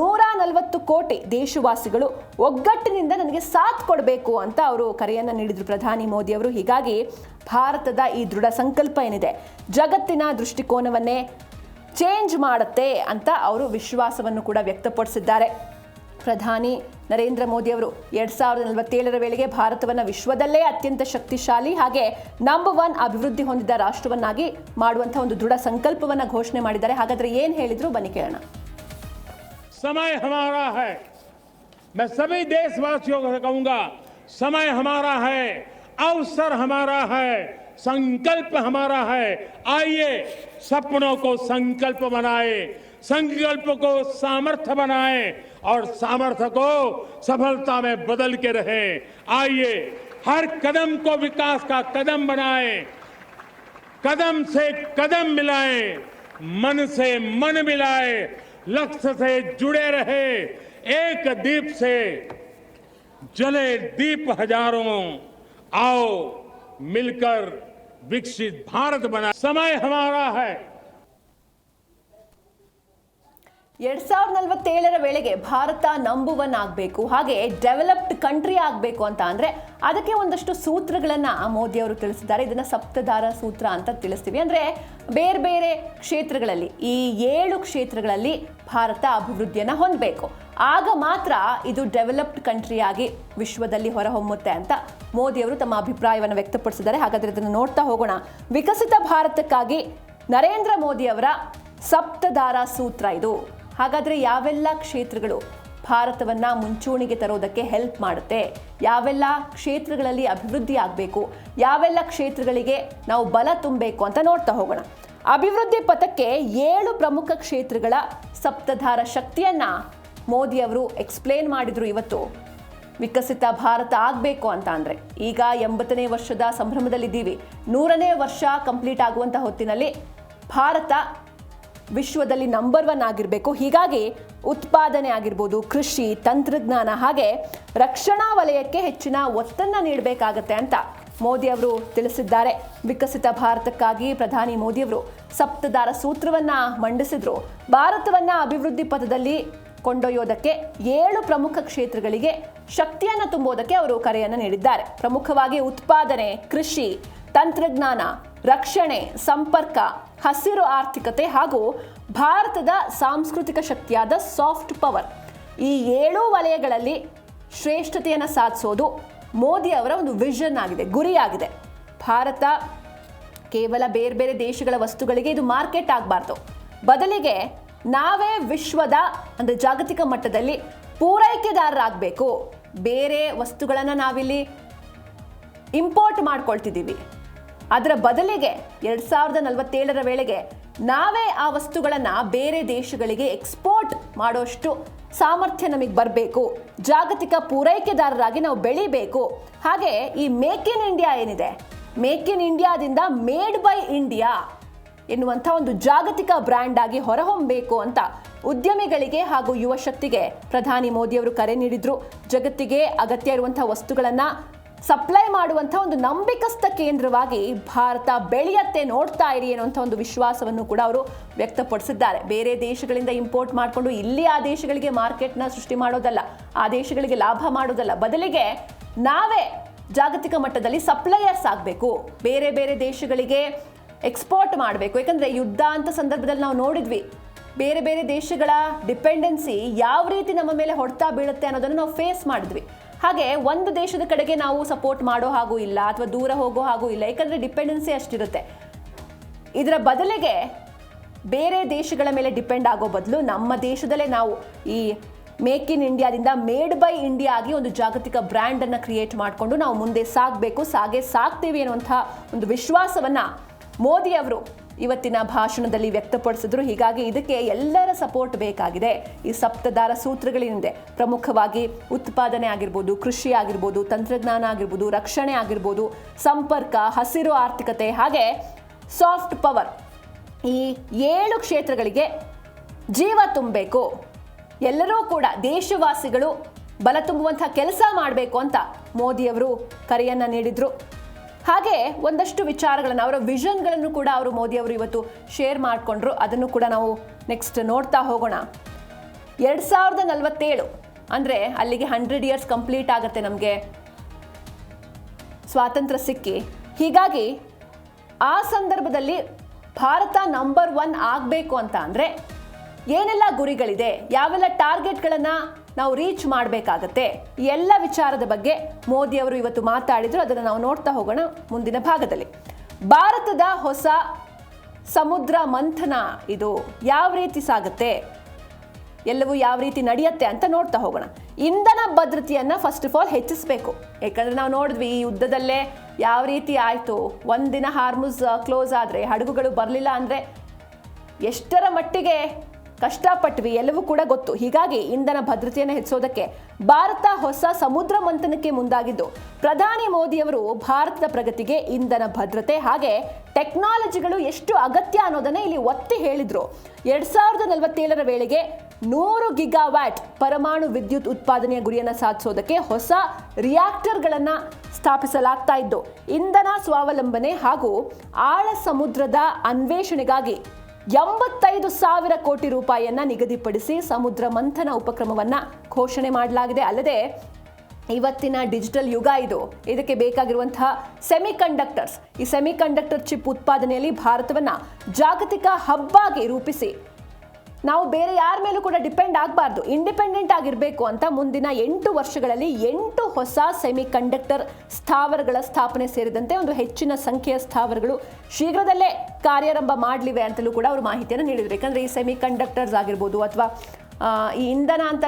140 ಕೋಟಿ ದೇಶವಾಸಿಗಳು ಒಗ್ಗಟ್ಟಿನಿಂದ ನನಗೆ ಸಾಥ್ ಕೊಡಬೇಕು ಅಂತ ಅವರು ಕರೆಯನ್ನು ನೀಡಿದ್ರು ಪ್ರಧಾನಿ ಮೋದಿ ಅವರು. ಹೀಗಾಗಿ ಭಾರತದ ಈ ದೃಢ ಸಂಕಲ್ಪ ಏನಿದೆ ಜಗತ್ತಿನ ದೃಷ್ಟಿಕೋನವನ್ನೇ ಚೇಂಜ್ ಮಾಡುತ್ತೆ ಅಂತ ಅವರು ವಿಶ್ವಾಸವನ್ನು ಕೂಡ ವ್ಯಕ್ತಪಡಿಸಿದ್ದಾರೆ. ಪ್ರಧಾನಿ ನರೇಂದ್ರ ಮೋದಿ ಅವರು 2047ರ ವೇಳೆಗೆ ಭಾರತವನ್ನು ವಿಶ್ವದಲ್ಲೇ ಅತ್ಯಂತ ಶಕ್ತಿಶಾಲಿ ಹಾಗೆ ನಂಬರ್ 1 ಅಭಿವೃದ್ಧಿ ಹೊಂದಿದ ರಾಷ್ಟ್ರವನ್ನಾಗಿ ಮಾಡುವಂಥ ಒಂದು ದೃಢ ಸಂಕಲ್ಪವನ್ನು ಘೋಷಣೆ ಮಾಡಿದ್ದಾರೆ. ಹಾಗಾದರೆ ಏನು ಹೇಳಿದ್ರು ಬನ್ನಿ ಕೇಳೋಣ. समय हमारा है। मैं सभी देशवासियों को कहूंगा, समय हमारा है, अवसर हमारा है, संकल्प हमारा है। आइए सपनों को संकल्प बनाए, संकल्प को सामर्थ्य बनाए और सामर्थ्य को सफलता में बदल के रहे। आइए हर कदम को विकास का कदम बनाए, कदम से कदम मिलाए, मन से मन मिलाए, लक्ष्य से जुड़े रहे। एक दीप से जले दीप हजारों, आओ मिलकर विकसित भारत बना। समय हमारा है। 2047 ವೇಳೆಗೆ ಭಾರತ ನಂಬರ್ 1 ಆಗಬೇಕು, ಹಾಗೆ ಡೆವಲಪ್ಡ್ ಕಂಟ್ರಿ ಆಗಬೇಕು ಅಂತ ಅಂದ್ರೆ ಅದಕ್ಕೆ ಒಂದಷ್ಟು ಸೂತ್ರಗಳನ್ನ ಮೋದಿ ಅವರು ತಿಳಿಸಿದ್ದಾರೆ. ಇದನ್ನ ಸಪ್ತಧಾರ ಸೂತ್ರ ಅಂತ ತಿಳಿಸ್ತೀವಿ. ಅಂದ್ರೆ ಬೇರೆ ಬೇರೆ ಕ್ಷೇತ್ರಗಳಲ್ಲಿ, ಈ 7 ಕ್ಷೇತ್ರಗಳಲ್ಲಿ ಭಾರತ ಅಭಿವೃದ್ಧಿಯನ್ನ ಹೊಂದಬೇಕು, ಆಗ ಮಾತ್ರ ಇದು ಡೆವಲಪ್ಡ್ ಕಂಟ್ರಿ ಆಗಿ ವಿಶ್ವದಲ್ಲಿ ಹೊರಹೊಮ್ಮುತ್ತೆ ಅಂತ ಮೋದಿ ಅವರು ತಮ್ಮ ಅಭಿಪ್ರಾಯವನ್ನು ವ್ಯಕ್ತಪಡಿಸಿದ್ದಾರೆ. ಹಾಗಾದ್ರೆ ಇದನ್ನು ನೋಡ್ತಾ ಹೋಗೋಣ. ವಿಕಸಿತ ಭಾರತಕ್ಕಾಗಿ ನರೇಂದ್ರ ಮೋದಿ ಅವರ ಸಪ್ತಧಾರ ಸೂತ್ರ ಇದು. ಹಾಗಾದ್ರೆ ಯಾವೆಲ್ಲ ಕ್ಷೇತ್ರಗಳು ಭಾರತವನ್ನ ಮುಂಚೂಣಿಗೆ ತರೋದಕ್ಕೆ ಹೆಲ್ಪ್ ಮಾಡುತ್ತೆ, ಯಾವೆಲ್ಲ ಕ್ಷೇತ್ರಗಳಲ್ಲಿ ಅಭಿವೃದ್ಧಿ ಆಗಬೇಕು, ಯಾವೆಲ್ಲ ಕ್ಷೇತ್ರಗಳಿಗೆ ನಾವು ಬಲ ತುಂಬಬೇಕು ಅಂತ ನೋಡ್ತಾ ಹೋಗೋಣ. ಅಭಿವೃದ್ಧಿ ಪಥಕ್ಕೆ 7 ಪ್ರಮುಖ ಕ್ಷೇತ್ರಗಳ ಸಪ್ತಧಾರ ಶಕ್ತಿಯನ್ನ ಮೋದಿ ಅವರು ಎಕ್ಸ್ಪ್ಲೇನ್ ಮಾಡಿದ್ರು. ಇವತ್ತು ವಿಕಸಿತ ಭಾರತ ಆಗಬೇಕು ಅಂತ ಅಂದ್ರೆ ಈಗ 80ನೇ ವರ್ಷದ ಸಂಭ್ರಮದಲ್ಲಿದ್ದೀವಿ. 100ನೇ ವರ್ಷ ಕಂಪ್ಲೀಟ್ ಆಗುವಂತ ಹೊತ್ತಿನಲ್ಲಿ ಭಾರತ ವಿಶ್ವದಲ್ಲಿ ನಂಬರ್ 1 ಆಗಿರಬೇಕು. ಹೀಗಾಗಿ ಉತ್ಪಾದನೆ ಆಗಿರ್ಬೋದು, ಕೃಷಿ, ತಂತ್ರಜ್ಞಾನ ಹಾಗೆ ರಕ್ಷಣಾ ವಲಯಕ್ಕೆ ಹೆಚ್ಚಿನ ಒತ್ತನ್ನು ನೀಡಬೇಕಾಗತ್ತೆ ಅಂತ ಮೋದಿ ಅವರು ತಿಳಿಸಿದ್ದಾರೆ. ವಿಕಸಿತ ಭಾರತಕ್ಕಾಗಿ ಪ್ರಧಾನಿ ಮೋದಿ ಅವರು ಸಪ್ತಧಾರ ಸೂತ್ರವನ್ನ ಮಂಡಿಸಿದ್ರು. ಭಾರತವನ್ನ ಅಭಿವೃದ್ಧಿ ಪಥದಲ್ಲಿ ಕೊಂಡೊಯ್ಯೋದಕ್ಕೆ 7 ಪ್ರಮುಖ ಕ್ಷೇತ್ರಗಳಿಗೆ ಶಕ್ತಿಯನ್ನು ತುಂಬೋದಕ್ಕೆ ಅವರು ಕರೆಯನ್ನು ನೀಡಿದ್ದಾರೆ. ಪ್ರಮುಖವಾಗಿ ಉತ್ಪಾದನೆ, ಕೃಷಿ, ತಂತ್ರಜ್ಞಾನ, ರಕ್ಷಣೆ, ಸಂಪರ್ಕ, ಹಸಿರು ಆರ್ಥಿಕತೆ ಹಾಗೂ ಭಾರತದ ಸಾಂಸ್ಕೃತಿಕ ಶಕ್ತಿಯಾದ ಸಾಫ್ಟ್ ಪವರ್, ಈ 7 ವಲಯಗಳಲ್ಲಿ ಶ್ರೇಷ್ಠತೆಯನ್ನು ಸಾಧಿಸೋದು ಮೋದಿ ಅವರ ಒಂದು ವಿಷನ್ ಆಗಿದೆ, ಗುರಿಯಾಗಿದೆ. ಭಾರತ ಕೇವಲ ಬೇರೆ ಬೇರೆ ದೇಶಗಳ ವಸ್ತುಗಳಿಗೆ ಇದು ಮಾರ್ಕೆಟ್ ಆಗಬಾರ್ದು, ಬದಲಿಗೆ ನಾವೇ ವಿಶ್ವದ ಅಂದರೆ ಜಾಗತಿಕ ಮಟ್ಟದಲ್ಲಿ ಪೂರೈಕೆದಾರರಾಗಬೇಕು. ಬೇರೆ ವಸ್ತುಗಳನ್ನು ನಾವಿಲ್ಲಿ ಇಂಪೋರ್ಟ್ ಮಾಡ್ಕೊಳ್ತಿದ್ದೀವಿ, ಅದರ ಬದಲಿಗೆ 2047 ವೇಳೆಗೆ ನಾವೇ ಆ ವಸ್ತುಗಳನ್ನು ಬೇರೆ ದೇಶಗಳಿಗೆ ಎಕ್ಸ್ಪೋರ್ಟ್ ಮಾಡೋಷ್ಟು ಸಾಮರ್ಥ್ಯ ನಮಗೆ ಬರಬೇಕು. ಜಾಗತಿಕ ಪೂರೈಕೆದಾರರಾಗಿ ನಾವು ಬೆಳಿಬೇಕು. ಹಾಗೆ ಈ ಮೇಕ್ ಇನ್ ಇಂಡಿಯಾ ಏನಿದೆ, ಮೇಕ್ ಇನ್ ಇಂಡಿಯಾದಿಂದ ಮೇಡ್ ಬೈ ಇಂಡಿಯಾ ಎನ್ನುವಂಥ ಒಂದು ಜಾಗತಿಕ ಬ್ರ್ಯಾಂಡ್ ಆಗಿ ಹೊರಹೊಮ್ಮಬೇಕು ಅಂತ ಉದ್ಯಮಿಗಳಿಗೆ ಹಾಗೂ ಯುವ ಶಕ್ತಿಗೆ ಪ್ರಧಾನಿ ಮೋದಿ ಅವರು ಕರೆ ನೀಡಿದ್ರು. ಜಗತ್ತಿಗೆ ಅಗತ್ಯ ಇರುವಂತಹ ವಸ್ತುಗಳನ್ನು ಸಪ್ಲೈ ಮಾಡುವಂಥ ಒಂದು ನಂಬಿಕಸ್ಥ ಕೇಂದ್ರವಾಗಿ ಭಾರತ ಬೆಳೆಯತ್ತೆ, ನೋಡ್ತಾ ಇರಿ ಅನ್ನುವಂಥ ಒಂದು ವಿಶ್ವಾಸವನ್ನು ಕೂಡ ಅವರು ವ್ಯಕ್ತಪಡಿಸಿದ್ದಾರೆ. ಬೇರೆ ದೇಶಗಳಿಂದ ಇಂಪೋರ್ಟ್ ಮಾಡಿಕೊಂಡು ಇಲ್ಲಿ ಆ ದೇಶಗಳಿಗೆ ಮಾರ್ಕೆಟ್ನ ಸೃಷ್ಟಿ ಮಾಡೋದಲ್ಲ, ಆ ದೇಶಗಳಿಗೆ ಲಾಭ ಮಾಡೋದಲ್ಲ, ಬದಲಿಗೆ ನಾವೇ ಜಾಗತಿಕ ಮಟ್ಟದಲ್ಲಿ ಸಪ್ಲೈಯರ್ಸ್ ಆಗಬೇಕು, ಬೇರೆ ಬೇರೆ ದೇಶಗಳಿಗೆ ಎಕ್ಸ್ಪೋರ್ಟ್ ಮಾಡಬೇಕು. ಯಾಕಂದರೆ ಯುದ್ಧ ಅಂತ ಸಂದರ್ಭದಲ್ಲಿ ನಾವು ನೋಡಿದ್ವಿ, ಬೇರೆ ಬೇರೆ ದೇಶಗಳ ಡಿಪೆಂಡೆನ್ಸಿ ಯಾವ ರೀತಿ ನಮ್ಮ ಮೇಲೆ ಹೊಡ್ತಾ ಬೀಳುತ್ತೆ ಅನ್ನೋದನ್ನು ನಾವು ಫೇಸ್ ಮಾಡಿದ್ವಿ. ಹಾಗೆ ಒಂದು ದೇಶದ ಕಡೆಗೆ ನಾವು ಸಪೋರ್ಟ್ ಮಾಡೋ ಹಾಗೂ ಇಲ್ಲ ಅಥವಾ ದೂರ ಹೋಗೋ ಹಾಗೂ ಇಲ್ಲ, ಯಾಕಂದರೆ ಡಿಪೆಂಡೆನ್ಸಿ ಅಷ್ಟಿರುತ್ತೆ. ಇದರ ಬದಲಿಗೆ ಬೇರೆ ದೇಶಗಳ ಮೇಲೆ ಡಿಪೆಂಡ್ ಆಗೋ ಬದಲು ನಮ್ಮ ದೇಶದಲ್ಲೇ ನಾವು ಈ ಮೇಕ್ ಇನ್ ಇಂಡಿಯಾದಿಂದ ಮೇಡ್ ಬೈ ಇಂಡಿಯಾ ಆಗಿ ಒಂದು ಜಾಗತಿಕ ಬ್ರ್ಯಾಂಡನ್ನು ಕ್ರಿಯೇಟ್ ಮಾಡಿಕೊಂಡು ನಾವು ಮುಂದೆ ಸಾಗಬೇಕು, ಸಾಗ್ತೀವಿ ಅನ್ನುವಂಥ ಒಂದು ವಿಶ್ವಾಸವನ್ನು ಮೋದಿ ಅವರು ಇವತ್ತಿನ ಭಾಷಣದಲ್ಲಿ ವ್ಯಕ್ತಪಡಿಸಿದ್ರು. ಹೀಗಾಗಿ ಇದಕ್ಕೆ ಎಲ್ಲರ ಸಪೋರ್ಟ್ ಬೇಕಾಗಿದೆ. ಈ ಸಪ್ತಧಾರ ಸೂತ್ರಗಳಿಂದ ಪ್ರಮುಖವಾಗಿ ಉತ್ಪಾದನೆ ಆಗಿರ್ಬೋದು, ಕೃಷಿ ಆಗಿರ್ಬೋದು, ತಂತ್ರಜ್ಞಾನ ಆಗಿರ್ಬೋದು, ರಕ್ಷಣೆ ಆಗಿರ್ಬೋದು, ಸಂಪರ್ಕ, ಹಸಿರು ಆರ್ಥಿಕತೆ ಹಾಗೆ ಸಾಫ್ಟ್ ಪವರ್, ಈ 7 ಕ್ಷೇತ್ರಗಳಿಗೆ ಜೀವ ತುಂಬಬೇಕು. ಎಲ್ಲರೂ ಕೂಡ ದೇಶವಾಸಿಗಳು ಬಲ ತುಂಬುವಂತಹ ಕೆಲಸ ಮಾಡಬೇಕು ಅಂತ ಮೋದಿಯವರು ಕರೆಯನ್ನು ನೀಡಿದ್ರು. ಹಾಗೆ ಒಂದಷ್ಟು ವಿಚಾರಗಳನ್ನು, ಅವರ ವಿಷನ್ಗಳನ್ನು ಕೂಡ ಅವರು ಮೋದಿ ಅವರು ಇವತ್ತು ಶೇರ್ ಮಾಡಿಕೊಂಡ್ರು. ಅದನ್ನು ಕೂಡ ನಾವು ನೆಕ್ಸ್ಟ್ ನೋಡ್ತಾ ಹೋಗೋಣ. 2047 ಅಂದರೆ ಅಲ್ಲಿಗೆ 100 ಇಯರ್ಸ್ ಕಂಪ್ಲೀಟ್ ಆಗುತ್ತೆ ನಮಗೆ ಸ್ವಾತಂತ್ರ್ಯ ಸಿಕ್ಕಿ. ಹೀಗಾಗಿ ಆ ಸಂದರ್ಭದಲ್ಲಿ ಭಾರತ ನಂಬರ್ 1 ಆಗಬೇಕು ಅಂತ ಅಂದರೆ ಏನೆಲ್ಲ ಗುರಿಗಳಿದೆ, ಯಾವೆಲ್ಲ ಟಾರ್ಗೆಟ್ಗಳನ್ನು ನಾವು ರೀಚ್ ಮಾಡಬೇಕಾಗತ್ತೆ, ಎಲ್ಲ ವಿಚಾರದ ಬಗ್ಗೆ ಮೋದಿ ಅವರು ಇವತ್ತು ಮಾತಾಡಿದ್ರು. ಅದನ್ನು ನಾವು ನೋಡ್ತಾ ಹೋಗೋಣ ಮುಂದಿನ ಭಾಗದಲ್ಲಿ. ಭಾರತದ ಹೊಸ ಸಮುದ್ರ ಮಂಥನ ಇದು ಯಾವ ರೀತಿ ಸಾಗುತ್ತೆ, ಎಲ್ಲವೂ ಯಾವ ರೀತಿ ನಡೆಯುತ್ತೆ ಅಂತ ನೋಡ್ತಾ ಹೋಗೋಣ. ಇಂಧನ ಭದ್ರತೆಯನ್ನು ಫಸ್ಟ್ ಆಫ್ ಆಲ್ ಹೆಚ್ಚಿಸಬೇಕು. ಯಾಕಂದರೆ ನಾವು ನೋಡಿದ್ವಿ ಈ ಯುದ್ಧದಲ್ಲೇ ಯಾವ ರೀತಿ ಆಯಿತು. ಒಂದಿನ ಹಾರ್ಮುಸ್ ಕ್ಲೋಸ್ ಆದರೆ, ಹಡಗುಗಳು ಬರಲಿಲ್ಲ ಅಂದರೆ ಎಷ್ಟರ ಮಟ್ಟಿಗೆ ಕಷ್ಟಪಟ್ವಿ ಎಲ್ಲವೂ ಕೂಡ ಗೊತ್ತು. ಹೀಗಾಗಿ ಇಂಧನ ಭದ್ರತೆಯನ್ನು ಹೆಚ್ಚಿಸೋದಕ್ಕೆ ಭಾರತ ಹೊಸ ಸಮುದ್ರ ಮಂಥನಕ್ಕೆ ಮುಂದಾಗಿದ್ದು, ಪ್ರಧಾನಿ ಮೋದಿಯವರು ಭಾರತದ ಪ್ರಗತಿಗೆ ಇಂಧನ ಭದ್ರತೆ ಹಾಗೆ ಟೆಕ್ನಾಲಜಿಗಳು ಎಷ್ಟು ಅಗತ್ಯ ಅನ್ನೋದನ್ನ ಇಲ್ಲಿ ಒತ್ತಿ ಹೇಳಿದ್ರು. 2047ರ ವೇಳೆಗೆ 100 ಗಿಗಾವ್ಯಾಟ್ ಪರಮಾಣು ವಿದ್ಯುತ್ ಉತ್ಪಾದನೆಯ ಗುರಿಯನ್ನು ಸಾಧಿಸೋದಕ್ಕೆ ಹೊಸ ರಿಯಾಕ್ಟರ್ಗಳನ್ನು ಸ್ಥಾಪಿಸಲಾಗ್ತಾ ಇದ್ದು, ಇಂಧನ ಸ್ವಾವಲಂಬನೆ ಹಾಗೂ ಆಳ ಸಮುದ್ರದ ಅನ್ವೇಷಣೆಗಾಗಿ 85,000 ಕೋಟಿ ರೂಪಾಯಿಯನ್ನ ನಿಗದಿಪಡಿಸಿ ಸಮುದ್ರ ಮಂಥನ ಉಪಕ್ರಮವನ್ನ ಘೋಷಣೆ ಮಾಡಲಾಗಿದೆ. ಅಲ್ಲದೆ ಇವತ್ತಿನ ಡಿಜಿಟಲ್ ಯುಗ ಇದು. ಇದಕ್ಕೆ ಬೇಕಾಗಿರುವಂತಹ ಸೆಮಿಕಂಡಕ್ಟರ್ಸ್, ಈ ಸೆಮಿಕಂಡಕ್ಟರ್ ಚಿಪ್ ಉತ್ಪಾದನೆಯಲ್ಲಿ ಭಾರತವನ್ನ ಜಾಗತಿಕ ಹಬ್ ಆಗಿ ರೂಪಿಸಿ ನಾವು ಬೇರೆ ಯಾರ ಮೇಲೂ ಕೂಡ ಡಿಪೆಂಡ್ ಆಗಬಾರ್ದು, ಇಂಡಿಪೆಂಡೆಂಟ್ ಆಗಿರಬೇಕು ಅಂತ ಮುಂದಿನ 8 ವರ್ಷಗಳಲ್ಲಿ 8 ಹೊಸ ಸೆಮಿಕಂಡಕ್ಟರ್ ಸ್ಥಾವರಗಳ ಸ್ಥಾಪನೆ ಸೇರಿದಂತೆ ಒಂದು ಹೆಚ್ಚಿನ ಸಂಖ್ಯೆಯ ಸ್ಥಾವರಗಳು ಶೀಘ್ರದಲ್ಲೇ ಕಾರ್ಯಾರಂಭ ಮಾಡಲಿವೆ ಅಂತಲೂ ಕೂಡ ಅವರು ಮಾಹಿತಿಯನ್ನು ನೀಡಿದರು. ಯಾಕಂದರೆ ಈ ಸೆಮಿಕಂಡಕ್ಟರ್ಸ್ ಆಗಿರ್ಬೋದು ಅಥವಾ ಈ ಇಂಧನ ಅಂತ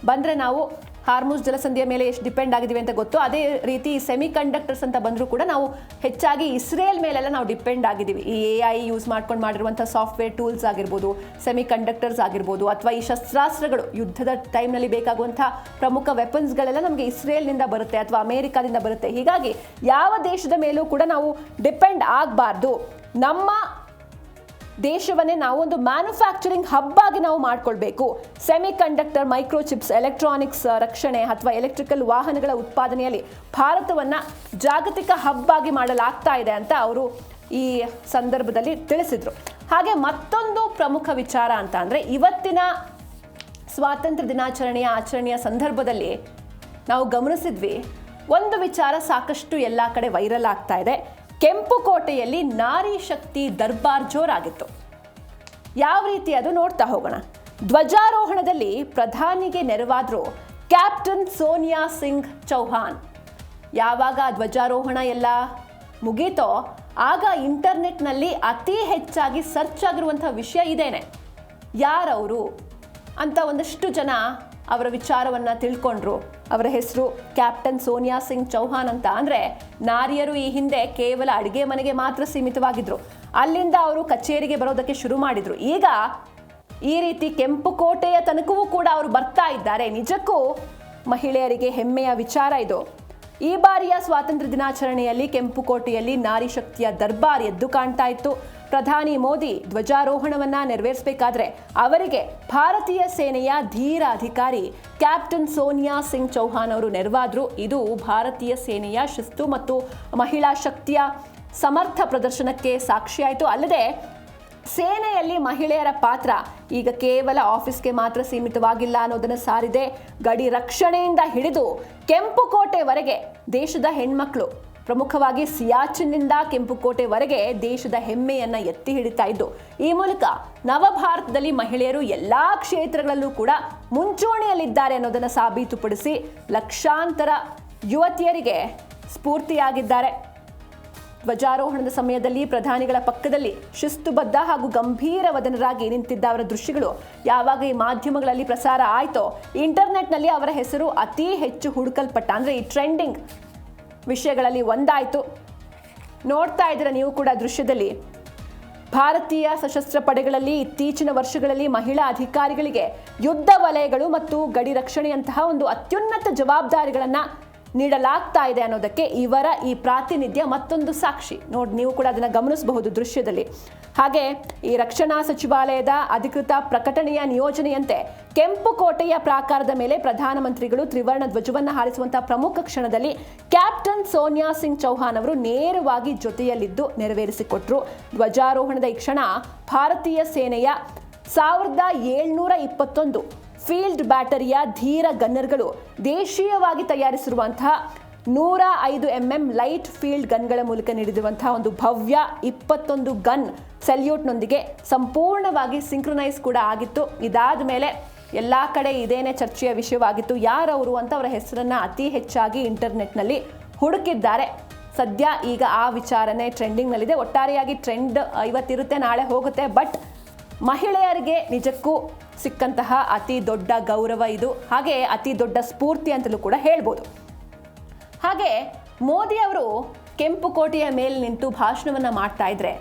ಬಂದರೆ ನಾವು ಹಾರ್ಮುಸ್ ಜಲಸಂಧಿಯ ಮೇಲೆ ಎಷ್ಟು ಡಿಪೆಂಡ್ ಆಗಿದ್ದೀವಿ ಅಂತ ಗೊತ್ತು. ಅದೇ ರೀತಿ ಸೆಮಿ ಕಂಡಕ್ಟರ್ಸ್ ಅಂತ ಬಂದರೂ ಕೂಡ ನಾವು ಹೆಚ್ಚಾಗಿ ಇಸ್ರೇಲ್ ಮೇಲೆಲ್ಲ ನಾವು ಡಿಪೆಂಡ್ ಆಗಿದ್ದೀವಿ. ಈ AI ಯೂಸ್ ಮಾಡ್ಕೊಂಡು ಮಾಡಿರುವಂಥ ಸಾಫ್ಟ್ವೇರ್ ಟೂಲ್ಸ್ ಆಗಿರ್ಬೋದು, ಸೆಮಿ ಕಂಡಕ್ಟರ್ಸ್ ಆಗಿರ್ಬೋದು, ಅಥವಾ ಈ ಶಸ್ತ್ರಾಸ್ತ್ರಗಳು ಯುದ್ಧದ ಟೈಮ್ನಲ್ಲಿ ಬೇಕಾಗುವಂಥ ಪ್ರಮುಖ ವೆಪನ್ಸ್ಗಳೆಲ್ಲ ನಮಗೆ ಇಸ್ರೇಲ್ನಿಂದ ಬರುತ್ತೆ ಅಥವಾ ಅಮೇರಿಕಾದಿಂದ ಬರುತ್ತೆ. ಹೀಗಾಗಿ ಯಾವ ದೇಶದ ಮೇಲೂ ಕೂಡ ನಾವು ಡಿಪೆಂಡ್ ಆಗಬಾರ್ದು. ನಮ್ಮ ದೇಶವನ್ನೇ ನಾವು ಒಂದು ಮ್ಯಾನುಫ್ಯಾಕ್ಚರಿಂಗ್ ಹಬ್ ಆಗಿ ನಾವು ಮಾಡ್ಕೊಳ್ಬೇಕು. ಸೆಮಿ ಕಂಡಕ್ಟರ್, ಮೈಕ್ರೋಚಿಪ್ಸ್, ಎಲೆಕ್ಟ್ರಾನಿಕ್ಸ್ ರಕ್ಷಣೆ ಅಥವಾ ಎಲೆಕ್ಟ್ರಿಕಲ್ ವಾಹನಗಳ ಉತ್ಪಾದನೆಯಲ್ಲಿ ಭಾರತವನ್ನ ಜಾಗತಿಕ ಹಬ್ ಆಗಿ ಮಾಡಲಾಗ್ತಾ ಇದೆ ಅಂತ ಅವರು ಈ ಸಂದರ್ಭದಲ್ಲಿ ತಿಳಿಸಿದ್ರು. ಹಾಗೆ ಮತ್ತೊಂದು ಪ್ರಮುಖ ವಿಚಾರ ಅಂತ ಅಂದರೆ, ಇವತ್ತಿನ ಸ್ವಾತಂತ್ರ್ಯ ದಿನಾಚರಣೆಯ ಆಚರಣೆಯ ಸಂದರ್ಭದಲ್ಲಿ ನಾವು ಗಮನಿಸಿದ್ವಿ, ಒಂದು ವಿಚಾರ ಸಾಕಷ್ಟು ಎಲ್ಲ ಕಡೆ ವೈರಲ್ ಆಗ್ತಾ ಇದೆ. ಕೆಂಪುಕೋಟೆಯಲ್ಲಿ ನಾರಿ ಶಕ್ತಿ ದರ್ಬಾರ್ ಜೋರಾಗಿತ್ತು. ಯಾವ ರೀತಿ ಅದು ನೋಡ್ತಾ ಹೋಗೋಣ. ಧ್ವಜಾರೋಹಣದಲ್ಲಿ ಪ್ರಧಾನಿಗೆ ನೆರವಾದ್ರು ಕ್ಯಾಪ್ಟನ್ ಸೋನಿಯಾ ಸಿಂಗ್ ಚೌಹಾಣ್. ಯಾವಾಗ ಧ್ವಜಾರೋಹಣ ಎಲ್ಲ ಮುಗೀತೋ ಆಗ ಇಂಟರ್ನೆಟ್ನಲ್ಲಿ ಅತಿ ಹೆಚ್ಚಾಗಿ ಸರ್ಚ್ ಆಗಿರುವಂಥ ವಿಷಯ ಇದೇನೆ. ಯಾರವರು ಅಂತ ಒಂದಷ್ಟು ಜನ ಅವರ ವಿಚಾರವನ್ನು ತಿಳ್ಕೊಂಡ್ರು. ಅವರ ಹೆಸರು ಕ್ಯಾಪ್ಟನ್ ಸೋನಿಯಾ ಸಿಂಗ್ ಚೌಹಾಣ್ ಅಂತ. ಅಂದರೆ ನಾರಿಯರು ಈ ಹಿಂದೆ ಕೇವಲ ಅಡುಗೆ ಮನೆಗೆ ಮಾತ್ರ ಸೀಮಿತವಾಗಿದ್ರು. ಅಲ್ಲಿಂದ ಅವರು ಕಚೇರಿಗೆ ಬರೋದಕ್ಕೆ ಶುರು ಮಾಡಿದ್ರು. ಈಗ ಈ ರೀತಿ ಕೆಂಪುಕೋಟೆಯ ತನಕವೂ ಕೂಡ ಅವರು ಬರ್ತಾ ಇದ್ದಾರೆ. ನಿಜಕ್ಕೂ ಮಹಿಳೆಯರಿಗೆ ಹೆಮ್ಮೆಯ ವಿಚಾರ ಇದು. ಈ ಬಾರಿಯ ಸ್ವಾತಂತ್ರ್ಯ ದಿನಾಚರಣೆಯಲ್ಲಿ ಕೆಂಪುಕೋಟೆಯಲ್ಲಿ ನಾರಿ ಶಕ್ತಿಯ ದರ್ಬಾರ್ ಎದ್ದು ಕಾಣ್ತಾ ಇತ್ತು. ಪ್ರಧಾನಿ ಮೋದಿ ಧ್ವಜಾರೋಹಣವನ್ನ ನೆರವೇರಿಸಬೇಕಾದ್ರೆ ಅವರಿಗೆ ಭಾರತೀಯ ಸೇನೆಯ ಧೀರ ಅಧಿಕಾರಿ ಕ್ಯಾಪ್ಟನ್ ಸೋನಿಯಾ ಸಿಂಗ್ ಚೌಹಾಣ್ ಅವರು ನೆರವಾದ್ರು. ಇದು ಭಾರತೀಯ ಸೇನೆಯ ಶಿಸ್ತು ಮತ್ತು ಮಹಿಳಾ ಶಕ್ತಿಯ ಸಮರ್ಥ ಪ್ರದರ್ಶನಕ್ಕೆ ಸಾಕ್ಷಿಯಾಯಿತು. ಅಲ್ಲದೆ ಸೇನೆಯಲ್ಲಿ ಮಹಿಳೆಯರ ಪಾತ್ರ ಈಗ ಕೇವಲ ಆಫೀಸ್ಗೆ ಮಾತ್ರ ಸೀಮಿತವಾಗಿಲ್ಲ ಅನ್ನೋದನ್ನು ಸಾರಿದೆ. ಗಡಿ ರಕ್ಷಣೆಯಿಂದ ಹಿಡಿದು ಕೆಂಪುಕೋಟೆವರೆಗೆ ದೇಶದ ಹೆಣ್ಮಕ್ಳು, ಪ್ರಮುಖವಾಗಿ ಸಿಯಾಚಿನ್ನಿಂದ ಕೆಂಪುಕೋಟೆವರೆಗೆ ದೇಶದ ಹೆಮ್ಮೆಯನ್ನ ಎತ್ತಿ ಹಿಡಿತಾ ಇದ್ದು, ಈ ಮೂಲಕ ನವಭಾರತದಲ್ಲಿ ಮಹಿಳೆಯರು ಎಲ್ಲಾ ಕ್ಷೇತ್ರಗಳಲ್ಲೂ ಕೂಡ ಮುಂಚೂಣಿಯಲ್ಲಿದ್ದಾರೆ ಅನ್ನೋದನ್ನು ಸಾಬೀತುಪಡಿಸಿ ಲಕ್ಷಾಂತರ ಯುವತಿಯರಿಗೆ ಸ್ಫೂರ್ತಿಯಾಗಿದ್ದಾರೆ. ಧ್ವಜಾರೋಹಣದ ಸಮಯದಲ್ಲಿ ಪ್ರಧಾನಿಗಳ ಪಕ್ಕದಲ್ಲಿ ಶಿಸ್ತುಬದ್ಧ ಹಾಗೂ ಗಂಭೀರ ವದನರಾಗಿ ನಿಂತಿದ್ದ ಅವರ ದೃಶ್ಯಗಳು ಯಾವಾಗ ಈ ಮಾಧ್ಯಮಗಳಲ್ಲಿ ಪ್ರಸಾರ ಆಯಿತೋ, ಇಂಟರ್ನೆಟ್ನಲ್ಲಿ ಅವರ ಹೆಸರು ಅತಿ ಹೆಚ್ಚು ಹುಡುಕಲ್ಪಟ್ಟ, ಅಂದರೆ ಈ ಟ್ರೆಂಡಿಂಗ್ ವಿಷಯಗಳಲ್ಲಿ ಒಂದಾಯಿತು. ನೋಡ್ತಾ ಇದ್ದೀರ ನೀವು ಕೂಡ ದೃಶ್ಯದಲ್ಲಿ. ಭಾರತೀಯ ಸಶಸ್ತ್ರ ಪಡೆಗಳಲ್ಲಿ ಇತ್ತೀಚಿನ ವರ್ಷಗಳಲ್ಲಿ ಮಹಿಳಾ ಅಧಿಕಾರಿಗಳಿಗೆ ಯುದ್ಧ ವಲಯಗಳು ಮತ್ತು ಗಡಿ ರಕ್ಷಣೆಯಂತಹ ಒಂದು ಅತ್ಯುನ್ನತ ಜವಾಬ್ದಾರಿಗಳನ್ನು ನೀಡಲಾಗ್ತಾ ಇದೆ ಅನ್ನೋದಕ್ಕೆ ಇವರ ಈ ಪ್ರಾತಿನಿಧ್ಯ ಮತ್ತೊಂದು ಸಾಕ್ಷಿ. ನೋಡಿ, ನೀವು ಕೂಡ ಅದನ್ನು ಗಮನಿಸಬಹುದು ದೃಶ್ಯದಲ್ಲಿ. ಹಾಗೆ ಈ ರಕ್ಷಣಾ ಸಚಿವಾಲಯದ ಅಧಿಕೃತ ಪ್ರಕಟಣೆಯ ನಿಯೋಜನೆಯಂತೆ ಕೆಂಪುಕೋಟೆಯ ಪ್ರಾಕಾರದ ಮೇಲೆ ಪ್ರಧಾನಮಂತ್ರಿಗಳು ತ್ರಿವರ್ಣ ಧ್ವಜವನ್ನು ಹಾರಿಸುವಂತಹ ಪ್ರಮುಖ ಕ್ಷಣದಲ್ಲಿ ಕ್ಯಾಪ್ಟನ್ ಸೋನಿಯಾ ಸಿಂಗ್ ಚೌಹಾಣ್ ಅವರು ನೇರವಾಗಿ ಜೊತೆಯಲ್ಲಿದ್ದು ನೆರವೇರಿಸಿಕೊಟ್ರು. ಧ್ವಜಾರೋಹಣದ ಈ ಕ್ಷಣ ಭಾರತೀಯ ಸೇನೆಯ 1721 ಫೀಲ್ಡ್ ಬ್ಯಾಟರಿಯ ಧೀರ ಗನ್ನರ್ಗಳು ದೇಶೀಯವಾಗಿ ತಯಾರಿಸಿರುವಂತಹ 105 mm ಲೈಟ್ ಫೀಲ್ಡ್ ಗನ್ಗಳ ಮೂಲಕ ನೀಡಿರುವಂತಹ ಒಂದು ಭವ್ಯ 21 ಗನ್ ಸೆಲ್ಯೂಟ್ನೊಂದಿಗೆ ಸಂಪೂರ್ಣವಾಗಿ ಸಿಂಕ್ರೊನೈಸ್ ಕೂಡ ಆಗಿತ್ತು. ಇದಾದ ಮೇಲೆ ಎಲ್ಲ ಕಡೆ ಇದೇನೇ ಚರ್ಚೆಯ ವಿಷಯವಾಗಿತ್ತು. ಯಾರವರು ಅಂತ ಅವರ ಹೆಸರನ್ನು ಅತಿ ಹೆಚ್ಚಾಗಿ ಇಂಟರ್ನೆಟ್ನಲ್ಲಿ ಹುಡುಕಿದ್ದಾರೆ. ಸದ್ಯ ಈಗ ಆ ವಿಚಾರನೇ ಟ್ರೆಂಡಿಂಗ್ನಲ್ಲಿದೆ. ಒಟ್ಟಾರೆಯಾಗಿ ಟ್ರೆಂಡ್ ಇವತ್ತಿರುತ್ತೆ, ನಾಳೆ ಹೋಗುತ್ತೆ. ಬಟ್ ಮಹಿಳೆಯರಿಗೆ ನಿಜಕ್ಕೂ ಸಿಕ್ಕಂತಹ ಅತಿ ದೊಡ್ಡ ಗೌರವ ಇದು, ಹಾಗೆ ಅತಿ ದೊಡ್ಡ ಸ್ಫೂರ್ತಿ ಅಂತಲೂ ಕೂಡ ಹೇಳ್ಬೋದು. ಹಾಗೆ ಮೋದಿ ಅವರು ಕೆಂಪು ಕೋಟೆಯ ಮೇಲೆ ನಿಂತು ಭಾಷಣವನ್ನ ಮಾಡ್ತಾ ಇದ್ರೆ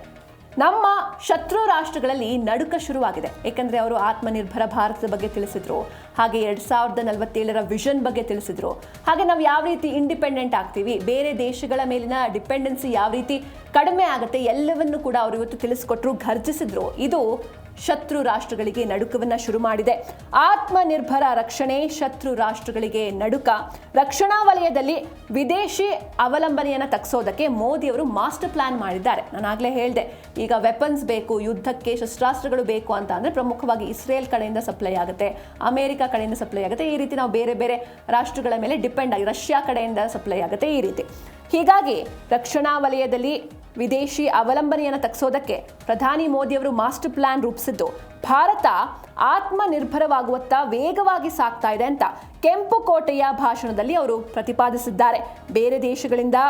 ನಮ್ಮ ಶತ್ರು ರಾಷ್ಟ್ರಗಳಲ್ಲಿ ನಡುಕ ಶುರುವಾಗಿದೆ. ಏಕೆಂದರೆ ಅವರು ಆತ್ಮನಿರ್ಭರ ಭಾರತದ ಬಗ್ಗೆ ತಿಳಿಸಿದ್ರು, ಹಾಗೆ 2047ರ ವಿಷನ್ ಬಗ್ಗೆ ತಿಳಿಸಿದ್ರು, ಹಾಗೆ ನಾವು ಯಾವ ರೀತಿ ಇಂಡಿಪೆಂಡೆಂಟ್ ಆಗ್ತೀವಿ, ಬೇರೆ ದೇಶಗಳ ಮೇಲಿನ ಡಿಪೆಂಡೆನ್ಸಿ ಯಾವ ರೀತಿ ಕಡಿಮೆ ಆಗುತ್ತೆ, ಎಲ್ಲವನ್ನು ಕೂಡ ಅವರು ಇವತ್ತು ತಿಳಿಸಿಕೊಟ್ರು, ಘರ್ಜಿಸಿದ್ರು. ಇದು ಶತ್ರು ರಾಷ್ಟ್ರಗಳಿಗೆ ನಡುಕವನ್ನ ಶುರು ಮಾಡಿದೆ. ಆತ್ಮನಿರ್ಭರ ರಕ್ಷಣೆ ಶತ್ರು ರಾಷ್ಟ್ರಗಳಿಗೆ ನಡುಕ. ರಕ್ಷಣಾ ವಲಯದಲ್ಲಿ ವಿದೇಶಿ ಅವಲಂಬನೆಯನ್ನು ತಗ್ಸೋದಕ್ಕೆ ಮೋದಿ ಅವರು ಮಾಸ್ಟರ್ ಪ್ಲಾನ್ ಮಾಡಿದ್ದಾರೆ. ನಾನು ಆಗಲೇ ಹೇಳಿದೆ, ಈಗ ವೆಪನ್ಸ್ ಬೇಕು, ಯುದ್ಧಕ್ಕೆ ಶಸ್ತ್ರಾಸ್ತ್ರಗಳು ಬೇಕು ಅಂತ ಅಂದರೆ ಪ್ರಮುಖವಾಗಿ ಇಸ್ರೇಲ್ ಕಡೆಯಿಂದ ಸಪ್ಲೈ ಆಗುತ್ತೆ, ಅಮೆರಿಕ ಕಡೆಯಿಂದ ಸಪ್ಲೈ ಆಗುತ್ತೆ. ಈ ರೀತಿ ನಾವು ಬೇರೆ ಬೇರೆ ರಾಷ್ಟ್ರಗಳ ಮೇಲೆ ಡಿಪೆಂಡ್ ಆಗಿ ರಷ್ಯಾ ಕಡೆಯಿಂದ ಸಪ್ಲೈ ಆಗುತ್ತೆ ಈ ರೀತಿ. ಹೀಗಾಗಿ ರಕ್ಷಣಾ ವಲಯದಲ್ಲಿ ವಿದೇಶಿ ಅವಲಂಬನೆಯನ್ನು ತಗ್ಸೋದಕ್ಕೆ ಪ್ರಧಾನಿ ಮೋದಿಯವರು ಮಾಸ್ಟರ್ ಪ್ಲಾನ್ ರೂಪಿಸಿದ್ದು ಭಾರತ ಆತ್ಮನಿರ್ಭರವಾಗುವತ್ತ ವೇಗವಾಗಿ ಸಾಗ್ತಾ ಇದೆ ಅಂತ ಕೆಂಪು ಕೋಟೆಯ ಭಾಷಣದಲ್ಲಿ ಅವರು ಪ್ರತಿಪಾದಿಸಿದ್ದಾರೆ. ಬೇರೆ ದೇಶಗಳಿಂದ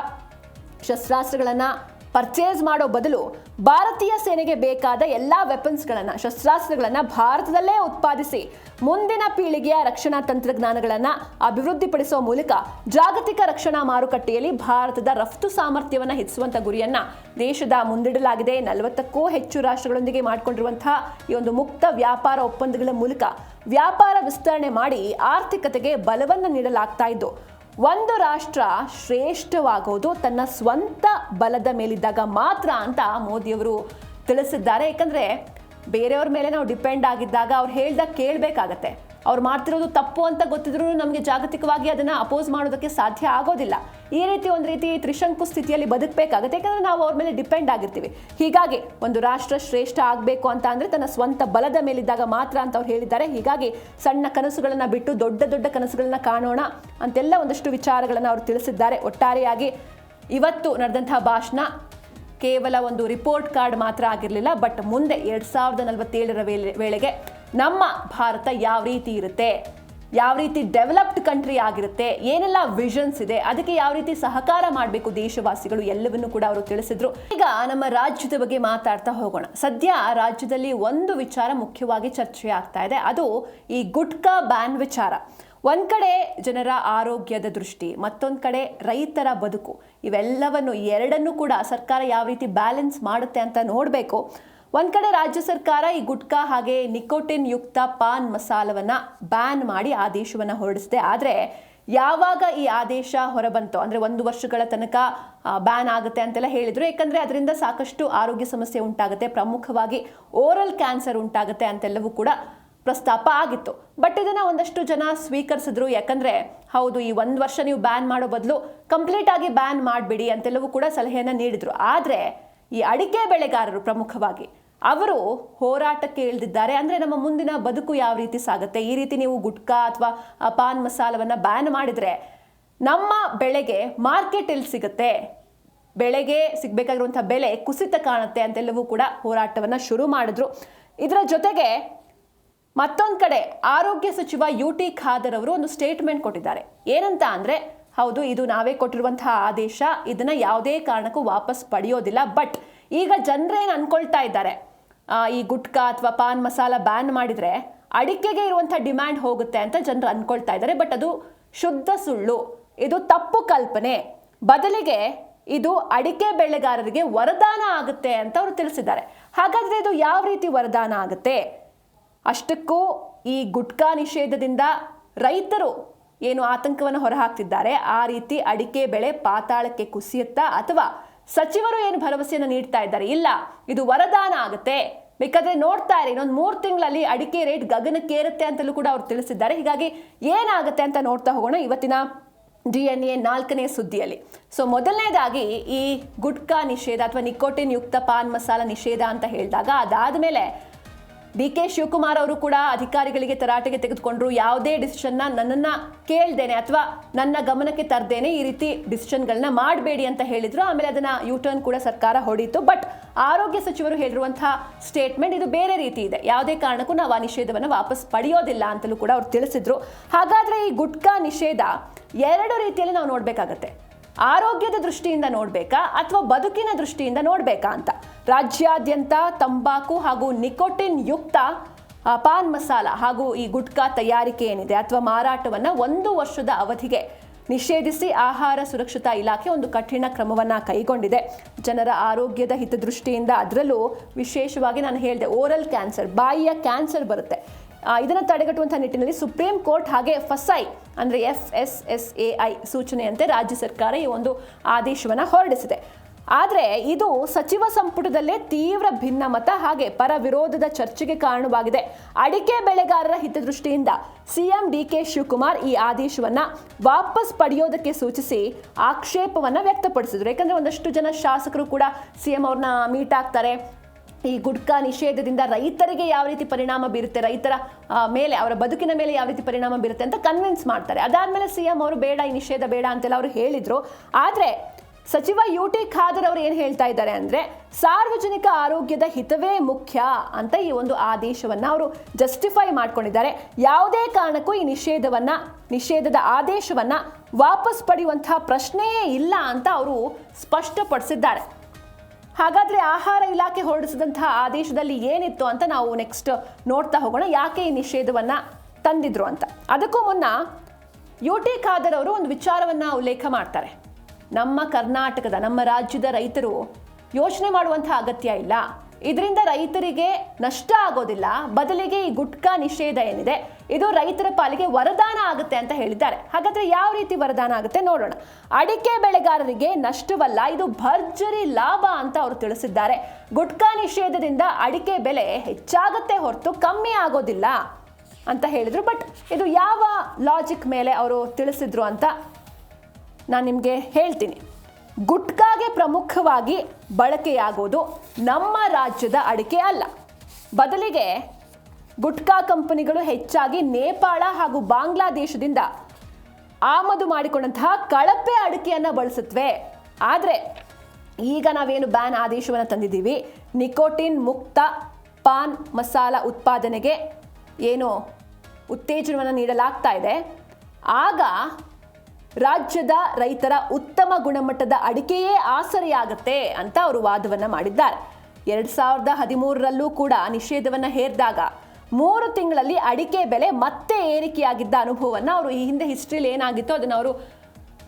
ಶಸ್ತ್ರಾಸ್ತ್ರಗಳನ್ನು ಪರ್ಚೇಸ್ ಮಾಡೋ ಬದಲು ಭಾರತೀಯ ಸೇನೆಗೆ ಬೇಕಾದ ಎಲ್ಲ ವೆಪನ್ಸ್ಗಳನ್ನು, ಶಸ್ತ್ರಾಸ್ತ್ರಗಳನ್ನು ಭಾರತದಲ್ಲೇ ಉತ್ಪಾದಿಸಿ ಮುಂದಿನ ಪೀಳಿಗೆಯ ರಕ್ಷಣಾ ತಂತ್ರಜ್ಞಾನಗಳನ್ನು ಅಭಿವೃದ್ಧಿಪಡಿಸುವ ಮೂಲಕ ಜಾಗತಿಕ ರಕ್ಷಣಾ ಮಾರುಕಟ್ಟೆಯಲ್ಲಿ ಭಾರತದ ರಫ್ತು ಸಾಮರ್ಥ್ಯವನ್ನು ಹೆಚ್ಚಿಸುವಂಥ ಗುರಿಯನ್ನು ದೇಶದ ಮುಂದಿಡಲಾಗಿದೆ. 40ಕ್ಕೂ ಹೆಚ್ಚು ರಾಷ್ಟ್ರಗಳೊಂದಿಗೆ ಮಾಡಿಕೊಂಡಿರುವಂತಹ ಈ ಒಂದು ಮುಕ್ತ ವ್ಯಾಪಾರ ಒಪ್ಪಂದಗಳ ಮೂಲಕ ವ್ಯಾಪಾರ ವಿಸ್ತರಣೆ ಮಾಡಿ ಆರ್ಥಿಕತೆಗೆ ಬಲವನ್ನು ನೀಡಲಾಗ್ತಾ ಇದ್ದು, ಒಂದು ರಾಷ್ಟ್ರ ಶ್ರೇಷ್ಠವಾಗೋದು ತನ್ನ ಸ್ವಂತ ಬಲದ ಮೇಲಿದ್ದಾಗ ಮಾತ್ರ ಅಂತ ಮೋದಿಯವರು ತಿಳಿಸಿದ್ದಾರೆ. ಯಾಕಂದರೆ ಬೇರೆಯವ್ರ ಮೇಲೆ ನಾವು ಡಿಪೆಂಡ್ ಆಗಿದ್ದಾಗ ಅವ್ರು ಹೇಳ್ದಾಗ ಕೇಳಬೇಕಾಗತ್ತೆ. ಅವ್ರು ಮಾಡ್ತಿರೋದು ತಪ್ಪು ಅಂತ ಗೊತ್ತಿದ್ರೂ ನಮಗೆ ಜಾಗತಿಕವಾಗಿ ಅದನ್ನು ಅಪೋಸ್ ಮಾಡೋದಕ್ಕೆ ಸಾಧ್ಯ ಆಗೋದಿಲ್ಲ. ಈ ರೀತಿ ಒಂದು ರೀತಿ ತ್ರಿಶಂಕು ಸ್ಥಿತಿಯಲ್ಲಿ ಬದುಕಬೇಕಾಗತ್ತೆ, ಯಾಕಂದರೆ ನಾವು ಅವ್ರ ಮೇಲೆ ಡಿಪೆಂಡ್ ಆಗಿರ್ತೀವಿ. ಹೀಗಾಗಿ ಒಂದು ರಾಷ್ಟ್ರ ಶ್ರೇಷ್ಠ ಆಗಬೇಕು ಅಂತ ಅಂದರೆ ತನ್ನ ಸ್ವಂತ ಬಲದ ಮೇಲಿದ್ದಾಗ ಮಾತ್ರ ಅಂತ ಅವ್ರು ಹೇಳಿದ್ದಾರೆ. ಹೀಗಾಗಿ ಸಣ್ಣ ಕನಸುಗಳನ್ನು ಬಿಟ್ಟು ದೊಡ್ಡ ದೊಡ್ಡ ಕನಸುಗಳನ್ನ ಕಾಣೋಣ ಅಂತೆಲ್ಲ ಒಂದಷ್ಟು ವಿಚಾರಗಳನ್ನು ಅವರು ತಿಳಿಸಿದ್ದಾರೆ. ಒಟ್ಟಾರೆಯಾಗಿ ಇವತ್ತು ನಡೆದಂತಹ ಭಾಷಣ ಕೇವಲ ಒಂದು ರಿಪೋರ್ಟ್ ಕಾರ್ಡ್ ಮಾತ್ರ ಆಗಿರಲಿಲ್ಲ, ಬಟ್ ಮುಂದೆ 2047ರ ವೇಳೆಗೆ ನಮ್ಮ ಭಾರತ ಯಾವ ರೀತಿ ಇರುತ್ತೆ, ಯಾವ ರೀತಿ ಡೆವಲಪ್ಡ್ ಕಂಟ್ರಿ ಆಗಿರುತ್ತೆ, ಏನೆಲ್ಲ ವಿಷನ್ಸ್ ಇದೆ, ಅದಕ್ಕೆ ಯಾವ ರೀತಿ ಸಹಕಾರ ಮಾಡಬೇಕು ದೇಶವಾಸಿಗಳು, ಎಲ್ಲವನ್ನೂ ಕೂಡ ಅವರು ತಿಳಿಸಿದ್ರು. ಈಗ ನಮ್ಮ ರಾಜ್ಯದ ಬಗ್ಗೆ ಮಾತಾಡ್ತಾ ಹೋಗೋಣ. ಸದ್ಯ ರಾಜ್ಯದಲ್ಲಿ ಒಂದು ವಿಚಾರ ಮುಖ್ಯವಾಗಿ ಚರ್ಚೆ ಆಗ್ತಾ ಇದೆ, ಅದು ಈ ಗುಟ್ಕಾ ಬ್ಯಾನ್ ವಿಚಾರ. ಒಂದ್ ಕಡೆ ಜನರ ಆರೋಗ್ಯದ ದೃಷ್ಟಿ, ಮತ್ತೊಂದು ಕಡೆ ರೈತರ ಬದುಕು, ಇವೆಲ್ಲವನ್ನು ಎರಡನ್ನೂ ಕೂಡ ಸರ್ಕಾರ ಯಾವ ರೀತಿ ಬ್ಯಾಲೆನ್ಸ್ ಮಾಡುತ್ತೆ ಅಂತ ನೋಡಬೇಕು. ಒಂದ್ ಕಡೆ ರಾಜ್ಯ ಸರ್ಕಾರ ಈ ಗುಟ್ಕಾ ಹಾಗೆ ನಿಕೋಟಿನ್ ಯುಕ್ತ ಪಾನ್ ಮಸಾಲವನ್ನ ಬ್ಯಾನ್ ಮಾಡಿ ಆದೇಶವನ್ನ ಹೊರಡಿಸಿದೆ. ಆದರೆ ಯಾವಾಗ ಈ ಆದೇಶ ಹೊರಬಂತು ಅಂದರೆ 1 ವರ್ಷಗಳ ತನಕ ಬ್ಯಾನ್ ಆಗುತ್ತೆ ಅಂತೆಲ್ಲ ಹೇಳಿದ್ರು. ಯಾಕಂದರೆ ಅದರಿಂದ ಸಾಕಷ್ಟು ಆರೋಗ್ಯ ಸಮಸ್ಯೆ ಉಂಟಾಗುತ್ತೆ, ಪ್ರಮುಖವಾಗಿ ಓರಲ್ ಕ್ಯಾನ್ಸರ್ ಉಂಟಾಗುತ್ತೆ ಅಂತೆಲ್ಲವೂ ಕೂಡ ಪ್ರಸ್ತಾಪ ಆಗಿತ್ತು. ಬಟ್ ಇದನ್ನು ಒಂದಷ್ಟು ಜನ ಸ್ವೀಕರಿಸಿದ್ರು. ಯಾಕಂದರೆ ಹೌದು, ಈ 1 ವರ್ಷ ನೀವು ಬ್ಯಾನ್ ಮಾಡೋ ಬದಲು ಕಂಪ್ಲೀಟ್ ಆಗಿ ಬ್ಯಾನ್ ಮಾಡಿಬಿಡಿ ಅಂತೆಲ್ಲವೂ ಕೂಡ ಸಲಹೆಯನ್ನು ನೀಡಿದ್ರು. ಆದರೆ ಈ ಅಡಿಕೆ ಬೆಳೆಗಾರರು ಪ್ರಮುಖವಾಗಿ ಅವರು ಹೋರಾಟಕ್ಕೆ ಇಳಿದಿದ್ದಾರೆ. ಅಂದರೆ ನಮ್ಮ ಮುಂದಿನ ಬದುಕು ಯಾವ ರೀತಿ ಸಾಗುತ್ತೆ, ಈ ರೀತಿ ನೀವು ಗುಟ್ಕಾ ಅಥವಾ ಪಾನ್ ಮಸಾಲವನ್ನು ಬ್ಯಾನ್ ಮಾಡಿದರೆ ನಮ್ಮ ಬೆಳೆಗೆ ಮಾರ್ಕೆಟ್ ಎಲ್ಲಿ ಸಿಗುತ್ತೆ, ಬೆಳೆಗೆ ಸಿಗಬೇಕಾಗಿರುವಂಥ ಬೆಲೆ ಕುಸಿತ ಕಾಣುತ್ತೆ ಅಂತೆಲ್ಲವೂ ಕೂಡ ಹೋರಾಟವನ್ನು ಶುರು ಮಾಡಿದ್ರು. ಇದರ ಜೊತೆಗೆ ಮತ್ತೊಂದು ಕಡೆ ಆರೋಗ್ಯ ಸಚಿವ UT ಖಾದರ್ ಅವರು ಒಂದು ಸ್ಟೇಟ್ಮೆಂಟ್ ಕೊಟ್ಟಿದ್ದಾರೆ. ಏನಂತ ಅಂದರೆ, ಹೌದು ಇದು ನಾವೇ ಕೊಟ್ಟಿರುವಂತಹ ಆದೇಶ, ಇದನ್ನು ಯಾವುದೇ ಕಾರಣಕ್ಕೂ ವಾಪಸ್ ಪಡೆಯೋದಿಲ್ಲ. ಬಟ್ ಈಗ ಜನರೇನು ಅನ್ಕೊಳ್ತಾ ಇದ್ದಾರೆ, ಈ ಗುಟ್ಕಾ ಅಥವಾ ಪಾನ್ ಮಸಾಲ ಬ್ಯಾನ್ ಮಾಡಿದರೆ ಅಡಿಕೆಗೆ ಇರುವಂಥ ಡಿಮ್ಯಾಂಡ್ ಹೋಗುತ್ತೆ ಅಂತ ಜನರು ಅನ್ಕೊಳ್ತಾ ಇದ್ದಾರೆ. ಬಟ್ ಅದು ಶುದ್ಧ ಸುಳ್ಳು, ಇದು ತಪ್ಪು ಕಲ್ಪನೆ. ಬದಲಿಗೆ ಇದು ಅಡಿಕೆ ಬೆಳೆಗಾರರಿಗೆ ವರದಾನ ಆಗುತ್ತೆ ಅಂತ ಅವರು ತಿಳಿಸಿದ್ದಾರೆ. ಹಾಗಾದರೆ ಇದು ಯಾವ ರೀತಿ ವರದಾನ ಆಗುತ್ತೆ? ಅಷ್ಟಕ್ಕೂ ಈ ಗುಟ್ಕಾ ನಿಷೇಧದಿಂದ ರೈತರು ಏನು ಆತಂಕವನ್ನು ಹೊರಹಾಕ್ತಿದ್ದಾರೆ, ಆ ರೀತಿ ಅಡಿಕೆ ಬೆಳೆ ಪಾತಾಳಕ್ಕೆ ಕುಸಿಯುತ್ತಾ, ಅಥವಾ ಸಚಿವರು ಏನು ಭರವಸೆಯನ್ನು ನೀಡ್ತಾ ಇದ್ದಾರೆ, ಇಲ್ಲ ಇದು ವರದಾನ ಆಗುತ್ತೆ, ಬೇಕಾದ್ರೆ ನೋಡ್ತಾ ಇರಿ ಇನ್ನೊಂದು 3 ತಿಂಗಳಲ್ಲಿ ಅಡಿಕೆ ರೇಟ್ ಗಗನಕ್ಕೇರುತ್ತೆ ಅಂತಲೂ ಕೂಡ ಅವರು ತಿಳಿಸಿದ್ದಾರೆ. ಹೀಗಾಗಿ ಏನಾಗುತ್ತೆ ಅಂತ ನೋಡ್ತಾ ಹೋಗೋಣ ಇವತ್ತಿನ DNA 4ನೇ ಸುದ್ದಿಯಲ್ಲಿ. ಸೊ ಮೊದಲನೇದಾಗಿ ಈ ಗುಟ್ಕಾ ನಿಷೇಧ ಅಥವಾ ನಿಕೋಟಿನ್ ಯುಕ್ತ ಪಾನ್ ಮಸಾಲ ನಿಷೇಧ ಅಂತ ಹೇಳಿದಾಗ ಅದಾದಮೇಲೆ DK ಶಿವಕುಮಾರ್ ಅವರು ಕೂಡ ಅಧಿಕಾರಿಗಳಿಗೆ ತರಾಟೆಗೆ ತೆಗೆದುಕೊಂಡ್ರು. ಯಾವುದೇ ಡಿಸಿಷನ್ನ ನನ್ನನ್ನು ಕೇಳ್ದೇನೆ ಅಥವಾ ನನ್ನ ಗಮನಕ್ಕೆ ತರದೇನೆ ಈ ರೀತಿ ಡಿಸಿಷನ್ಗಳನ್ನ ಮಾಡಬೇಡಿ ಅಂತ ಹೇಳಿದ್ರು. ಆಮೇಲೆ ಅದನ್ನು ಯೂಟರ್ನ್ ಕೂಡ ಸರ್ಕಾರ ಹೊಡೀತು. ಬಟ್ ಆರೋಗ್ಯ ಸಚಿವರು ಹೇಳಿರುವಂತಹ ಸ್ಟೇಟ್ಮೆಂಟ್ ಇದು ಬೇರೆ ರೀತಿ ಇದೆ. ಯಾವುದೇ ಕಾರಣಕ್ಕೂ ನಾವು ಆ ನಿಷೇಧವನ್ನು ವಾಪಸ್ ಪಡೆಯೋದಿಲ್ಲ ಅಂತಲೂ ಕೂಡ ಅವ್ರು ತಿಳಿಸಿದ್ರು. ಹಾಗಾದರೆ ಈ ಗುಟ್ಕಾ ನಿಷೇಧ 2 ರೀತಿಯಲ್ಲಿ ನಾವು ನೋಡಬೇಕಾಗತ್ತೆ. ಆರೋಗ್ಯದ ದೃಷ್ಟಿಯಿಂದ ನೋಡಬೇಕಾ ಅಥವಾ ಬದುಕಿನ ದೃಷ್ಟಿಯಿಂದ ನೋಡಬೇಕಾ ಅಂತ. ರಾಜ್ಯಾದ್ಯಂತ ತಂಬಾಕು ಹಾಗೂ ನಿಕೋಟಿನ್ ಯುಕ್ತ ಪಾನ್ ಮಸಾಲ ಹಾಗೂ ಈ ಗುಟ್ಕಾ ತಯಾರಿಕೆ ಏನಿದೆ ಅಥವಾ ಮಾರಾಟವನ್ನು 1 ವರ್ಷದ ಅವಧಿಗೆ ನಿಷೇಧಿಸಿ ಆಹಾರ ಸುರಕ್ಷತಾ ಇಲಾಖೆ ಒಂದು ಕಠಿಣ ಕ್ರಮವನ್ನು ಕೈಗೊಂಡಿದೆ. ಜನರ ಆರೋಗ್ಯದ ಹಿತದೃಷ್ಟಿಯಿಂದ, ಅದರಲ್ಲೂ ವಿಶೇಷವಾಗಿ ನಾನು ಹೇಳಿದೆ ಓರಲ್ ಕ್ಯಾನ್ಸರ್, ಬಾಯಿಯ ಕ್ಯಾನ್ಸರ್ ಬರುತ್ತೆ, ಇದನ್ನು ತಡೆಗಟ್ಟುವಂಥ ನಿಟ್ಟಿನಲ್ಲಿ ಸುಪ್ರೀಂ ಕೋರ್ಟ್ ಹಾಗೆ ಫಸೈ ಅಂದರೆ FSSAI ಸೂಚನೆಯಂತೆ ರಾಜ್ಯ ಸರ್ಕಾರ ಈ ಒಂದು ಆದೇಶವನ್ನು ಹೊರಡಿಸಿದೆ. ಆದರೆ ಇದು ಸಚಿವ ಸಂಪುಟದಲ್ಲೇ ತೀವ್ರ ಭಿನ್ನಮತ ಹಾಗೆ ಪರ ವಿರೋಧದ ಚರ್ಚೆಗೆ ಕಾರಣವಾಗಿದೆ. ಅಡಿಕೆ ಬೆಳೆಗಾರರ ಹಿತದೃಷ್ಟಿಯಿಂದ ಸಿಎಂ DK ಶಿವಕುಮಾರ್ ಈ ಆದೇಶವನ್ನು ವಾಪಸ್ ಪಡೆಯೋದಕ್ಕೆ ಸೂಚಿಸಿ ಆಕ್ಷೇಪವನ್ನು ವ್ಯಕ್ತಪಡಿಸಿದರು. ಯಾಕಂದರೆ ಒಂದಷ್ಟು ಜನ ಶಾಸಕರು ಕೂಡ ಸಿಎಂ ಅವ್ರನ್ನ ಮೀಟ್ ಆಗ್ತಾರೆ. ಈ ಗುಟ್ಕಾ ನಿಷೇಧದಿಂದ ರೈತರಿಗೆ ಯಾವ ರೀತಿ ಪರಿಣಾಮ ಬೀರುತ್ತೆ, ರೈತರ ಮೇಲೆ, ಅವರ ಬದುಕಿನ ಮೇಲೆ ಯಾವ ರೀತಿ ಪರಿಣಾಮ ಬೀರುತ್ತೆ ಅಂತ ಕನ್ವಿನ್ಸ್ ಮಾಡ್ತಾರೆ. ಅದಾದಮೇಲೆ ಸಿಎಂ ಅವರು ಬೇಡ, ಈ ನಿಷೇಧ ಬೇಡ ಅಂತೆಲ್ಲ ಅವರು ಹೇಳಿದರು. ಆದರೆ ಸಚಿವ UT ಖಾದರ್ ಅವರು ಏನು ಹೇಳ್ತಾ ಇದ್ದಾರೆ ಅಂದರೆ, ಸಾರ್ವಜನಿಕ ಆರೋಗ್ಯದ ಹಿತವೇ ಮುಖ್ಯ ಅಂತ ಈ ಒಂದು ಆದೇಶವನ್ನು ಅವರು ಜಸ್ಟಿಫೈ ಮಾಡ್ಕೊಂಡಿದ್ದಾರೆ. ಯಾವುದೇ ಕಾರಣಕ್ಕೂ ಈ ನಿಷೇಧದ ಆದೇಶವನ್ನು ವಾಪಸ್ ಪಡೆಯುವಂತಹ ಪ್ರಶ್ನೆಯೇ ಇಲ್ಲ ಅಂತ ಅವರು ಸ್ಪಷ್ಟಪಡಿಸಿದ್ದಾರೆ. ಹಾಗಾದರೆ ಆಹಾರ ಇಲಾಖೆ ಹೊರಡಿಸಿದಂತಹ ಆದೇಶದಲ್ಲಿ ಏನಿತ್ತು ಅಂತ ನಾವು ನೆಕ್ಸ್ಟ್ ನೋಡ್ತಾ ಹೋಗೋಣ, ಯಾಕೆ ಈ ನಿಷೇಧವನ್ನು ತಂದಿದ್ರು ಅಂತ. ಅದಕ್ಕೂ ಮುನ್ನ UT ಖಾದರ್ ಅವರು ಒಂದು ವಿಚಾರವನ್ನು ಉಲ್ಲೇಖ ಮಾಡ್ತಾರೆ. ನಮ್ಮ ಕರ್ನಾಟಕದ, ನಮ್ಮ ರಾಜ್ಯದ ರೈತರು ಯೋಚನೆ ಮಾಡುವಂಥ ಅಗತ್ಯ ಇಲ್ಲ, ಇದರಿಂದ ರೈತರಿಗೆ ನಷ್ಟ ಆಗೋದಿಲ್ಲ, ಬದಲಿಗೆ ಈ ಗುಟ್ಕಾ ನಿಷೇಧ ಏನಿದೆ ಇದು ರೈತರ ಪಾಲಿಗೆ ವರದಾನ ಆಗುತ್ತೆ ಅಂತ ಹೇಳಿದ್ದಾರೆ. ಹಾಗಾದ್ರೆ ಯಾವ ರೀತಿ ವರದಾನ ಆಗುತ್ತೆ ನೋಡೋಣ. ಅಡಿಕೆ ಬೆಳೆಗಾರರಿಗೆ ನಷ್ಟವಲ್ಲ, ಇದು ಭರ್ಜರಿ ಲಾಭ ಅಂತ ಅವರು ತಿಳಿಸಿದ್ದಾರೆ. ಗುಟ್ಕಾ ನಿಷೇಧದಿಂದ ಅಡಿಕೆ ಬೆಲೆ ಹೆಚ್ಚಾಗುತ್ತೆ ಹೊರತು ಕಮ್ಮಿ ಆಗೋದಿಲ್ಲ ಅಂತ ಹೇಳಿದ್ರು. ಬಟ್ ಇದು ಯಾವ ಲಾಜಿಕ್ ಮೇಲೆ ಅವರು ತಿಳಿಸಿದ್ರು ಅಂತ ನಾನು ನಿಮಗೆ ಹೇಳ್ತೀನಿ. ಗುಟ್ಕಾಗೆ ಪ್ರಮುಖವಾಗಿ ಬಳಕೆಯಾಗೋದು ನಮ್ಮ ರಾಜ್ಯದ ಅಡಿಕೆ ಅಲ್ಲ, ಬದಲಿಗೆ ಗುಟ್ಕಾ ಕಂಪನಿಗಳು ಹೆಚ್ಚಾಗಿ ನೇಪಾಳ ಹಾಗೂ ಬಾಂಗ್ಲಾದೇಶದಿಂದ ಆಮದು ಮಾಡಿಕೊಂಡಂತಹ ಕಳಪೆ ಅಡಿಕೆಯನ್ನು ಬಳಸುತ್ತವೆ. ಆದರೆ ಈಗ ನಾವೇನು ಬ್ಯಾನ್ ಆದೇಶವನ್ನು ತಂದಿದ್ದೀವಿ, ನಿಕೋಟಿನ್ ಮುಕ್ತ ಪಾನ್ ಮಸಾಲ ಉತ್ಪಾದನೆಗೆ ಏನು ಉತ್ತೇಜನವನ್ನು ನೀಡಲಾಗ್ತಾ ಇದೆ, ಆಗ ರಾಜ್ಯದ ರೈತರ ಉತ್ತಮ ಗುಣಮಟ್ಟದ ಅಡಿಕೆಯೇ ಆಸರೆಯಾಗುತ್ತೆ ಅಂತ ಅವರು ವಾದವನ್ನು ಮಾಡಿದ್ದಾರೆ. 2013ರಲ್ಲೂ ಕೂಡ ನಿಷೇಧವನ್ನು ಹೇರಿದಾಗ 3 ತಿಂಗಳಲ್ಲಿ ಅಡಿಕೆ ಬೆಲೆ ಮತ್ತೆ ಏರಿಕೆಯಾಗಿದ್ದ ಅನುಭವವನ್ನು ಅವರು ಈ ಹಿಂದೆ ಹಿಸ್ಟ್ರಿಯಲ್ಲಿ ಏನಾಗಿತ್ತು ಅದನ್ನು ಅವರು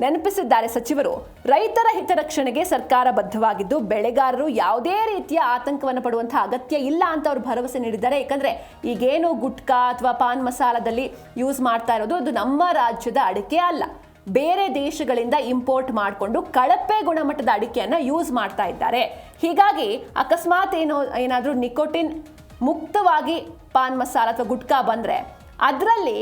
ನೆನಪಿಸಿದ್ದಾರೆ ಸಚಿವರು. ರೈತರ ಹಿತರಕ್ಷಣೆಗೆ ಸರ್ಕಾರ ಬದ್ಧವಾಗಿದ್ದು ಬೆಳೆಗಾರರು ಯಾವುದೇ ರೀತಿಯ ಆತಂಕವನ್ನು ಪಡುವಂತಹ ಅಗತ್ಯ ಇಲ್ಲ ಅಂತ ಅವರು ಭರವಸೆ ನೀಡಿದ್ದಾರೆ. ಯಾಕಂದರೆ ಈಗೇನು ಗುಟ್ಕಾ ಅಥವಾ ಪಾನ್ ಮಸಾಲದಲ್ಲಿ ಯೂಸ್ ಮಾಡ್ತಾ ಇರೋದು ಅದು ನಮ್ಮ ರಾಜ್ಯದ ಅಡಿಕೆ ಅಲ್ಲ, ಬೇರೆ ದೇಶಗಳಿಂದ ಇಂಪೋರ್ಟ್ ಮಾಡಿಕೊಂಡು ಕಳಪೆ ಗುಣಮಟ್ಟದ ಅಡಿಕೆಯನ್ನು ಯೂಸ್ ಮಾಡ್ತಾ ಇದ್ದಾರೆ. ಹೀಗಾಗಿ ಅಕಸ್ಮಾತ್ ಏನಾದರೂ ನಿಕೋಟಿನ್ ಮುಕ್ತವಾಗಿ ಪಾನ್ ಮಸಾಲ ಅಥವಾ ಗುಟ್ಕಾ ಬಂದರೆ ಅದರಲ್ಲಿ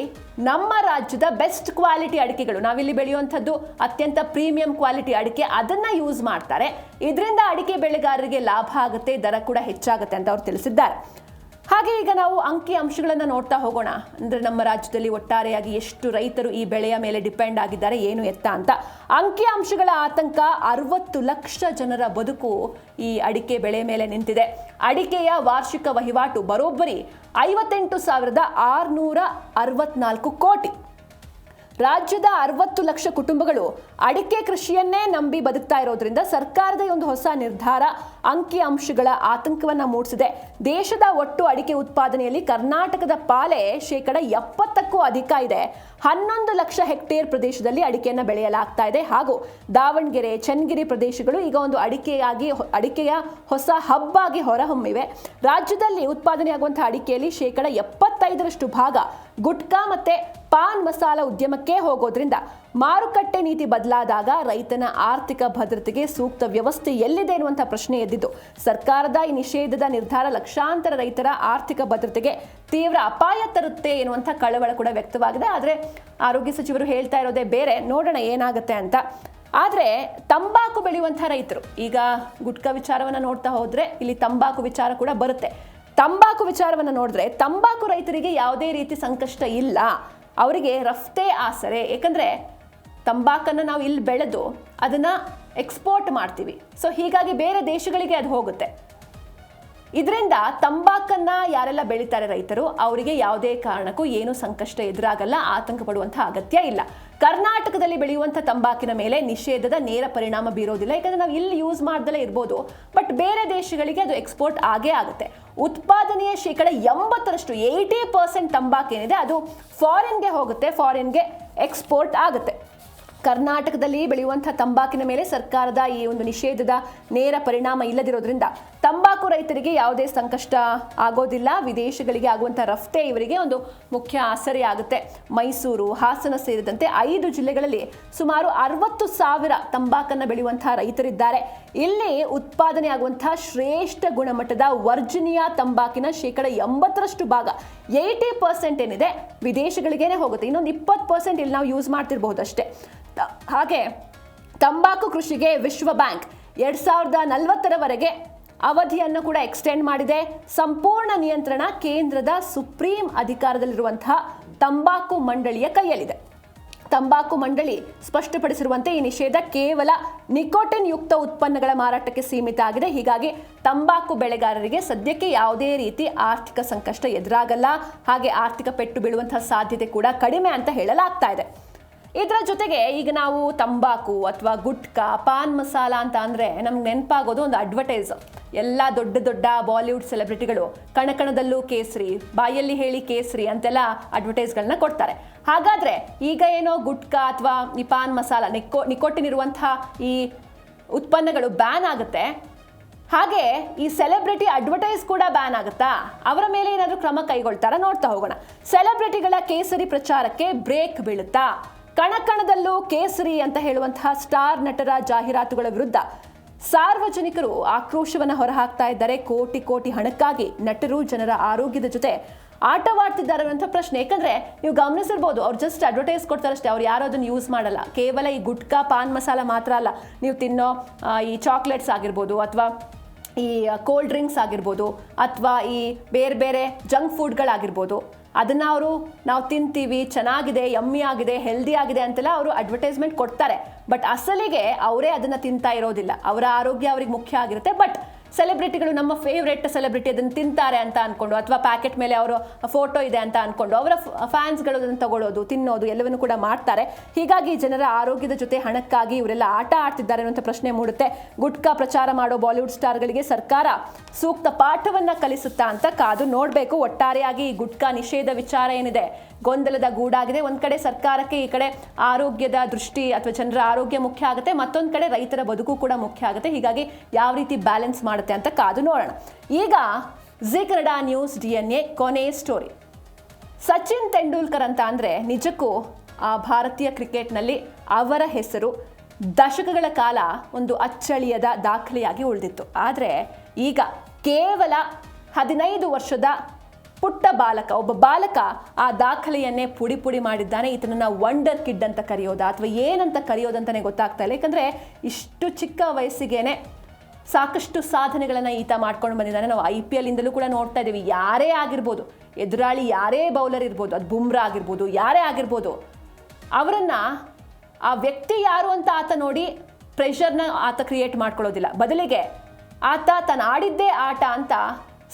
ನಮ್ಮ ರಾಜ್ಯದ ಬೆಸ್ಟ್ ಕ್ವಾಲಿಟಿ ಅಡಿಕೆಗಳು, ನಾವಿಲ್ಲಿ ಬೆಳೆಯುವಂಥದ್ದು ಅತ್ಯಂತ ಪ್ರೀಮಿಯಂ ಕ್ವಾಲಿಟಿ ಅಡಿಕೆ, ಅದನ್ನು ಯೂಸ್ ಮಾಡ್ತಾರೆ. ಇದರಿಂದ ಅಡಿಕೆ ಬೆಳೆಗಾರರಿಗೆ ಲಾಭ ಆಗುತ್ತೆ, ದರ ಕೂಡ ಹೆಚ್ಚಾಗುತ್ತೆ ಅಂತ ಅವರು ತಿಳಿಸಿದ್ದಾರೆ. ಹಾಗೆ ಈಗ ನಾವು ಅಂಕಿ ಅಂಶಗಳನ್ನು ನೋಡ್ತಾ ಹೋಗೋಣ. ಅಂದರೆ ನಮ್ಮ ರಾಜ್ಯದಲ್ಲಿ ಒಟ್ಟಾರೆಯಾಗಿ ಎಷ್ಟು ರೈತರು ಈ ಬೆಳೆಯ ಮೇಲೆ ಡಿಪೆಂಡ್ ಆಗಿದ್ದಾರೆ, ಏನು ಎತ್ತ ಅಂತ. ಅಂಕಿ ಅಂಶಗಳ ಆತಂಕ, 60 ಲಕ್ಷ ಜನರ ಬದುಕು ಈ ಅಡಿಕೆ ಬೆಳೆ ಮೇಲೆ ನಿಂತಿದೆ. ಅಡಿಕೆಯ ವಾರ್ಷಿಕ ವಹಿವಾಟು ಬರೋಬ್ಬರಿ 58,664 ಕೋಟಿ. ರಾಜ್ಯದ 60 ಲಕ್ಷ ಕುಟುಂಬಗಳು ಅಡಿಕೆ ಕೃಷಿಯನ್ನೇ ನಂಬಿ ಬದುಕ್ತಾ ಇರೋದ್ರಿಂದ ಸರ್ಕಾರದ ಒಂದು ಹೊಸ ನಿರ್ಧಾರ ಅಂಕಿ ಅಂಶಗಳ ಆತಂಕವನ್ನು ಮೂಡಿಸಿದೆ. ದೇಶದ ಒಟ್ಟು ಅಡಿಕೆ ಉತ್ಪಾದನೆಯಲ್ಲಿ ಕರ್ನಾಟಕದ ಪಾಲೆ 70%ಕ್ಕೂ ಅಧಿಕ ಇದೆ. 11 ಲಕ್ಷ ಹೆಕ್ಟೇರ್ ಪ್ರದೇಶದಲ್ಲಿ ಅಡಿಕೆಯನ್ನು ಬೆಳೆಯಲಾಗ್ತಾ ಇದೆ. ಹಾಗೂ ದಾವಣಗೆರೆ, ಚನ್ನಗಿರಿ ಪ್ರದೇಶಗಳು ಈಗ ಒಂದು ಅಡಿಕೆಯ ಹೊಸ ಹಬ್ ಆಗಿ ಹೊರಹೊಮ್ಮಿವೆ. ರಾಜ್ಯದಲ್ಲಿ ಉತ್ಪಾದನೆಯಾಗುವಂತಹ ಅಡಿಕೆಯಲ್ಲಿ 75% ಭಾಗ ಗುಟ್ಕಾ ಮತ್ತೆ ಪಾನ್ ಮಸಾಲ ಉದ್ಯಮಕ್ಕೆ ಹೋಗೋದ್ರಿಂದ ಮಾರುಕಟ್ಟೆ ನೀತಿ ಬದಲಾದಾಗ ರೈತನ ಆರ್ಥಿಕ ಭದ್ರತೆಗೆ ಸೂಕ್ತ ವ್ಯವಸ್ಥೆ ಎಲ್ಲಿದೆ ಎನ್ನುವಂಥ ಪ್ರಶ್ನೆ ಎದ್ದಿದ್ದು. ಸರ್ಕಾರದ ಈ ನಿಷೇಧದ ನಿರ್ಧಾರ ಲಕ್ಷಾಂತರ ರೈತರ ಆರ್ಥಿಕ ಭದ್ರತೆಗೆ ತೀವ್ರ ಅಪಾಯ ತರುತ್ತೆ ಎನ್ನುವಂಥ ಕಳವಳ ಕೂಡ ವ್ಯಕ್ತವಾಗಿದೆ. ಆದರೆ ಆರೋಗ್ಯ ಸಚಿವರು ಹೇಳ್ತಾ ಇರೋದೇ ಬೇರೆ, ನೋಡೋಣ ಏನಾಗುತ್ತೆ ಅಂತ. ಆದರೆ ತಂಬಾಕು ಬೆಳೆಯುವಂಥ ರೈತರು, ಈಗ ಗುಟ್ಕಾ ವಿಚಾರವನ್ನು ನೋಡ್ತಾ ಹೋದರೆ ಇಲ್ಲಿ ತಂಬಾಕು ವಿಚಾರ ಕೂಡ ಬರುತ್ತೆ. ತಂಬಾಕು ವಿಚಾರವನ್ನು ನೋಡಿದ್ರೆ ತಂಬಾಕು ರೈತರಿಗೆ ಯಾವುದೇ ರೀತಿ ಸಂಕಷ್ಟ ಇಲ್ಲ, ಅವರಿಗೆ ರಫ್ತೇ ಆಸರೆ. ಏಕೆಂದರೆ ತಂಬಾಕನ್ನು ನಾವು ಇಲ್ಲಿ ಬೆಳೆದು ಅದನ್ನು ಎಕ್ಸ್ಪೋರ್ಟ್ ಮಾಡ್ತೀವಿ, ಸೊ ಹೀಗಾಗಿ ಬೇರೆ ದೇಶಗಳಿಗೆ ಅದು ಹೋಗುತ್ತೆ. ಇದರಿಂದ ತಂಬಾಕನ್ನು ಯಾರೆಲ್ಲ ಬೆಳೀತಾರೆ ರೈತರು, ಅವರಿಗೆ ಯಾವುದೇ ಕಾರಣಕ್ಕೂ ಏನು ಸಂಕಷ್ಟ ಎದುರಾಗಲ್ಲ, ಆತಂಕ ಪಡುವಂಥ ಅಗತ್ಯ ಇಲ್ಲ. ಕರ್ನಾಟಕದಲ್ಲಿ ಬೆಳೆಯುವಂಥ ತಂಬಾಕಿನ ಮೇಲೆ ನಿಷೇಧದ ನೇರ ಪರಿಣಾಮ ಬೀರೋದಿಲ್ಲ, ಯಾಕಂದ್ರೆ ನಾವು ಇಲ್ಲಿ ಯೂಸ್ ಮಾಡ್ದಲೇ ಇರ್ಬೋದು, ಬಟ್ ಬೇರೆ ದೇಶಗಳಿಗೆ ಅದು ಎಕ್ಸ್ಪೋರ್ಟ್ ಆಗೇ ಆಗುತ್ತೆ. ಉತ್ಪಾದನೆಯ ಶೇಕಡ 80% ತಂಬಾಕೇನಿದೆ ಅದು ಫಾರಿನ್ಗೆ ಹೋಗುತ್ತೆ, ಫಾರಿನ್ಗೆ ಎಕ್ಸ್ಪೋರ್ಟ್ ಆಗುತ್ತೆ. ಕರ್ನಾಟಕದಲ್ಲಿ ಬೆಳೆಯುವಂಥ ತಂಬಾಕಿನ ಮೇಲೆ ಸರ್ಕಾರದ ಈ ಒಂದು ನಿಷೇಧದ ನೇರ ಪರಿಣಾಮ ಇಲ್ಲದಿರೋದ್ರಿಂದ ತಂಬಾಕು ರೈತರಿಗೆ ಯಾವುದೇ ಸಂಕಷ್ಟ ಆಗೋದಿಲ್ಲ. ವಿದೇಶಗಳಿಗೆ ಆಗುವಂಥ ರಫ್ತೆ ಇವರಿಗೆ ಒಂದು ಮುಖ್ಯ ಆಸರೆ ಆಗುತ್ತೆ. ಮೈಸೂರು, ಹಾಸನ ಸೇರಿದಂತೆ 5 ಜಿಲ್ಲೆಗಳಲ್ಲಿ ಸುಮಾರು 60,000 ತಂಬಾಕನ್ನು ಬೆಳೆಯುವಂಥ ರೈತರಿದ್ದಾರೆ. ಇಲ್ಲಿ ಉತ್ಪಾದನೆ ಆಗುವಂಥ ಶ್ರೇಷ್ಠ ಗುಣಮಟ್ಟದ ವರ್ಜಿನಿಯಾ ತಂಬಾಕಿನ ಶೇಕಡ 80% ಭಾಗ 80% ಏನಿದೆ ವಿದೇಶಗಳಿಗೇನೆ ಹೋಗುತ್ತೆ. ಇನ್ನೊಂದು 20% ಇಲ್ಲಿ ನಾವು ಯೂಸ್ ಮಾಡ್ತಿರ್ಬಹುದು ಅಷ್ಟೇ. ಹಾಗೆ ತಂಬಾಕು ಕೃಷಿಗೆ ವಿಶ್ವ ಬ್ಯಾಂಕ್ 2040ರವರೆಗೆ ಅವಧಿಯನ್ನು ಕೂಡ ಎಕ್ಸ್ಟೆಂಡ್ ಮಾಡಿದೆ. ಸಂಪೂರ್ಣ ನಿಯಂತ್ರಣ ಕೇಂದ್ರದ ಸುಪ್ರೀಂ ಅಧಿಕಾರದಲ್ಲಿರುವಂತಹ ತಂಬಾಕು ಮಂಡಳಿಯ ಕೈಯಲ್ಲಿದೆ. ತಂಬಾಕು ಮಂಡಳಿ ಸ್ಪಷ್ಟಪಡಿಸಿರುವಂತೆ ಈ ನಿಷೇಧ ಕೇವಲ ನಿಕೋಟಿನ್ ಯುಕ್ತ ಉತ್ಪನ್ನಗಳ ಮಾರಾಟಕ್ಕೆ ಸೀಮಿತ ಆಗಿದೆ. ಹೀಗಾಗಿ ತಂಬಾಕು ಬೆಳೆಗಾರರಿಗೆ ಸದ್ಯಕ್ಕೆ ಯಾವುದೇ ರೀತಿ ಆರ್ಥಿಕ ಸಂಕಷ್ಟ ಎದುರಾಗಲ್ಲ, ಹಾಗೆ ಆರ್ಥಿಕ ಪೆಟ್ಟು ಬೀಳುವಂತಹ ಸಾಧ್ಯತೆ ಕೂಡ ಕಡಿಮೆ ಅಂತ ಹೇಳಲಾಗ್ತಾ ಇದೆ. ಇದರ ಜೊತೆಗೆ ಈಗ ನಾವು ತಂಬಾಕು ಅಥವಾ ಗುಟ್ಕಾ, ಪಾನ್ ಮಸಾಲ ಅಂತ ಅಂದರೆ ನಮ್ಗೆ ನೆನಪಾಗೋದು ಒಂದು ಅಡ್ವರ್ಟೈಸ್. ಎಲ್ಲ ದೊಡ್ಡ ದೊಡ್ಡ ಬಾಲಿವುಡ್ ಸೆಲೆಬ್ರಿಟಿಗಳು ಕಣಕಣದಲ್ಲೂ ಕೇಸರಿ, ಬಾಯಲ್ಲಿ ಹೇಳಿ ಕೇಸರಿ ಅಂತೆಲ್ಲ ಅಡ್ವರ್ಟೈಸ್ಗಳನ್ನ ಕೊಡ್ತಾರೆ. ಹಾಗಾದರೆ ಈಗ ಏನೋ ಗುಟ್ಕಾ ಅಥವಾ ಈ ಪಾನ್ ಮಸಾಲ ನಿಕೋಟಿನ್ ಇರುವಂತಹ ಈ ಉತ್ಪನ್ನಗಳು ಬ್ಯಾನ್ ಆಗುತ್ತೆ, ಹಾಗೆ ಈ ಸೆಲೆಬ್ರಿಟಿ ಅಡ್ವರ್ಟೈಸ್ ಕೂಡ ಬ್ಯಾನ್ ಆಗುತ್ತಾ? ಅವರ ಮೇಲೆ ಏನಾದರೂ ಕ್ರಮ ಕೈಗೊಳ್ತಾರ? ನೋಡ್ತಾ ಹೋಗೋಣ. ಸೆಲೆಬ್ರಿಟಿಗಳ ಕೇಸರಿ ಪ್ರಚಾರಕ್ಕೆ ಬ್ರೇಕ್ ಬೀಳುತ್ತಾ? ಕಣಕಣದಲ್ಲೂ ಕೇಸರಿ ಅಂತ ಹೇಳುವಂತಹ ಸ್ಟಾರ್ ನಟರ ಜಾಹೀರಾತುಗಳ ವಿರುದ್ಧ ಸಾರ್ವಜನಿಕರು ಆಕ್ರೋಶವನ್ನು ಹೊರಹಾಕ್ತಾ ಇದ್ದಾರೆ. ಕೋಟಿ ಕೋಟಿ ಹಣಕ್ಕಾಗಿ ನಟರು ಜನರ ಆರೋಗ್ಯದ ಜೊತೆ ಆಟವಾಡ್ತಿದ್ದಾರೆ ಅನ್ನೋ ಪ್ರಶ್ನೆ. ಯಾಕಂದ್ರೆ ನೀವು ಗಮನಿಸಿರ್ಬೋದು, ಅವ್ರು ಜಸ್ಟ್ ಅಡ್ವರ್ಟೈಸ್ ಕೊಡ್ತಾರಷ್ಟೇ, ಅವ್ರು ಯಾರು ಅದನ್ನು ಯೂಸ್ ಮಾಡಲ್ಲ. ಕೇವಲ ಈ ಗುಟ್ಕಾ, ಪಾನ್ ಮಸಾಲ ಮಾತ್ರ ಅಲ್ಲ, ನೀವು ತಿನ್ನೋ ಈ ಚಾಕ್ಲೇಟ್ಸ್ ಆಗಿರ್ಬೋದು, ಅಥವಾ ಈ ಕೋಲ್ಡ್ ಡ್ರಿಂಕ್ಸ್ ಆಗಿರ್ಬೋದು, ಅಥವಾ ಈ ಬೇರೆ ಬೇರೆ ಜಂಕ್ ಫುಡ್ಗಳಾಗಿರ್ಬೋದು, ಅದನ್ನು ನಾವು ತಿಂತೀವಿ, ಚೆನ್ನಾಗಿದೆ, ಯಮ್ಮಿ ಆಗಿದೆ, ಹೆಲ್ದಿ ಆಗಿದೆ ಅಂತೆಲ್ಲ ಅವರು ಅಡ್ವರ್ಟೈಸ್ಮೆಂಟ್ ಕೊಡ್ತಾರೆ. ಬಟ್ ಅಸಲಿಗೆ ಅವರೇ ಅದನ್ನು ತಿಂತಾ ಇರೋದಿಲ್ಲ. ಅವರ ಆರೋಗ್ಯ ಅವ್ರಿಗೆ ಮುಖ್ಯ ಆಗಿರುತ್ತೆ. ಬಟ್ ಸೆಲೆಬ್ರಿಟಿಗಳು, ನಮ್ಮ ಫೇವ್ರೆಟ್ ಸೆಲೆಬ್ರಿಟಿ ಅದನ್ನು ತಿಂತಾರೆ ಅಂತ ಅಂದ್ಕೊಂಡು, ಅಥವಾ ಪ್ಯಾಕೆಟ್ ಮೇಲೆ ಅವರ ಫೋಟೋ ಇದೆ ಅಂತ ಅಂದ್ಕೊಂಡು ಅವರ ಫ್ಯಾನ್ಸ್ಗಳು ಅದನ್ನು ತಗೊಳ್ಳೋದು, ತಿನ್ನೋದು ಎಲ್ಲವನ್ನು ಕೂಡ ಮಾಡ್ತಾರೆ. ಹೀಗಾಗಿ ಜನರ ಆರೋಗ್ಯದ ಜೊತೆ ಹಣಕ್ಕಾಗಿ ಇವರೆಲ್ಲ ಆಟ ಆಡ್ತಿದ್ದಾರೆ ಅನ್ನುವಂಥ ಪ್ರಶ್ನೆ ಮೂಡುತ್ತೆ. ಗುಟ್ಕಾ ಪ್ರಚಾರ ಮಾಡೋ ಬಾಲಿವುಡ್ ಸ್ಟಾರ್ಗಳಿಗೆ ಸರ್ಕಾರ ಸೂಕ್ತ ಪಾಠವನ್ನು ಕಲಿಸುತ್ತಾ ಅಂತ ಕಾದು ನೋಡಬೇಕು. ಒಟ್ಟಾರೆಯಾಗಿ ಈ ಗುಟ್ಕಾ ನಿಷೇಧ ವಿಚಾರ ಏನಿದೆ ಗೊಂದಲದ ಗೂಡಾಗಿದೆ. ಒಂದು ಕಡೆ ಸರ್ಕಾರಕ್ಕೆ ಈ ಕಡೆ ಆರೋಗ್ಯದ ದೃಷ್ಟಿ ಅಥವಾ ಜನರ ಆರೋಗ್ಯ ಮುಖ್ಯ ಆಗುತ್ತೆ, ಮತ್ತೊಂದು ಕಡೆ ರೈತರ ಬದುಕು ಕೂಡ ಮುಖ್ಯ ಆಗುತ್ತೆ. ಹೀಗಾಗಿ ಯಾವ ರೀತಿ ಬ್ಯಾಲೆನ್ಸ್ ಮಾಡುತ್ತೆ ಅಂತ ಕಾದು ನೋಡೋಣ. ಈಗ ಜಿ ಕನ್ನಡ ನ್ಯೂಸ್ DNA ಕೊನೆ ಸ್ಟೋರಿ. ಸಚಿನ್ ತೆಂಡೂಲ್ಕರ್ ಅಂತ ಅಂದರೆ ನಿಜಕ್ಕೂ ಭಾರತೀಯ ಕ್ರಿಕೆಟ್ನಲ್ಲಿ ಅವರ ಹೆಸರು ದಶಕಗಳ ಕಾಲ ಒಂದು ಅಚ್ಚಳಿಯದ ದಾಖಲೆಯಾಗಿ ಉಳಿದಿತ್ತು. ಆದರೆ ಈಗ ಕೇವಲ 15 ವರ್ಷದ ಪುಟ್ಟ ಬಾಲಕ, ಒಬ್ಬ ಬಾಲಕ ಆ ದಾಖಲೆಯನ್ನೇ ಪುಡಿ ಪುಡಿ ಮಾಡಿದ್ದಾನೆ. ಇದನ್ನ ವಂಡರ್ ಕಿಡ್ ಅಂತ ಕರೆಯೋದಾ ಅಥವಾ ಏನಂತ ಕರೆಯೋದಂತಾನೆ ಗೊತ್ತಾಗ್ತಾ ಇಲ್ಲ. ಯಾಕಂದರೆ ಇಷ್ಟು ಚಿಕ್ಕ ವಯಸ್ಸಿಗೇನೆ ಸಾಕಷ್ಟು ಸಾಧನೆಗಳನ್ನು ಈತ ಮಾಡ್ಕೊಂಡು ಬಂದಿದ್ದಾನೆ. ನಾವು IPL ಇಂದಲೂ ಕೂಡ ನೋಡ್ತಾ ಇದ್ದೀವಿ. ಯಾರೇ ಆಗಿರ್ಬೋದು, ಎದುರಾಳಿ ಯಾರೇ ಬೌಲರ್ ಇರ್ಬೋದು, ಅದು ಬುಮ್ರಾ ಆಗಿರ್ಬೋದು, ಯಾರೇ ಆಗಿರ್ಬೋದು, ಅವರನ್ನು ಆ ವ್ಯಕ್ತಿ ಯಾರು ಅಂತ ಆತ ನೋಡಿ ಪ್ರೆಷರ್ನ ಆತ ಕ್ರಿಯೇಟ್ ಮಾಡ್ಕೊಳ್ಳೋದಿಲ್ಲ. ಬದಲಿಗೆ ಆತ ತಾನು ಆಡಿದ್ದೇ ಆಟ ಅಂತ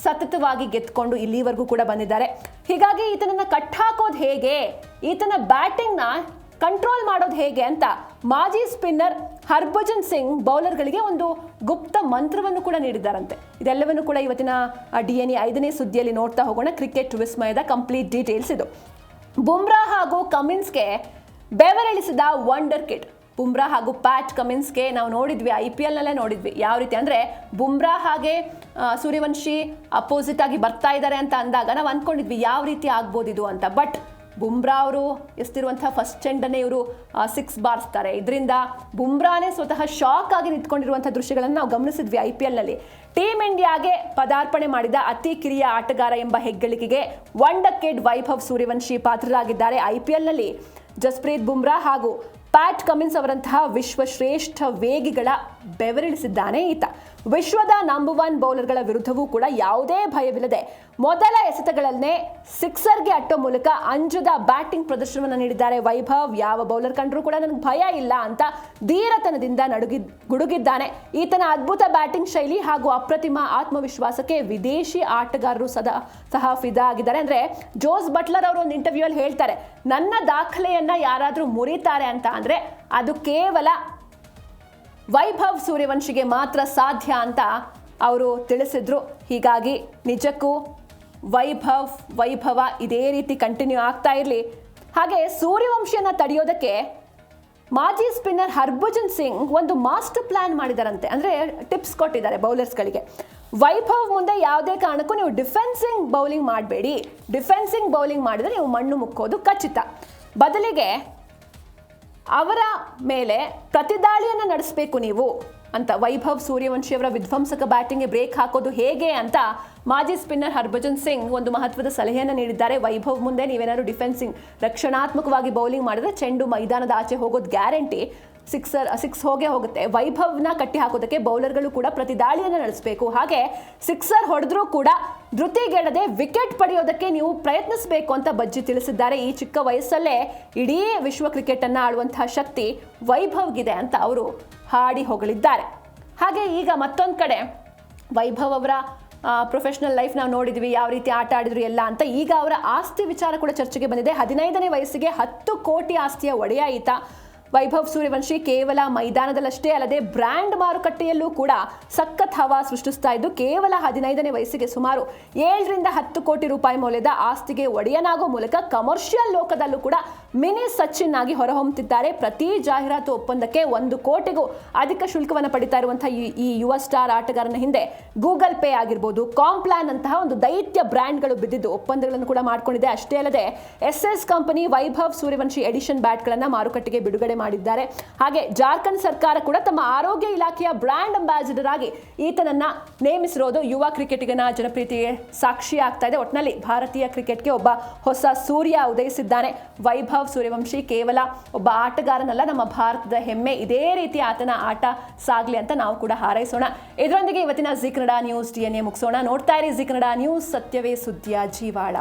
ಸತತವಾಗಿ ಗೆದ್ಕೊಂಡು ಇಲ್ಲಿವರೆಗೂ ಕೂಡ ಬಂದಿದ್ದಾರೆ. ಹೀಗಾಗಿ ಈತನನ್ನು ಕಟ್ಟಾಕೋದು ಹೇಗೆ, ಈತನ ಬ್ಯಾಟಿಂಗ್ನ ಕಂಟ್ರೋಲ್ ಮಾಡೋದು ಹೇಗೆ ಅಂತ ಮಾಜಿ ಸ್ಪಿನ್ನರ್ ಹರ್ಭಜನ್ ಸಿಂಗ್ ಬೌಲರ್ಗಳಿಗೆ ಒಂದು ಗುಪ್ತ ಮಂತ್ರವನ್ನು ಕೂಡ ನೀಡಿದ್ದಾರಂತೆ. ಇದೆಲ್ಲವನ್ನು ಕೂಡ ಇವತ್ತಿನ DNA 5ನೇ ಸುದ್ದಿಯಲ್ಲಿ ನೋಡ್ತಾ ಹೋಗೋಣ. ಕ್ರಿಕೆಟ್ ವಿಸ್ಮಯದ ಕಂಪ್ಲೀಟ್ ಡೀಟೇಲ್ಸ್ ಇದು. ಬುಮ್ರಾ ಹಾಗೂ ಕಮಿನ್ಸ್ಗೆ ಬೆವರಿಳಿಸಿದ ವಂಡರ್ ಕಿಡ್. ಬುಮ್ರಾ ಹಾಗೂ ಪ್ಯಾಟ್ ಕಮಿನ್ಸ್ಗೆ ನಾವು ನೋಡಿದ್ವಿ, IPLನಲ್ಲೇ ನೋಡಿದ್ವಿ ಯಾವ ರೀತಿ ಅಂದರೆ, ಬುಮ್ರಾ ಹಾಗೆ ಸೂರ್ಯವಂಶಿ ಅಪೋಸಿಟ್ ಆಗಿ ಬರ್ತಾ ಇದ್ದಾರೆ ಅಂತ ಅಂದಾಗ ನಾವು ಅಂದ್ಕೊಂಡಿದ್ವಿ ಯಾವ ರೀತಿ ಆಗ್ಬೋದು ಇದು ಅಂತ. ಬಟ್ ಬುಮ್ರಾ ಅವರು ಎಸ್ತಿರುವಂಥ ಫಸ್ಟ್ ಚೆಂಡನ್ನೇ ಇವರು 6 ಬಾರಿಸ್ತಾರೆ. ಇದರಿಂದ ಬುಮ್ರಾನೇ ಸ್ವತಃ ಶಾಕ್ ಆಗಿ ನಿಂತ್ಕೊಂಡಿರುವಂಥ ದೃಶ್ಯಗಳನ್ನು ನಾವು ಗಮನಿಸಿದ್ವಿ IPLನಲ್ಲಿ. ಟೀಮ್ ಇಂಡಿಯಾಗೆ ಪದಾರ್ಪಣೆ ಮಾಡಿದ ಅತಿ ಕಿರಿಯ ಆಟಗಾರ ಎಂಬ ಹೆಗ್ಗಳಿಕೆಗೆ ವಂಡರ್ ಕಿಡ್ ವೈಭವ್ ಸೂರ್ಯವಂಶಿ ಪಾತ್ರರಾಗಿದ್ದಾರೆ. IPLನಲ್ಲಿ ಜಸ್ಪ್ರೀತ್ ಬುಮ್ರಾ ಹಾಗೂ ಪ್ಯಾಟ್ ಕಮಿನ್ಸ್ ಅವರಂತಹ ವಿಶ್ವಶ್ರೇಷ್ಠ ವೇಗಿಗಳ ಬೆವರಿಳಿಸಿದ್ದಾನೆ ಈತ. ವಿಶ್ವದ ನಂಬರ್ 1 ಬೌಲರ್ಗಳ ವಿರುದ್ಧವೂ ಕೂಡ ಯಾವುದೇ ಭಯವಿಲ್ಲದೆ ಮೊದಲ ಎಸೆತಗಳನ್ನೇ ಸಿಕ್ಸರ್ಗೆ ಅಟ್ಟೋ ಮೂಲಕ ಅಂಜದ ಬ್ಯಾಟಿಂಗ್ ಪ್ರದರ್ಶನವನ್ನು ನೀಡಿದ್ದಾರೆ ವೈಭವ್. ಯಾವ ಬೌಲರ್ ಕಂಡ್ರೂ ಕೂಡ ನನಗೆ ಭಯ ಇಲ್ಲ ಅಂತ ಧೀರತನದಿಂದ ಗುಡುಗಿದ್ದಾನೆ. ಈತನ ಅದ್ಭುತ ಬ್ಯಾಟಿಂಗ್ ಶೈಲಿ ಹಾಗೂ ಅಪ್ರತಿಮ ಆತ್ಮವಿಶ್ವಾಸಕ್ಕೆ ವಿದೇಶಿ ಆಟಗಾರರು ಸಹ ಫಿದಾ ಆಗಿದ್ದಾರೆ. ಅಂದ್ರೆ ಜೋಸ್ ಬಟ್ಲರ್ ಅವರು ಒಂದು ಇಂಟರ್ವ್ಯೂ ಅಲ್ಲಿ ಹೇಳ್ತಾರೆ, ನನ್ನ ದಾಖಲೆಯನ್ನ ಯಾರಾದ್ರೂ ಮುರಿತಾರೆ ಅಂತ ಅಂದ್ರೆ ಅದು ಕೇವಲ ವೈಭವ್ ಸೂರ್ಯವಂಶಿಗೆ ಮಾತ್ರ ಸಾಧ್ಯ ಅಂತ ಅವರು ತಿಳಿಸಿದ್ರು. ಹೀಗಾಗಿ ನಿಜಕ್ಕೂ ವೈಭವ ಇದೇ ರೀತಿ ಕಂಟಿನ್ಯೂ ಆಗ್ತಾ ಇರಲಿ. ಹಾಗೆ ಸೂರ್ಯವಂಶಿಯನ್ನ ತಡೆಯೋದಕ್ಕೆ ಮಾಜಿ ಸ್ಪಿನ್ನರ್ ಹರ್ಭಜನ್ ಸಿಂಗ್ ಒಂದು ಮಾಸ್ಟರ್ ಪ್ಲಾನ್ ಮಾಡಿದಾರಂತೆ. ಅಂದ್ರೆ ಟಿಪ್ಸ್ ಕೊಟ್ಟಿದ್ದಾರೆ ಬೌಲರ್ಸ್ಗಳಿಗೆ. ವೈಭವ್ ಮುಂದೆ ಯಾವುದೇ ಕಾರಣಕ್ಕೂ ನೀವು ಡಿಫೆನ್ಸಿಂಗ್ ಬೌಲಿಂಗ್ ಮಾಡಬೇಡಿ. ಡಿಫೆನ್ಸಿಂಗ್ ಬೌಲಿಂಗ್ ಮಾಡಿದ್ರೆ ನೀವು ಮಣ್ಣು ಮುಕ್ಕೋದು ಖಚಿತ. ಬದಲಿಗೆ ಅವರ ಮೇಲೆ ಪ್ರತಿದಾಳಿಯನ್ನು ನಡೆಸಬೇಕು ನೀವು ಅಂತ. ವೈಭವ್ ಸೂರ್ಯವಂಶಿ ಅವರ ವಿಧ್ವಂಸಕ ಬ್ಯಾಟಿಂಗ್ಗೆ ಬ್ರೇಕ್ ಹಾಕೋದು ಹೇಗೆ ಅಂತ ಮಾಜಿ ಸ್ಪಿನ್ನರ್ ಹರ್ಭಜನ್ ಸಿಂಗ್ ಒಂದು ಮಹತ್ವದ ಸಲಹೆಯನ್ನು ನೀಡಿದ್ದಾರೆ. ವೈಭವ್ ಮುಂದೆ ನೀವೇನಾದ್ರು ಡಿಫೆನ್ಸಿಂಗ್ ರಕ್ಷಣಾತ್ಮಕವಾಗಿ ಬೌಲಿಂಗ್ ಮಾಡಿದ್ರೆ ಚೆಂಡು ಮೈದಾನದ ಆಚೆ ಹೋಗೋದು ಗ್ಯಾರಂಟಿ. ಸಿಕ್ಸ್ ಹೋಗೇ ಹೋಗುತ್ತೆ. ವೈಭವ್ನ ಕಟ್ಟಿ ಹಾಕೋದಕ್ಕೆ ಬೌಲರ್ಗಳು ಕೂಡ ಪ್ರತಿದಾಳಿಯನ್ನು ನಡೆಸಬೇಕು. ಹಾಗೆ ಸಿಕ್ಸರ್ ಹೊಡೆದ್ರೂ ಕೂಡ ಧೃತಿಗೆಡದೆ ವಿಕೆಟ್ ಪಡೆಯೋದಕ್ಕೆ ನೀವು ಪ್ರಯತ್ನಿಸಬೇಕು ಅಂತ ಬಜ್ಜಿ ತಿಳಿಸಿದ್ದಾರೆ. ಈ ಚಿಕ್ಕ ವಯಸ್ಸಲ್ಲೇ ಇಡೀ ವಿಶ್ವ ಕ್ರಿಕೆಟ್ ಅನ್ನ ಆಳುವಂತಹ ಶಕ್ತಿ ವೈಭವ್ಗಿದೆ ಅಂತ ಅವರು ಹಾಡಿ ಹೊಗಳಿದ್ದಾರೆ. ಹಾಗೆ ಈಗ ಮತ್ತೊಂದು ಕಡೆ ವೈಭವ್ ಅವರ ಪ್ರೊಫೆಷನಲ್ ಲೈಫ್ ನಾವು ನೋಡಿದ್ವಿ, ಯಾವ ರೀತಿ ಆಟ ಆಡಿದ್ರು ಎಲ್ಲ ಅಂತ. ಈಗ ಅವರ ಆಸ್ತಿ ವಿಚಾರ ಕೂಡ ಚರ್ಚೆಗೆ ಬಂದಿದೆ. 15ನೇ ವಯಸ್ಸಿಗೆ 10 ಕೋಟಿ ಆಸ್ತಿಯ ಒಡೆಯ ಈತ. ವೈಭವ್ ಸೂರ್ಯವಂಶಿ ಕೇವಲ ಮೈದಾನದಲ್ಲಷ್ಟೇ ಅಲ್ಲದೆ ಬ್ರ್ಯಾಂಡ್ ಮಾರುಕಟ್ಟೆಯಲ್ಲೂ ಕೂಡ ಸಖತ್ ಹವಾ ಸೃಷ್ಟಿಸ್ತಾ ಇದ್ದು, ಕೇವಲ 15ನೇ ವಯಸ್ಸಿಗೆ ಸುಮಾರು 7 ರಿಂದ 10 ಕೋಟಿ ರೂಪಾಯಿ ಮೌಲ್ಯದ ಆಸ್ತಿಗೆ ಒಡೆಯನಾಗೋ ಮೂಲಕ ಕಮರ್ಷಿಯಲ್ ಲೋಕದಲ್ಲೂ ಕೂಡ ಮಿನಿ ಸಚಿನ್ ಆಗಿ ಹೊರಹೊಮ್ಮುತ್ತಿದ್ದಾರೆ. ಪ್ರತಿ ಜಾಹೀರಾತು ಒಪ್ಪಂದಕ್ಕೆ 1 ಕೋಟಿಗೂ ಅಧಿಕ ಶುಲ್ಕವನ್ನು ಪಡಿತಾ ಇರುವಂತಹ ಈ ಯುವ ಸ್ಟಾರ್ ಆಟಗಾರನ ಹಿಂದೆ ಗೂಗಲ್ ಪೇ ಆಗಿರ್ಬೋದು, ಕಾಂಪ್ಲಾನ್ ಅಂತಹ ಒಂದು ದೈತ್ಯ ಬ್ರ್ಯಾಂಡ್ಗಳು ಬಿದ್ದಿದ್ದು ಒಪ್ಪಂದಗಳನ್ನು ಕೂಡ ಮಾಡಿಕೊಂಡಿದೆ. ಅಷ್ಟೇ ಅಲ್ಲದೆ SS company Vaibhav Suryavanshi edition ಬ್ಯಾಟ್ಗಳನ್ನು ಮಾರುಕಟ್ಟೆಗೆ ಬಿಡುಗಡೆ ಮಾಡಿದ್ದಾರೆ. ಹಾಗೆ ಜಾರ್ಖಂಡ್ ಸರ್ಕಾರ ಕೂಡ ತಮ್ಮ ಆರೋಗ್ಯ ಇಲಾಖೆಯ ಬ್ರ್ಯಾಂಡ್ ಅಂಬಾಸಿಡರ್ ಆಗಿ ಈತನನ್ನ ನೇಮಿಸಿರೋದು ಯುವ ಕ್ರಿಕೆಟಿಗನ ಜನಪ್ರಿಯತೆಗೆ ಸಾಕ್ಷಿ ಆಗ್ತಾ ಇದೆ. ಒಟ್ಟಿನಲ್ಲಿ ಭಾರತೀಯ ಕ್ರಿಕೆಟ್ಗೆ ಒಬ್ಬ ಹೊಸ ಸೂರ್ಯ ಉದಯಿಸಿದ್ದಾನೆ. ವೈಭವ್ ಸೂರ್ಯವಂಶಿ ಕೇವಲ ಒಬ್ಬ ಆಟಗಾರನಲ್ಲ, ನಮ್ಮ ಭಾರತದ ಹೆಮ್ಮೆ. ಇದೇ ರೀತಿ ಆತನ ಆಟ ಸಾಗ್ಲಿ ಅಂತ ನಾವು ಕೂಡ ಹಾರೈಸೋಣ. ಇದರೊಂದಿಗೆ ಇವತ್ತಿನ ಜಿ ಕನ್ನಡ ನ್ಯೂಸ್ DNA ಮುಗಿಸೋಣ. ನೋಡ್ತಾ ಇರಿ ಜಿ ಕನ್ನಡ ನ್ಯೂಸ್, ಸತ್ಯವೇ ಸುದ್ದಿಯ ಜೀವಾಳ.